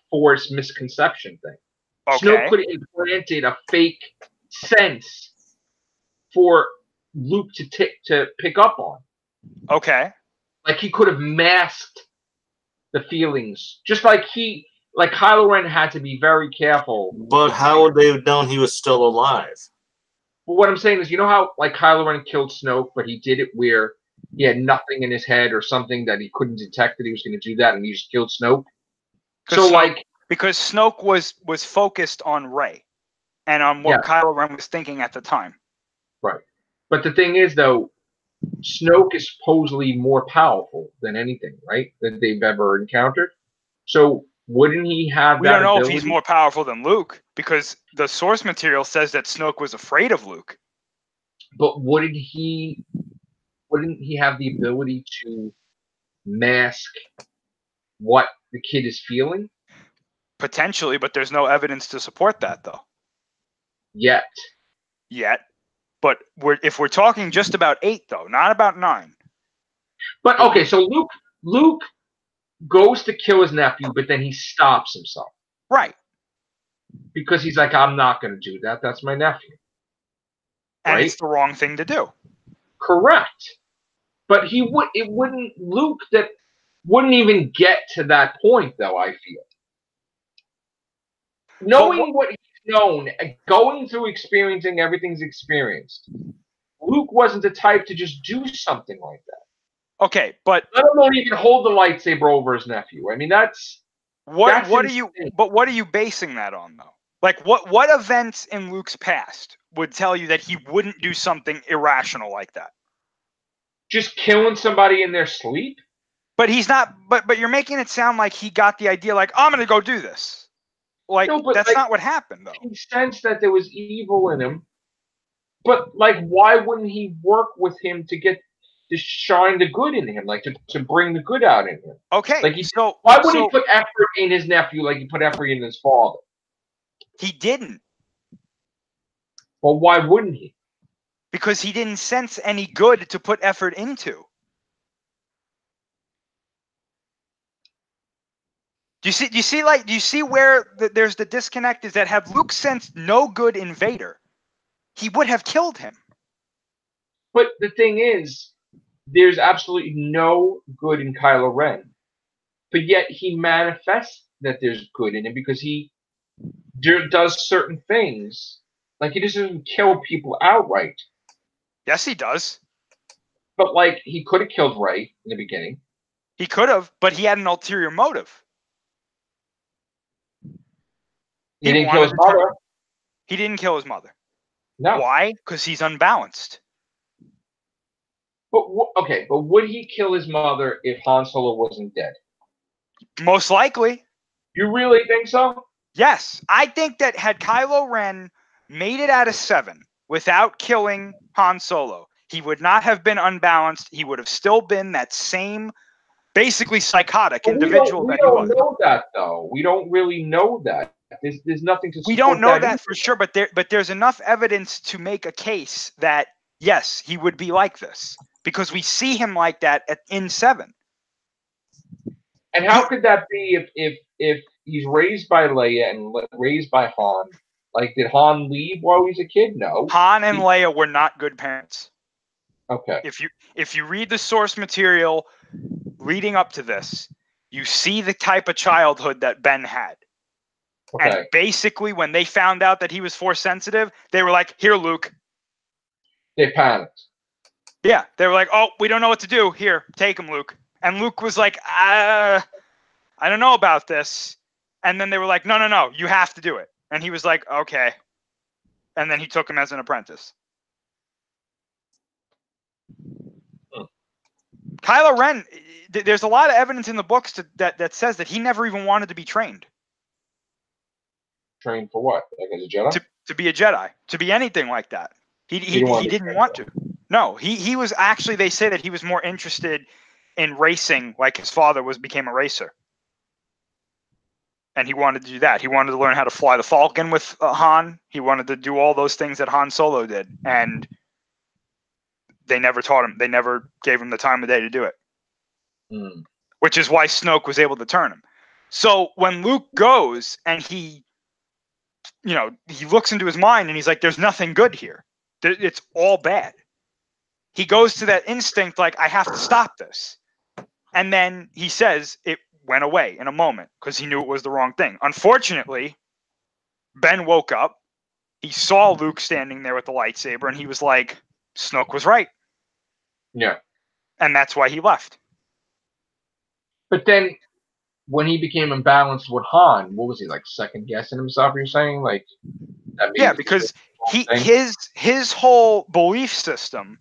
S1: force misconception thing.
S2: Okay.
S1: Snoke could have implanted a fake sense for Luke to pick up on.
S2: Okay.
S1: Like he could have masked the feelings, just like Kylo Ren had to be very careful.
S3: But how would they have known he was still alive?
S1: Well, what I'm saying is, you know how Kylo Ren killed Snoke, but he did it where he had nothing in his head or something that he couldn't detect that he was going to do that, and he just killed Snoke.
S2: Because Snoke was focused on Rey, and on what Kylo Ren was thinking at the time.
S1: Right, but the thing is, though, Snoke is supposedly more powerful than anything, right, that they've ever encountered. So wouldn't he have
S2: We don't know if he's more powerful than Luke, because the source material says that Snoke was afraid of Luke.
S1: But wouldn't he have the ability to mask what the kid is feeling?
S2: Potentially, but there's no evidence to support that, though.
S1: Yet.
S2: But if we're talking just about 8, though, not about 9.
S1: But okay, so Luke goes to kill his nephew, but then he stops himself.
S2: Right.
S1: Because he's like, I'm not going to do that. That's my nephew.
S2: And it's the wrong thing to do.
S1: Correct. But Luke that wouldn't even get to that point, though, I feel. Knowing what he's known, and going through experiencing everything's experienced, Luke wasn't the type to just do something like that.
S2: Okay, but
S1: let alone even hold the lightsaber over his nephew. I mean, that's
S2: what are
S1: insane.
S2: you? But what are you basing that on, though? Like, what events in Luke's past would tell you that he wouldn't do something irrational like that?
S1: Just killing somebody in their sleep?
S2: But he's not. But you're making it sound like he got the idea. Like, I'm gonna go do this. Like,
S1: No, but
S2: that's
S1: like,
S2: not what happened, though.
S1: he sensed that there was evil in him. But like, why wouldn't he work with him to shine the good in him, like to bring the good out in him?
S2: Okay,
S1: Like,
S2: so
S1: why wouldn't he put effort in his nephew like he put effort in his father?
S2: he didn't,
S1: Well, why wouldn't he?
S2: because he didn't sense any good to put effort into. Do you see where there's the disconnect? Is that had Luke sensed no good in Vader, he would have killed him.
S1: But the thing is, there's absolutely no good in Kylo Ren, but yet he manifests that there's good in him because he does certain things. Like, he doesn't kill people outright,
S2: Yes, he does.
S1: but like, he could have killed Rey in the beginning.
S2: He could have, but he had an ulterior motive.
S1: He didn't kill his mother.
S2: He didn't kill his mother.
S1: No.
S2: Why? Because he's unbalanced.
S1: But okay, but would he kill his mother if Han Solo wasn't dead?
S2: Most likely.
S1: You really think so?
S2: Yes. I think that had Kylo Ren made it out of 7 without killing Han Solo, he would not have been unbalanced. He would have still been that same, basically psychotic individual that he was.
S1: We don't know that, though. We don't really know that. There's nothing to support.
S2: We don't know that for sure, but there's enough evidence to make a case that yes, he would be like this because we see him like that in 7.
S1: And how could that be if he's raised by Leia and raised by Han? Like, did Han leave while he was a kid? No.
S2: Han and Leia were not good parents.
S1: Okay.
S2: If you read the source material leading up to this, you see the type of childhood that Ben had. Okay. And basically, when they found out that he was Force sensitive, they were like, "Here, Luke."
S1: They panicked.
S2: Yeah, they were like, "Oh, we don't know what to do. Here, take him, Luke." And Luke was like, I don't know about this." And then they were like, No, you have to do it." And he was like, "Okay." And then he took him as an apprentice. Kylo Ren, there's a lot of evidence in the books that says that he never even wanted to be trained.
S1: Trained for what? Like as a Jedi?
S2: To be a Jedi. To be anything like that. He didn't want to. No, he was actually, they say that he was more interested in racing like his father became a racer. And he wanted to do that. He wanted to learn how to fly the Falcon with Han. He wanted to do all those things that Han Solo did. And they never taught him. They never gave him the time of day to do it.
S1: Mm.
S2: Which is why Snoke was able to turn him. So when Luke goes and he looks into his mind and he's like, there's nothing good here. It's all bad. He goes to that instinct like, I have to stop this. And then he says it went away in a moment because he knew it was the wrong thing. Unfortunately, Ben woke up. He saw Luke standing there with the lightsaber and he was like, Snoke was right.
S1: Yeah.
S2: And that's why he left.
S1: But then when he became imbalanced with Han, what was he, like, second guessing himself, you're saying? Like,
S2: yeah, because his whole belief system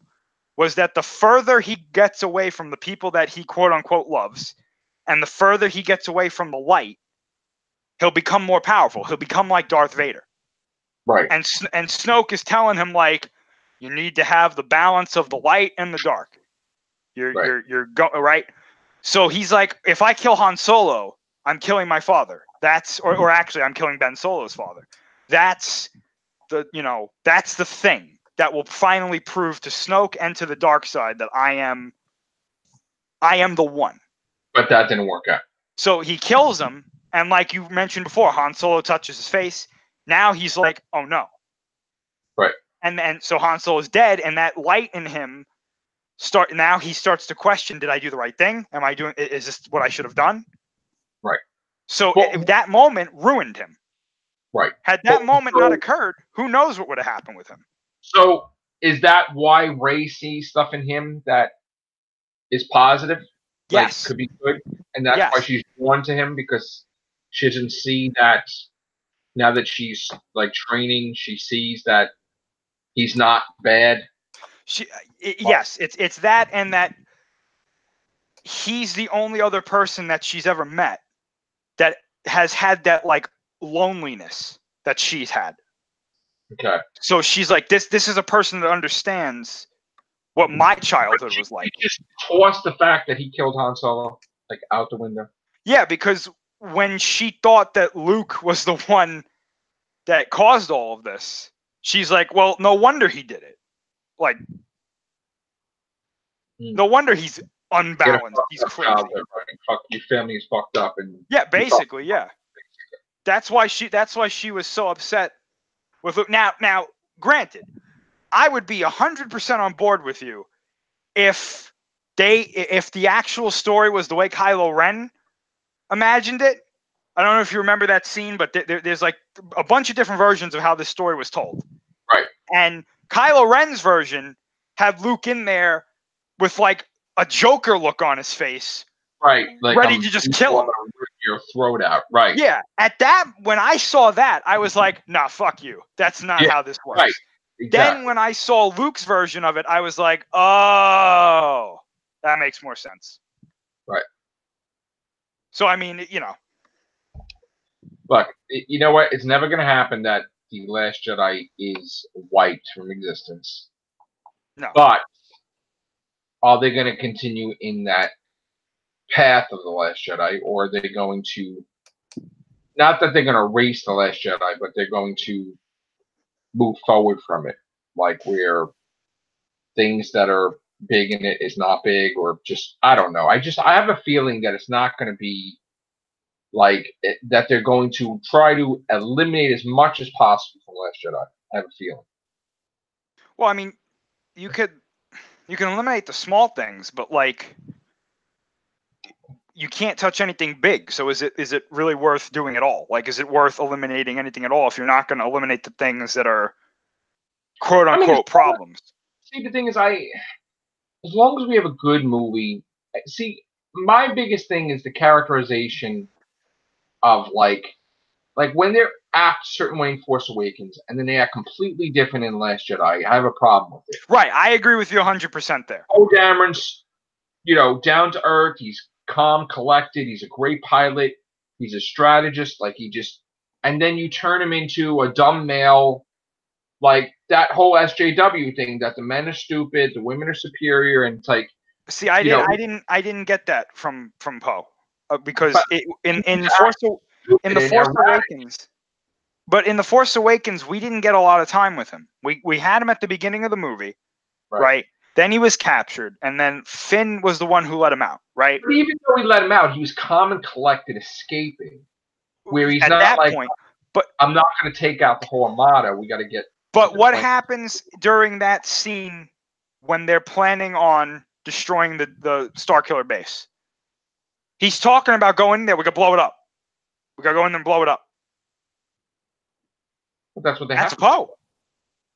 S2: was that the further he gets away from the people that he quote unquote loves, and the further he gets away from the light, he'll become more powerful. He'll become like Darth Vader.
S1: Right.
S2: And Snoke is telling him, like, you need to have the balance of the light and the dark. Right. So he's like, if I kill Han Solo, I'm killing my father. Or actually I'm killing Ben Solo's father. That's the thing that will finally prove to Snoke and to the dark side that I am the one.
S1: But that didn't work out.
S2: So he kills him, and like you mentioned before, Han Solo touches his face. Now he's like, oh no.
S1: Right.
S2: And so Han Solo is dead, and that light in him now he starts to question, did I do the right thing? Is this what I should have done?
S1: Right.
S2: So that moment ruined him.
S1: Right.
S2: Had that moment not occurred, who knows what would have happened with him?
S1: So is that why Rey sees stuff in him that is positive.
S2: Yes.
S1: Like, could be good, and that's why she's drawn to him, because she doesn't see that now that she's like training. She sees that he's not bad.
S2: Yes, it's that, and that he's the only other person that she's ever met that has had that like loneliness that she's had.
S1: Okay.
S2: So she's like, this is a person that understands what my childhood was like.
S1: She just tossed the fact that he killed Han Solo like out the window.
S2: Yeah, because when she thought that Luke was the one that caused all of this, she's like, well, no wonder he did it. Like, no wonder he's unbalanced. He's crazy.
S1: Your family is fucked up, and
S2: yeah, basically, yeah. That's why she was so upset with Luke. Now, granted, I would be 100% on board with you if the actual story was the way Kylo Ren imagined it. I don't know if you remember that scene, but there's like a bunch of different versions of how this story was told.
S1: Right.
S2: And Kylo Ren's version had Luke in there with like a Joker look on his face.
S1: Right. Like
S2: ready to just kill him.
S1: Rip your throat out. Right.
S2: Yeah. When I saw that, I was like, nah, fuck you. That's not how this works.
S1: Right. Exactly.
S2: Then when I saw Luke's version of it, I was like, oh, that makes more sense.
S1: Right.
S2: So, I mean, you know.
S1: Look, you know what? It's never going to happen that the Last Jedi is wiped from existence.
S2: No.
S1: But are they going to continue in that path of the Last Jedi, or are they going to, not that they're going to erase the Last Jedi, but they're going to move forward from it, like where things that are big in it is not big, or just, I don't know. I have a feeling that it's not going to be like that they're going to try to eliminate as much as possible from Last Jedi. I have a feeling.
S2: Well, I mean, you can eliminate the small things, but like you can't touch anything big. So is it really worth doing at all? Like, is it worth eliminating anything at all if you're not going to eliminate the things that are quote unquote problems?
S1: See, the thing is, as long as we have a good movie, see, my biggest thing is the characterization of like when they act a certain way in Force Awakens, and then they act completely different in Last Jedi. I have a problem with it.
S2: Right, I agree with you 100% there.
S1: Poe Dameron's, down to earth. He's calm, collected. He's a great pilot. He's a strategist. And then you turn him into a dumb male. Like that whole SJW thing, that the men are stupid, the women are superior, and it's like.
S2: See, I didn't get that from Poe, because in The Force Awakens. But in The Force Awakens, we didn't get a lot of time with him. We had him at the beginning of the movie, right? Then he was captured, and then Finn was the one who let him out, right?
S1: But even though he let him out, he was calm and collected, escaping. Where he's
S2: at
S1: not
S2: that
S1: like,
S2: point, but
S1: I'm not going to take out the whole armada. We got to get.
S2: But what happens during that scene when they're planning on destroying the Starkiller base? He's talking about going in there. We got to blow it up. We got to go in there and blow it up.
S1: But that's what they
S2: That's
S1: have.
S2: Poe.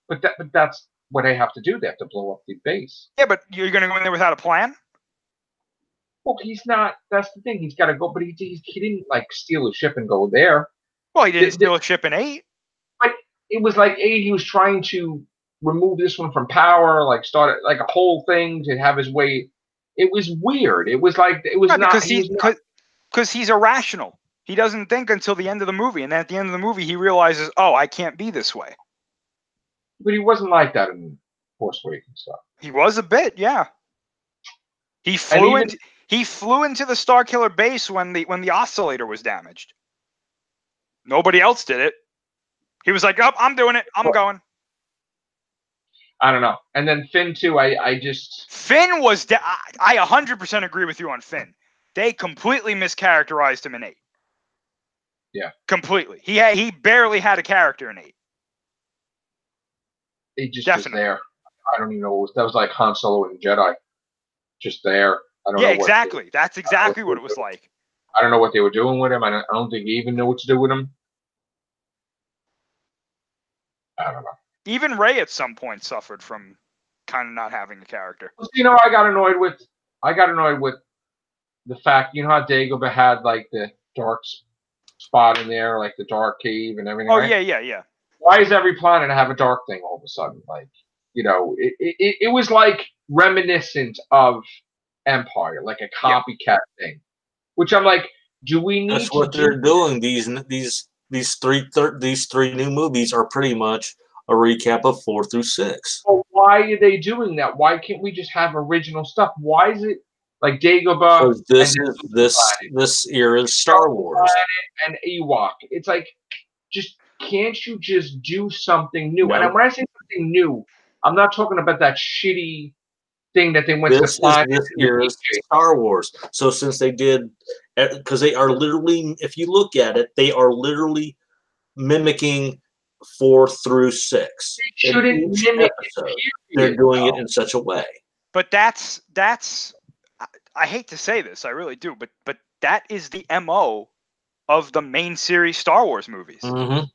S1: But that's what they have to do. They have to blow up the base.
S2: Yeah, but you're going to go in there without a plan?
S1: Well, he's not. That's the thing. He's got to go. But he didn't like steal a ship and go there.
S2: Well, he didn't steal a ship in 8.
S1: But it was like 8. He was trying to remove this one from power. Like start like a whole thing to have his way. It was weird. It was like it was not
S2: because he's irrational. He doesn't think until the end of the movie, and then at the end of the movie, he realizes, oh, I can't be this way.
S1: But he wasn't like that in Force Awakens stuff.
S2: He was a bit, yeah. He flew into the Starkiller base when the oscillator was damaged. Nobody else did it. He was like, "Oh, I'm doing it. I'm going."
S1: I don't know. And then Finn too.
S2: Finn was. I 100% agree with you on Finn. They completely mischaracterized him in 8.
S1: Yeah.
S2: Completely. He barely had a character in 8.
S1: He just was there. I don't even know. That was like Han Solo and Jedi. Just there. I don't know.
S2: Yeah, exactly. That's exactly what it was like.
S1: I don't know what they were doing with him. I don't think they even knew what to do with him. I don't know.
S2: Even Rey at some point suffered from kind of not having a character.
S1: I got annoyed with I got annoyed with the fact, you know how Dagobah had like the dark spot in there, like the dark cave and everything.
S2: Oh
S1: right?
S2: yeah.
S1: Why is every planet have a dark thing all of a sudden? Like, it was like reminiscent of Empire, like a copycat thing. Which I'm like, do we need
S3: That's what they're doing. These three new movies are pretty much a recap of 4 through 6.
S1: Well, why are they doing that? Why can't we just have original stuff? Why is it like Dagobah?
S3: Because this era's Star Wars
S1: and Ewok. It's like, just can't you just do something new?
S3: No.
S1: And when I say something new, I'm not talking about that shitty thing that they went to the
S3: This
S1: planet.
S3: is this era's Star Wars. So since they did, because they are literally, if you look at it, they are literally mimicking 4 through 6.
S1: They shouldn't mimic
S3: episode,
S1: it,
S3: they're doing it in such a way.
S2: But that's I hate to say this, I really do, but that is the MO of the main series Star Wars movies.
S3: Mm-hmm.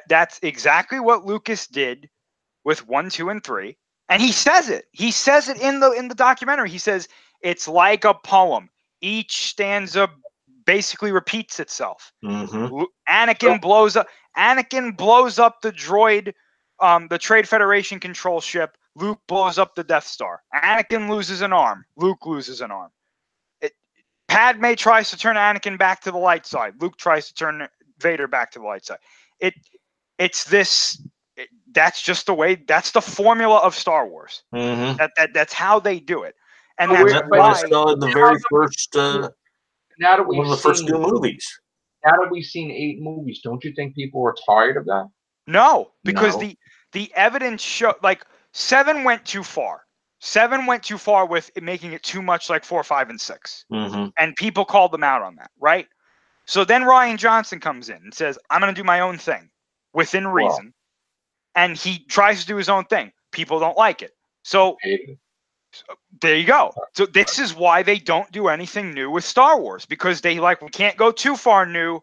S2: That's exactly what Lucas did with 1, 2, and 3. And he says it. He says it in the documentary. He says it's like a poem. Each stanza basically repeats itself.
S3: Mm-hmm.
S2: Anakin blows up the droid, the Trade Federation control ship. Luke blows up the Death Star. Anakin loses an arm. Luke loses an arm. Padme tries to turn Anakin back to the light side. Luke tries to turn Vader back to the light side. That's just the way. That's the formula of Star Wars.
S3: Mm-hmm.
S2: That's how they do it. And
S3: that's
S2: that's
S3: why
S2: why
S3: I saw in the very first
S1: now that
S3: one of the first new movies.
S1: Now that we've seen 8 movies, don't you think people are tired of that?
S2: No, because the evidence show like 7 went too far. 7 went too far with making it too much like 4, 5, and 6.
S3: Mm-hmm.
S2: And people called them out on that, right? So then Rian Johnson comes in and says, I'm going to do my own thing within reason. Wow. And he tries to do his own thing. People don't like it. So there you go. So this is why they don't do anything new with Star Wars, because we can't go too far new.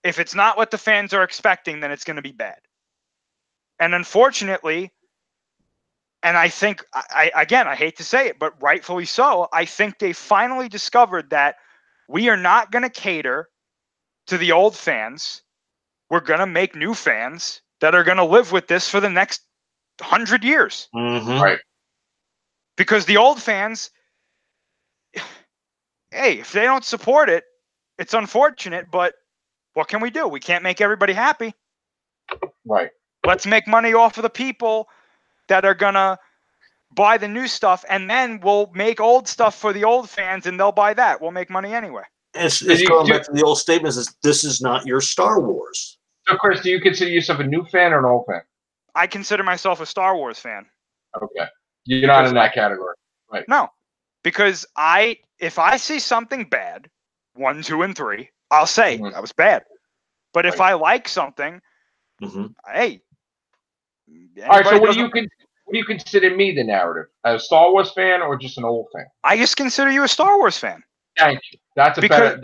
S2: If it's not what the fans are expecting, then it's going to be bad. And unfortunately, and I think, I hate to say it, but rightfully so, I think they finally discovered that we are not going to cater to the old fans. We're going to make new fans that are going to live with this for the next 100 years.
S3: Mm-hmm.
S1: Right.
S2: Because the old fans, hey, if they don't support it, it's unfortunate, but what can we do? We can't make everybody happy.
S1: Right.
S2: Let's make money off of the people that are going to buy the new stuff, and then we'll make old stuff for the old fans, and they'll buy that. We'll make money anyway.
S3: It's going back to the old statements. This is not your Star Wars. So,
S1: Chris, do you consider yourself a new fan or an old fan?
S2: I consider myself a Star Wars fan.
S1: Okay. You're not in that category. Right.
S2: No. Because if I see something bad, 1, 2, and 3, I'll say that was bad. But if I like something, hey.
S1: All right, so what do you consider me the narrative? A Star Wars fan or just an old fan?
S2: I just consider you a Star Wars fan.
S1: Thank you. That's a better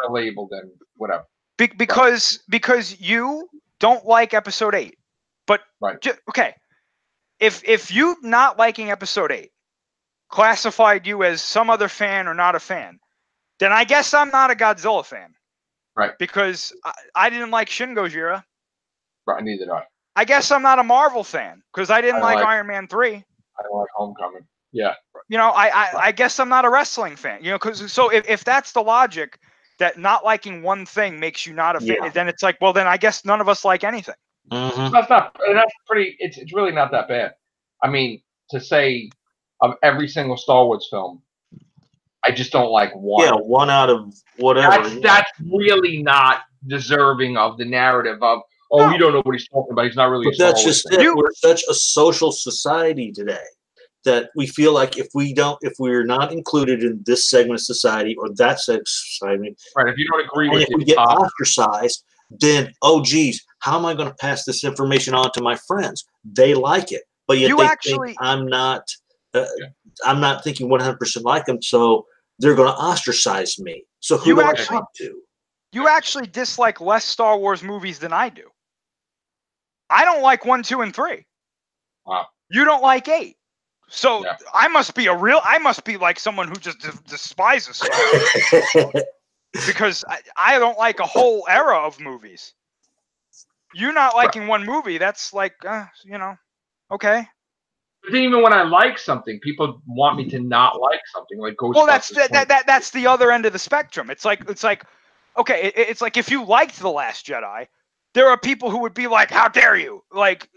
S1: label than whatever.
S2: Because you don't like episode 8. But okay. If you not liking episode 8 classified you as some other fan or not a fan, then I guess I'm not a Godzilla fan.
S1: Right.
S2: Because I didn't like Shin Gojira.
S1: Right, neither did I.
S2: I guess I'm not a Marvel fan because I didn't like Iron Man 3.
S1: I don't like Homecoming. Yeah.
S2: You know, I guess I'm not a wrestling fan. You know, because so if that's the logic that not liking one thing makes you not a fan, then it's like, well, then I guess none of us like anything.
S3: Mm-hmm.
S1: That's pretty. It's really not that bad. I mean, to say of every single Star Wars film, I just don't like one.
S3: Yeah, one out of whatever.
S1: That's really not deserving of the narrative of, oh, you don't know what he's talking about. He's not really.
S3: But that's just it. We're such a social society today that we feel like if we're not included in this segment of society or that segment of society,
S1: right? If you don't agree with it,
S3: if we get ostracized, then geez, how am I going to pass this information on to my friends? They like it, but yet think I'm not thinking 100% like them, so they're going to ostracize me. So who do I talk to?
S2: You actually dislike less Star Wars movies than I do. I don't like 1, 2, and 3.
S1: Wow.
S2: You don't like 8. So
S1: Yeah.
S2: I must be like someone who just despises Star Wars. Because I don't like a whole era of movies. You not liking one movie, that's like, you know, okay.
S1: But even when I like something, people want me to not like something, like Ghostbusters.
S2: Well, that's the other end of the spectrum. It's like, okay, it's like if you liked The Last Jedi, there are people who would be like, how dare you? Like,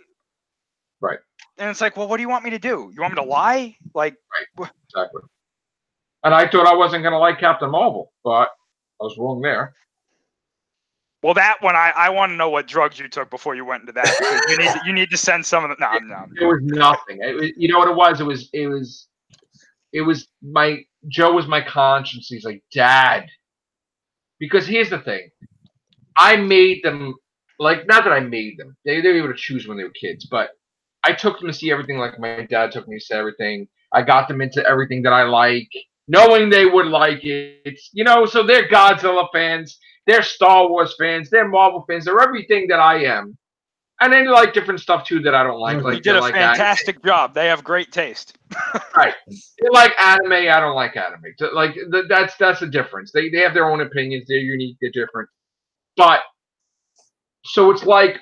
S1: right.
S2: And it's like, well, what do you want me to do? You want me to lie? Like,
S1: right. Exactly. And I thought I wasn't going to like Captain Marvel, but I was wrong there.
S2: Well, that one, I want to know what drugs you took before you went into that. Because you need to send some of the. No.
S1: It was nothing. You know what it was? It was my Joe was my conscience. He's like, Dad, because here's the thing. I made them, like, not that I made them. They were able to choose when they were kids, but I took them to see everything like my dad took me to see everything. I got them into everything that I like, knowing they would like it. You know, so they're Godzilla fans. They're Star Wars fans. They're Marvel fans. They're everything that I am. And they like different stuff, too, that I don't like. Like,
S2: you did a fantastic job. They have great taste.
S1: Right. They like anime. I don't like anime. Like, that's the difference. They have their own opinions. They're unique. They're different. But, so it's like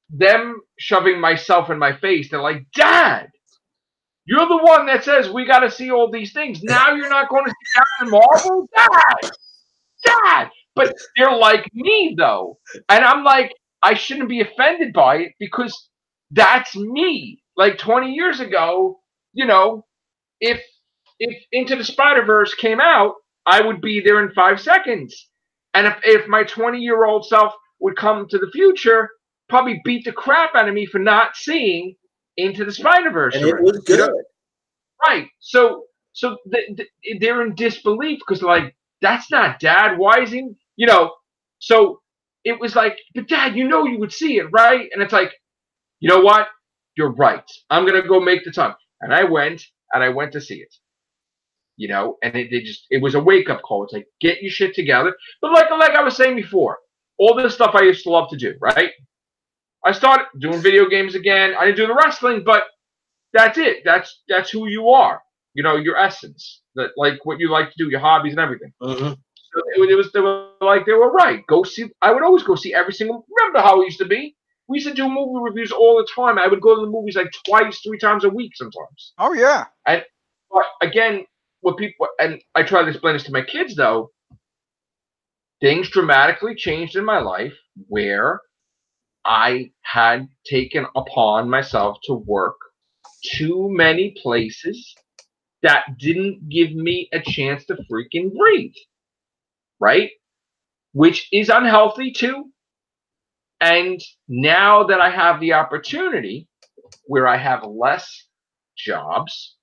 S1: them shoving myself in my face. They're like, Dad, you're the one that says we got to see all these things. Now you're not going to see Captain Marvel? Dad! But they're like me, though. And I'm like, I shouldn't be offended by it because that's me. Like 20 years ago, you know, if Into the Spider-Verse came out, I would be there in 5 seconds. And if my 20-year-old self would come to the future, probably beat the crap out of me for not seeing Into the Spider-Verse.
S3: And it was good.
S1: Right. So they're in disbelief because, like, that's not Dad. Why is he, you know? So it was like, but Dad, you know you would see it, right? And it's like, you know what? You're right. I'm going to go make the time. And I went to see it. You know, and it was a wake-up call. It's like, get your shit together. But like I was saying before, all this stuff I used to love to do, right? I started doing video games again. I didn't do the wrestling, but that's it. That's who you are. You know, your essence. That, like, what you like to do, your hobbies and everything.
S3: Mm-hmm.
S1: So they were right. Go see. I would always go see every single. Remember how it used to be? We used to do movie reviews all the time. I would go to the movies like 2-3 times a week sometimes.
S2: Oh yeah.
S1: And but again, what people, and I try to explain this to my kids, though, things dramatically changed in my life where I had taken upon myself to work too many places that didn't give me a chance to freaking breathe, right? Which is unhealthy too. And now that I have the opportunity where I have less jobs,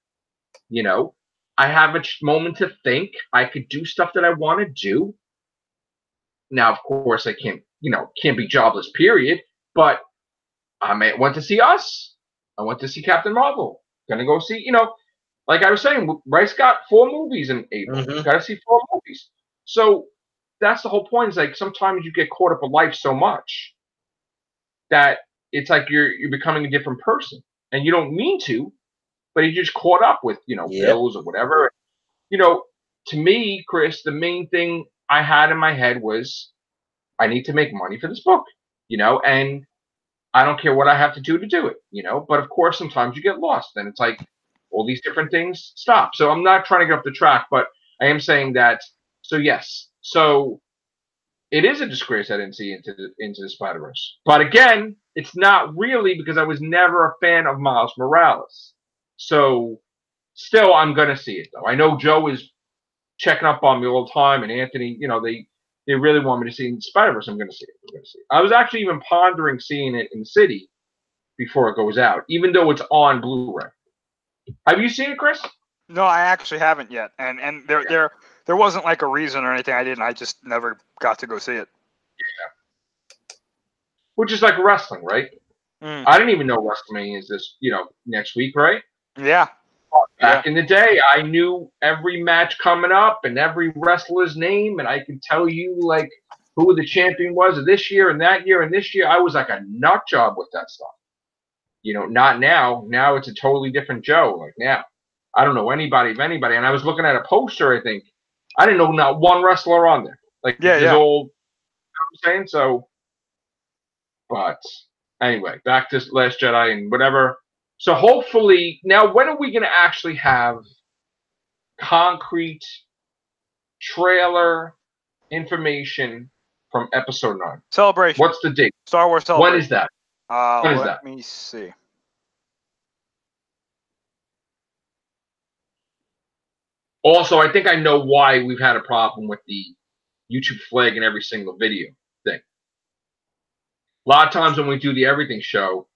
S1: you know, I have a moment to think. I could do stuff that I want to do. Now, of course, I can't be jobless, period. But I went to see Us. I went to see Captain Marvel. Gonna go see, like I was saying, Rice got 4 movies in April.
S3: Mm-hmm.
S1: Got to see 4 movies. So that's the whole point. Is like sometimes you get caught up in life so much that it's like you're becoming a different person, and you don't mean to, but you're just caught up with bills or whatever. To me, Chris, the main thing I had in my head was I need to make money for this book, and I don't care what I have to do it, But of course, sometimes you get lost, and it's like all these different things stop. So I'm not trying to get off the track, but I am saying that. So yes, so it is a disgrace I didn't see Into the Spider-Verse. But again, it's not really because I was never a fan of Miles Morales. So still, I'm gonna see it though. I know Joe is checking up on me all the time, and Anthony, they really want me to see Spider-Verse. I'm gonna see it. I was actually even pondering seeing it in the city before it goes out, even though it's on Blu-ray. Have you seen it, Chris?
S2: No, I actually haven't yet, and there wasn't like a reason or anything I didn't. I just never got to go see it.
S1: Yeah. Which is like wrestling, right?
S2: Mm.
S1: I didn't even know WrestleMania is this, next week, right?
S2: Yeah.
S1: Back in the day, I knew every match coming up and every wrestler's name, and I could tell you like who the champion was of this year and that year and this year. I was like a nut job with that stuff. You know, not now. Now it's a totally different Joe. Like now, I don't know anybody of anybody. And I was looking at a poster. I think I didn't know not one wrestler on there. Like this old. You know what I'm saying so. But anyway, back to Last Jedi and whatever. So hopefully, now when are we going to actually have concrete trailer information from Episode 9?
S2: Celebration.
S1: What's the date?
S2: Star Wars Celebration.
S1: When is that? When is that?
S2: Let me see.
S1: Also, I think I know why we've had a problem with the YouTube flag in every single video thing. A lot of times when we do the everything show,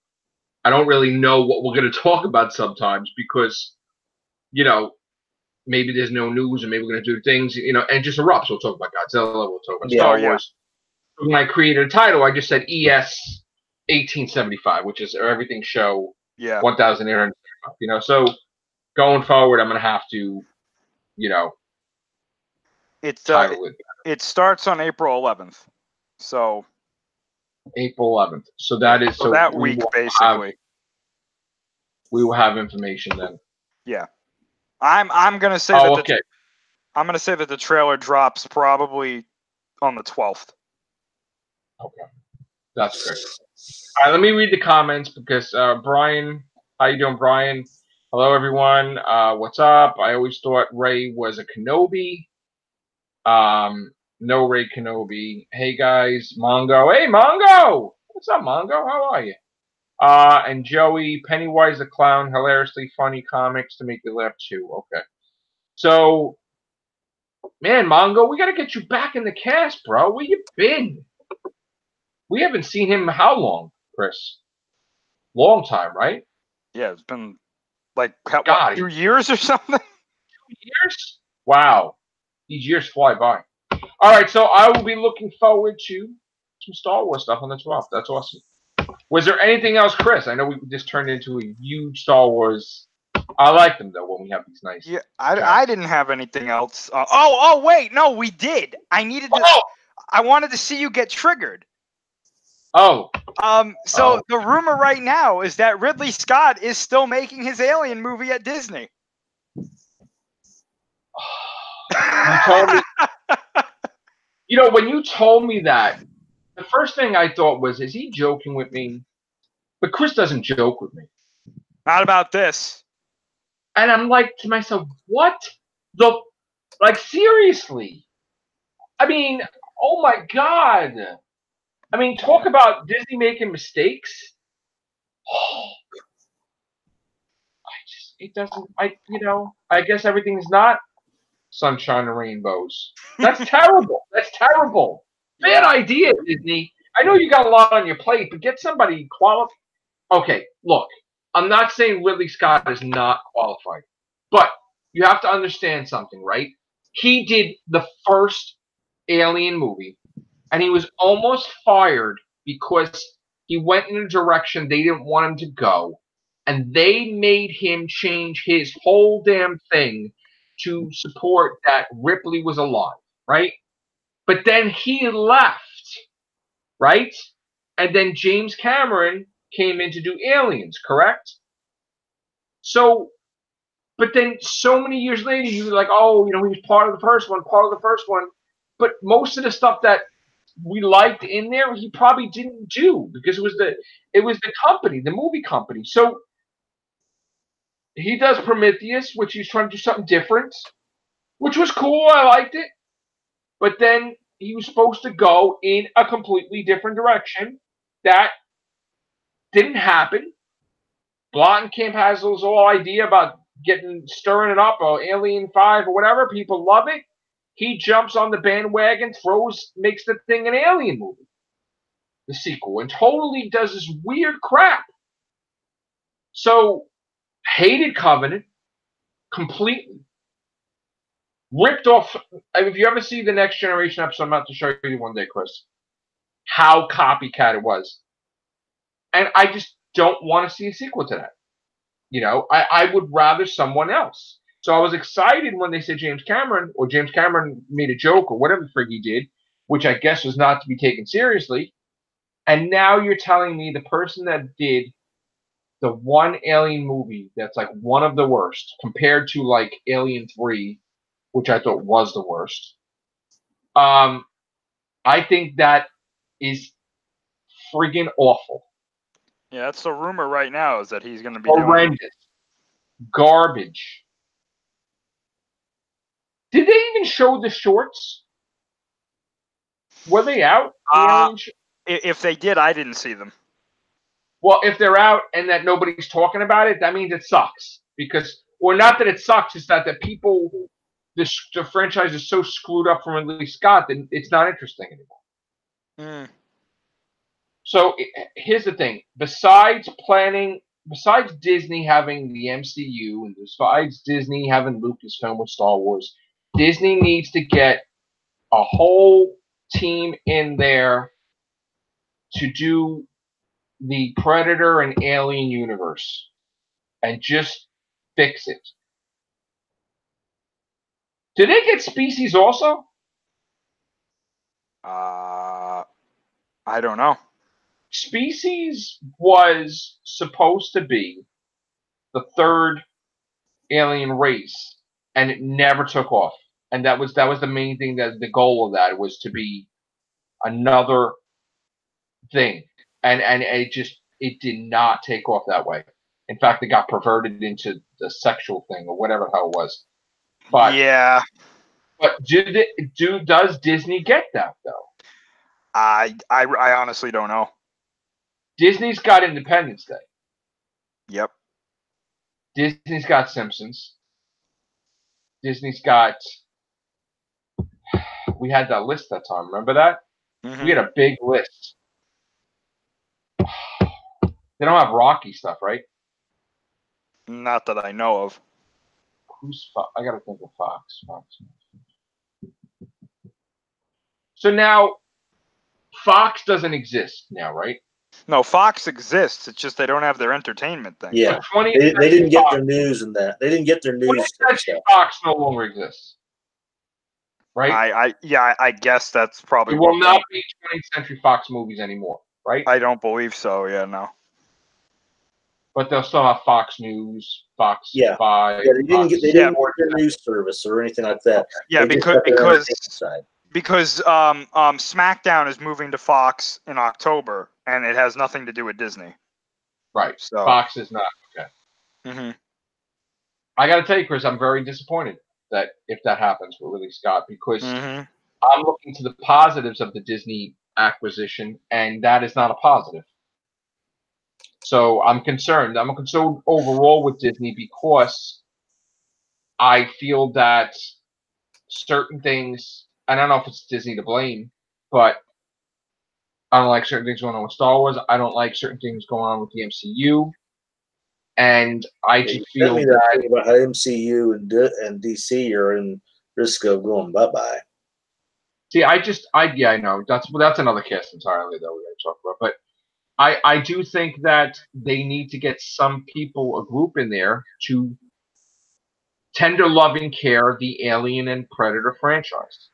S1: I don't really know what we're going to talk about sometimes because, you know, maybe there's no news and maybe we're going to do things, you know, and just erupts. We'll talk about Godzilla, we'll talk about Star Wars. When I created a title, I just said ES 1875, which is our everything show 1875, you know. So going forward, I'm going to have to, you know, title it.
S2: It starts on April 11th. So
S1: April 11th. So that is
S2: so that week basically.
S1: We will have information then.
S2: Yeah. I'm going to say I'm going to say that the trailer drops probably on the 12th.
S1: Okay. That's great. All right, let me read the comments because Brian, how you doing, Brian? Hello, everyone. What's up? I always thought Ray was a Kenobi. No Ray Kenobi. Hey, guys. Mongo. Hey, Mongo. What's up, Mongo? How are you? And Joey, Pennywise the Clown, hilariously funny comics to make you laugh too. Okay. So, man, Mongo, we got to get you back in the cast, bro. Where you been? We haven't seen him how long, Chris? Long time, right?
S2: Yeah, it's been like, what, 2 years or something? 2
S1: years? Wow. These years fly by. All right, so I will be looking forward to some Star Wars stuff on the 12th. That's awesome. Was there anything else, Chris? I know we just turned into a huge Star Wars. I like them, though, when we have these nice...
S2: Yeah, I didn't have anything else. Oh, wait. No, we did. I needed to... Oh! I wanted to see you get triggered.
S1: Oh.
S2: So the rumor right now is that Ridley Scott is still making his Alien movie at Disney.
S1: You told me... You know, when you told me that, the first thing I thought was, is he joking with me? But Chris doesn't joke with me.
S2: Not about this.
S1: And I'm like to myself, what the... Like, seriously? I mean, oh my God. I mean, talk about Disney making mistakes. Oh, it doesn't, you know, I guess everything's not sunshine and rainbows. That's terrible. That's terrible. Bad idea, Disney. I know you got a lot on your plate, but get somebody qualified. Okay, look, I'm not saying Ridley Scott is not qualified, but you have to understand something, right? He did the first Alien movie, and he was almost fired because he went in a direction they didn't want him to go, and they made him change his whole damn thing to support that Ripley was alive, right? But then he left, right? And then James Cameron came in to do Aliens, correct? So, but then so many years later, you're like, oh, you know, he was part of the first one. But most of the stuff that we liked in there, he probably didn't do because it was the company, the movie company. So he does Prometheus, which he's trying to do something different, which was cool. I liked it. But then he was supposed to go in a completely different direction. That didn't happen. Blottenkamp has this whole idea about stirring it up, or Alien 5 or whatever. People love it. He jumps on the bandwagon, makes the thing an Alien movie, the sequel, and totally does this weird crap. So, hated Covenant completely. Ripped off. If you ever see the Next Generation episode, I'm about to show you one day, Chris, how copycat it was. And I just don't want to see a sequel to that. You know, I would rather someone else. So I was excited when they said James Cameron made a joke or whatever the frig he did, which I guess was not to be taken seriously. And now you're telling me the person that did the one Alien movie that's like one of the worst compared to like Alien 3, which I thought was the worst. I think that is friggin' awful.
S2: Yeah, that's the rumor right now is that he's going to be doing
S1: Horrendous. Garbage. Did they even show the shorts? Were they out?
S2: If they did, I didn't see them.
S1: Well, if they're out and that nobody's talking about it, that means it sucks. Because, or not that it sucks, it's that the people, the franchise is so screwed up from Ridley Scott that it's not interesting anymore. So here's the thing: besides Disney having the MCU, and besides Disney having Lucasfilm with Star Wars, Disney needs to get a whole team in there to do the Predator and Alien universe and just fix it. Did they get Species also?
S2: I don't know.
S1: Species was supposed to be the third alien race, and it never took off. And that was the main thing, that the goal of that was to be another thing. And it did not take off that way. In fact, it got perverted into the sexual thing or whatever the hell it was. But
S2: yeah.
S1: But does Disney get that though?
S2: I honestly don't know.
S1: Disney's got Independence Day.
S2: Yep.
S1: Disney's got Simpsons. Disney's got. We had that list that time. Remember that? Mm-hmm. We had a big list. They don't have Rocky stuff, right?
S2: Not that I know of.
S1: Who's Fox? I gotta think of Fox. So now, Fox doesn't exist now, right?
S2: No, Fox exists. It's just they don't have their entertainment thing.
S3: Yeah, they didn't get their news and that. They didn't get their news.
S1: Fox no longer exists, right?
S2: I guess that's probably.
S1: It will not be 20th Century Fox movies anymore, right?
S2: I don't believe so. Yeah, no.
S1: But they'll still have Fox News, Fox 5.
S3: Yeah, they didn't get their news service or anything like that.
S2: Yeah, because SmackDown is moving to Fox in October, and it has nothing to do with Disney.
S1: Right. So Fox is not okay. Mm-hmm. I got to tell you, Chris, I'm very disappointed that if that happens with Ridley Scott, because I'm looking to the positives of the Disney acquisition, and that is not a positive. So I'm concerned. I'm concerned overall with Disney because I feel that certain things, I don't know if it's Disney to blame, but I don't like certain things going on with Star Wars. I don't like certain things going on with the MCU. And I just feel that
S3: about how MCU and DC are in risk of going bye-bye.
S1: See, I know. That's another cast entirely that we're going to talk about. But I do think that they need to get some people, a group in there to tender loving care of the Alien and Predator franchise.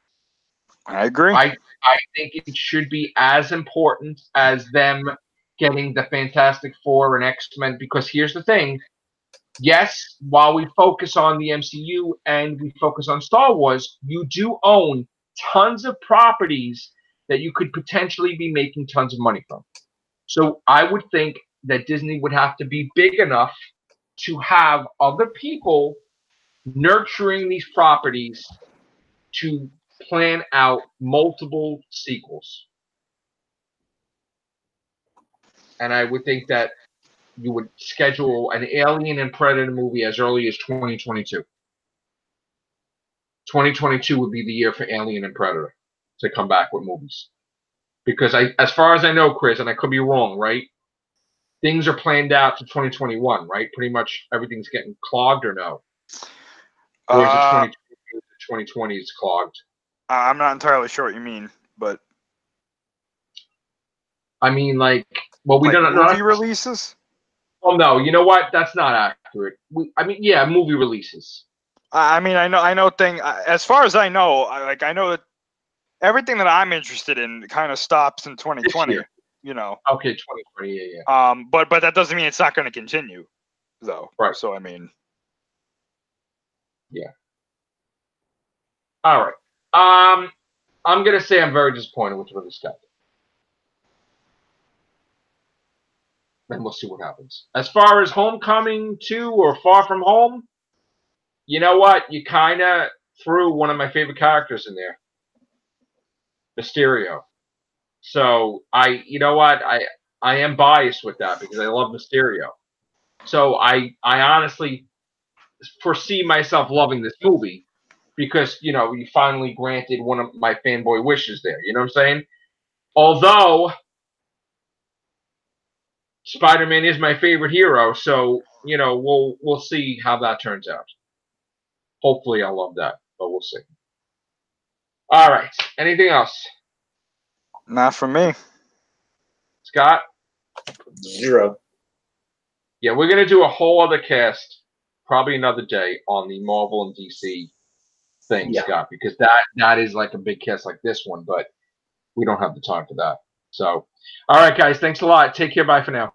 S2: I agree.
S1: I think it should be as important as them getting the Fantastic Four and X-Men, because here's the thing. Yes, while we focus on the MCU and we focus on Star Wars, you do own tons of properties that you could potentially be making tons of money from. So I would think that Disney would have to be big enough to have other people nurturing these properties to plan out multiple sequels. And I would think that you would schedule an Alien and Predator movie as early as 2022. 2022 would be the year for Alien and Predator to come back with movies. Because as far as I know, Chris, and I could be wrong, right? Things are planned out to 2021, right? Pretty much everything's getting clogged, or no? Or is it 2020 is clogged?
S2: I'm not entirely sure what you mean, but
S1: I mean, like, well, we don't
S2: movie releases.
S1: Well, no, you know what? That's not accurate. Yeah, movie releases.
S2: I mean, I know. As far as I know, I know that everything that I'm interested in kind of stops in 2020. you know.
S1: Okay, 2020. Yeah.
S2: But that doesn't mean it's not going to continue, though.
S1: Right.
S2: So I mean.
S1: Yeah. All right. I'm gonna say I'm very disappointed with Ridley Scott. And we'll see what happens. As far as Homecoming 2 or Far From Home, you know what? You kind of threw one of my favorite characters in there, Mysterio. So you know what? I am biased with that because I love Mysterio. So I honestly foresee myself loving this movie because, you know, you finally granted one of my fanboy wishes there. You know what I'm saying? Although Spider-Man is my favorite hero, so, you know, we'll see how that turns out. Hopefully I'll love that, but we'll see. All right. Anything else?
S2: Not for me.
S1: Scott?
S3: 0.
S1: Yeah, we're going to do a whole other cast, probably another day, on the Marvel and DC thing, Scott, because that is like a big cast like this one, but we don't have the time for that. So, all right, guys, thanks a lot. Take care. Bye for now.